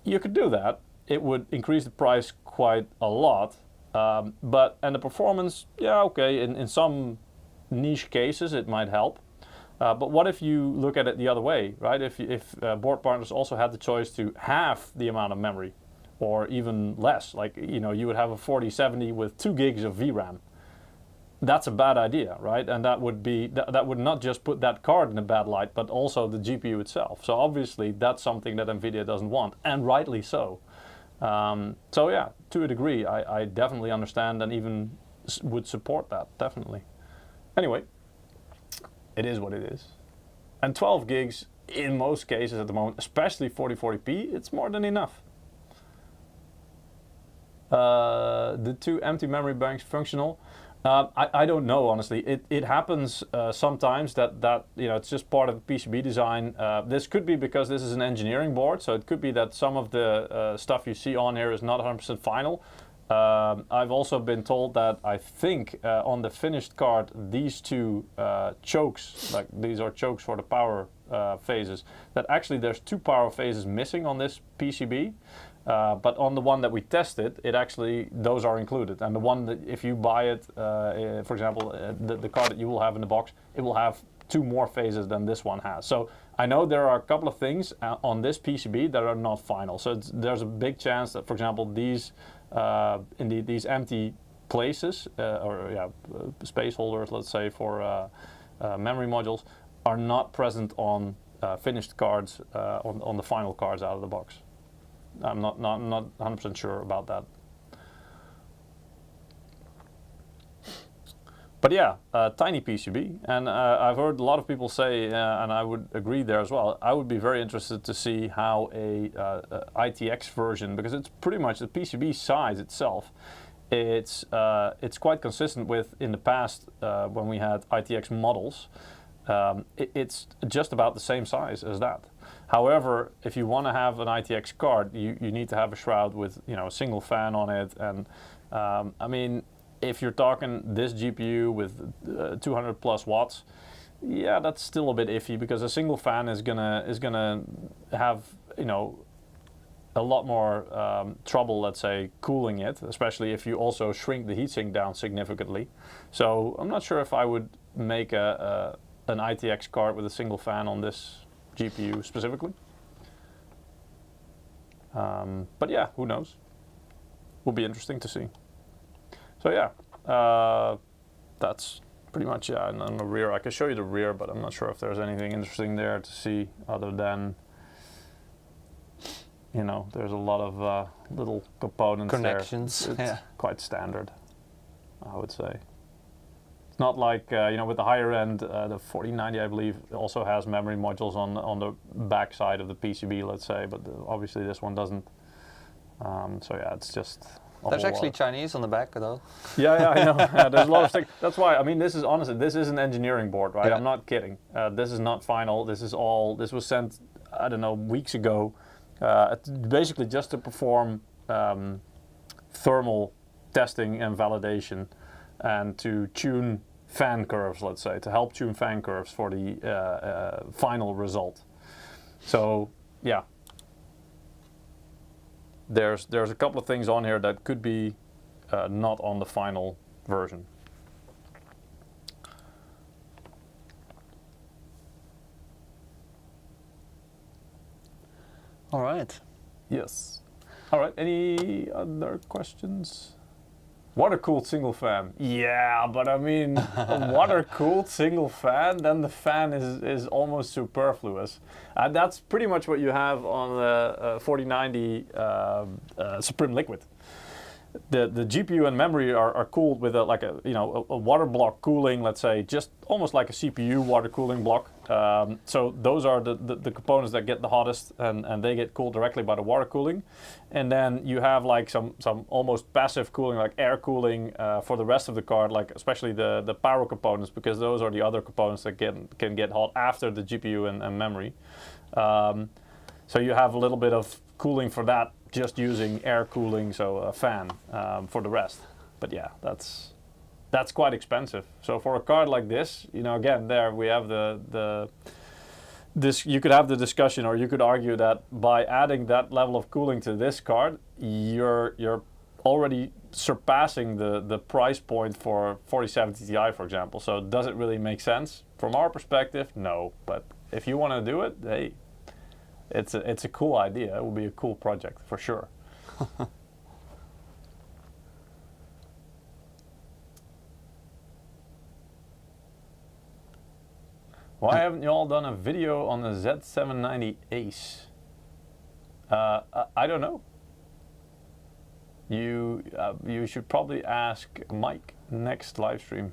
You could do that. It would increase the price quite a lot, and the performance, yeah, okay, in some niche cases it might help. But what if you look at it the other way, right? If board partners also had the choice to halve the amount of memory, or even less, like, you know, you would have a 4070 with 2 gigs of VRAM. That's a bad idea, right? And that would be that would not just put that card in a bad light, but also the GPU itself. So obviously that's something that NVIDIA doesn't want, and rightly so. So yeah, to a degree, I definitely understand and even would support that, definitely. Anyway, it is what it is. And 12 gigs in most cases at the moment, especially 4040p, it's more than enough. The 2 empty memory banks functional. I don't know, honestly. It happens sometimes that you know, it's just part of the PCB design. This could be because this is an engineering board, so it could be that some of the stuff you see on here is not 100% final. I've also been told that I think on the finished card, these 2 chokes, like these are chokes for the power phases, that actually there's 2 power phases missing on this PCB. But on the one that we tested, it actually, those are included. And the one that, if you buy it, for example, the card that you will have in the box, it will have 2 more phases than this one has. So I know there are a couple of things on this PCB that are not final. So there's a big chance that, for example, these these empty places, space holders, let's say, for memory modules, are not present on finished cards, on the final cards out of the box. I'm not 100% sure about that. But yeah, tiny PCB, and I've heard a lot of people say, and I would agree there as well, I would be very interested to see how a ITX version, because it's pretty much the PCB size itself, it's quite consistent with in the past when we had ITX models. It's just about the same size as that. However, if you want to have an ITX card, you need to have a shroud with, you know, a single fan on it, and I mean, if you're talking this GPU with 200 plus watts, yeah, that's still a bit iffy, because a single fan is gonna have, you know, a lot more trouble, let's say, cooling it, especially if you also shrink the heatsink down significantly. So I'm not sure if I would make an ITX card with a single fan on this GPU specifically. But yeah, who knows? Will be interesting to see. So yeah, that's pretty much, yeah, and on the rear, I can show you the rear, but I'm not sure if there's anything interesting there to see other than, you know, there's a lot of little components connections. there. It's quite standard, I would say. It's not like with the higher end, the 4090 I believe also has memory modules on the back side of the PCB, let's say, but obviously this one doesn't. So yeah, it's just. There's actually Chinese on the back though. Yeah, I know. There's a lot of stuff. That's why, I mean, this is an engineering board, right? Yeah. I'm not kidding. This is not final. This was sent, I don't know, weeks ago, basically just to perform thermal testing and validation and to tune fan curves, let's say, to help tune fan curves for the final result. So, yeah. There's a couple of things on here that could be not on the final version. All right. Yes. All right. Any other questions? Water-cooled single fan. Yeah, but I mean, a water-cooled single fan, then the fan is almost superfluous. That's pretty much what you have on the 4090 Supreme Liquid. The GPU and memory are cooled with a water block cooling, let's say, just almost like a CPU water cooling block. So those are the components that get the hottest, and they get cooled directly by the water cooling. And then you have like some almost passive cooling, like air cooling for the rest of the card, like especially the power components, because those are the other components that can get hot after the GPU and memory. So you have a little bit of cooling for that, just using air cooling, so a fan for the rest. But yeah, that's quite expensive. So for a card like this, again, there we have this. You could have the discussion, or you could argue that by adding that level of cooling to this card, you're already surpassing the price point for 4070 Ti, for example. So does it really make sense? From our perspective, no. But if you want to do it, hey, it's a cool idea. It will be a cool project for sure. Why haven't you all done a video on the Z790 Ace? I don't know. You should probably ask Mike next live stream.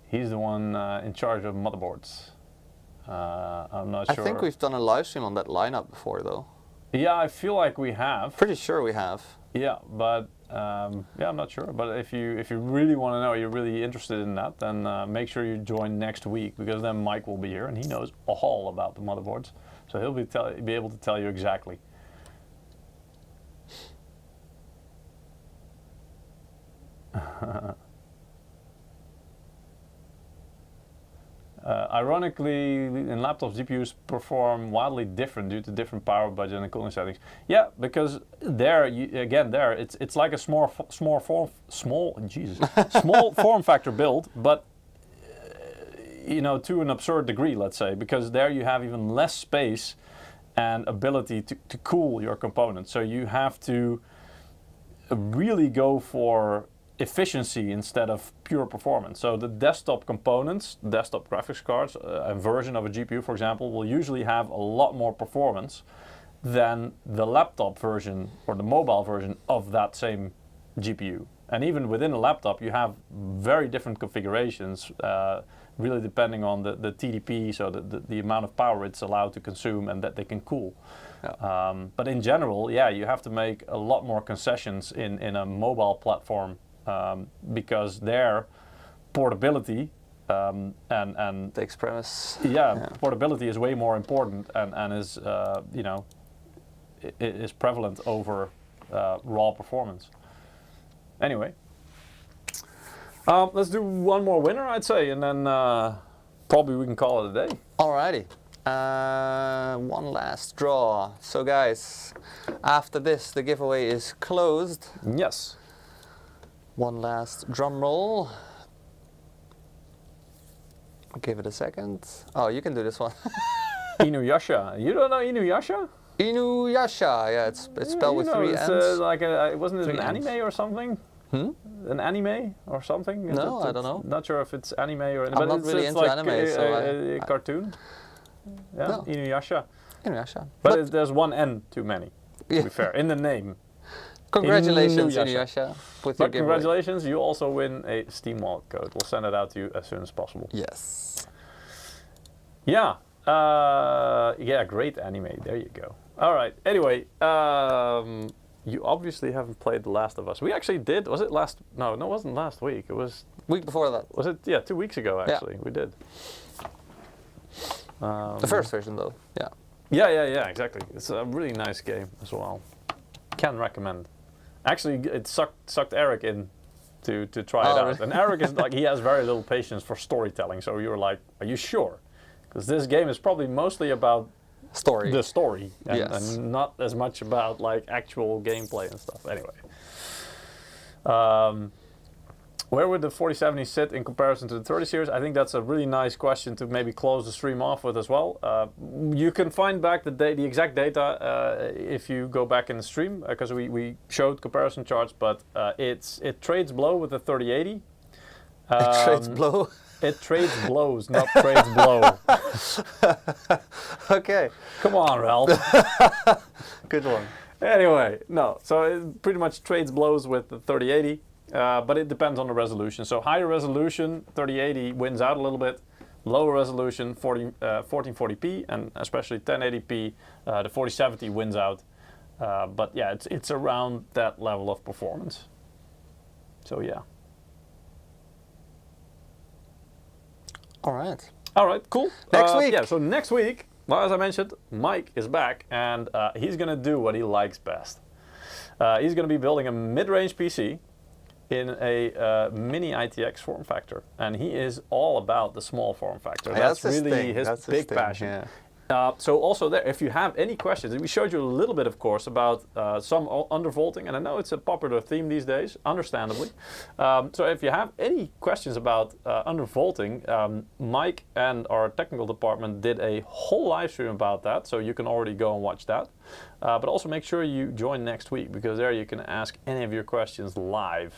He's the one in charge of motherboards. I'm not sure. I think we've done a live stream on that lineup before, though. Yeah, I feel like we have. Pretty sure we have. Yeah, but I'm not sure. But if you really want to know, you're really interested in that, then make sure you join next week, because then Mike will be here and he knows all about the motherboards. So he'll be able to tell you exactly. Ironically, in laptops, GPUs perform wildly different due to different power budget and cooling settings. Yeah, because it's like a small form factor build, but to an absurd degree, let's say, because there you have even less space and ability to cool your components. So you have to really go for efficiency instead of pure performance. So the desktop components, desktop graphics cards, a version of a GPU, for example, will usually have a lot more performance than the laptop version or the mobile version of that same GPU. And even within a laptop, you have very different configurations, really depending on the TDP, so the amount of power it's allowed to consume and that they can cool. Yeah. But in general, yeah, you have to make a lot more concessions in a mobile platform, because their portability and takes premise. Yeah, portability is way more important and is is prevalent over raw performance. Anyway, let's do one more winner, I'd say, and then probably we can call it a day. Alrighty. One last draw. So guys, after this, the giveaway is closed. Yes. One last drum roll. Give it a second. Oh, you can do this one. Inuyasha. You don't know Inuyasha? Inuyasha. Yeah, it's spelled with three N's. Wasn't it an anime or something? An anime or something? No, I don't know. Not sure if it's anime or. I'm not really into anime, a cartoon. Yeah, no. Inuyasha. Inuyasha. But there's one N too many. To be fair, in the name. Congratulations, Inuyasha. Inuyasha, with your But giveaway. congratulations, you also win a Steam wallet code. We'll send it out to you as soon as possible. Yes. Yeah. Yeah, great anime. There you go. All right. Anyway, you obviously haven't played The Last of Us. We actually did. Was it last? No, it wasn't last week. It was. Week before that. Was it? Yeah, 2 weeks ago actually. We did. The first version, though. Yeah. Yeah, exactly. It's a really nice game as well. Can recommend. Actually, it sucked Eric in to try it out. Really? And Eric is like, he has very little patience for storytelling. So you were like, are you sure? Because this game is probably mostly about Story. the story and, Yes. and not as much about like actual gameplay and stuff. Anyway. Where would the 4070 sit in comparison to the 30 series? I think that's a really nice question to maybe close the stream off with as well. You can find back the exact data if you go back in the stream, because we showed comparison charts, but it trades blow with the 3080. It trades blow. It trades blows, not trades blow. Okay. Come on, Ralph. Good one. Anyway, no, so it pretty much trades blows with the 3080. But it depends on the resolution. So higher resolution, 3080 wins out a little bit. Lower resolution, 1440p, and especially 1080p, the 4070 wins out. But yeah, it's around that level of performance. So yeah. All right. All right, cool. Next week. Yeah, so next week, well, as I mentioned, Mike is back, and he's going to do what he likes best. He's going to be building a mid-range PC in a mini ITX form factor, and he is all about the small form factor. Yeah, that's his really thing. his That's big thing, passion. yeah. So also there, if you have any questions, we showed you a little bit, of course, about some undervolting, and I know it's a popular theme these days, understandably. So if you have any questions about undervolting, Mike and our technical department did a whole live stream about that, so you can already go and watch that. But also make sure you join next week, because there you can ask any of your questions live.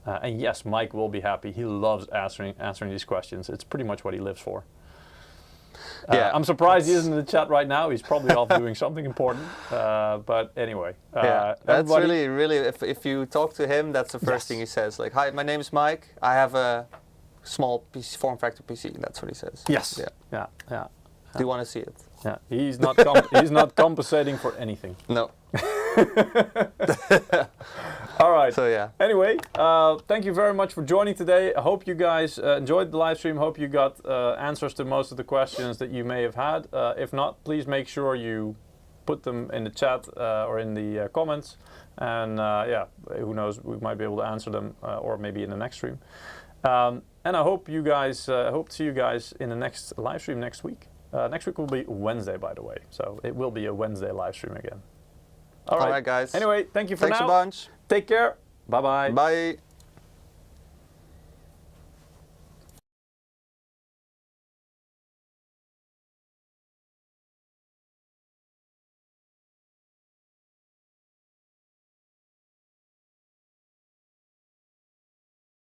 And yes, Mike will be happy. He loves answering these questions. It's pretty much what he lives for. Yeah, I'm surprised he isn't in the chat right now. He's probably off doing something important. But anyway, Yeah, that's really, if you talk to him, that's the first thing he says. Like, hi, my name is Mike. I have a small PC, form factor PC. That's what he says. Yes. Yeah. Yeah. Do you want to see it? Yeah. He's not he's not compensating for anything. No. All right. So yeah. Anyway, thank you very much for joining today. I hope you guys enjoyed the live stream. Hope you got answers to most of the questions that you may have had. If not, please make sure you put them in the chat or in the comments. And yeah, who knows, we might be able to answer them or maybe in the next stream. And I hope you guys, hope to see you guys in the next live stream next week. Next week will be Wednesday, by the way. So it will be a Wednesday live stream again. All right, guys. Anyway, thank you for now. Thanks a bunch. Take care. Bye-bye. Bye.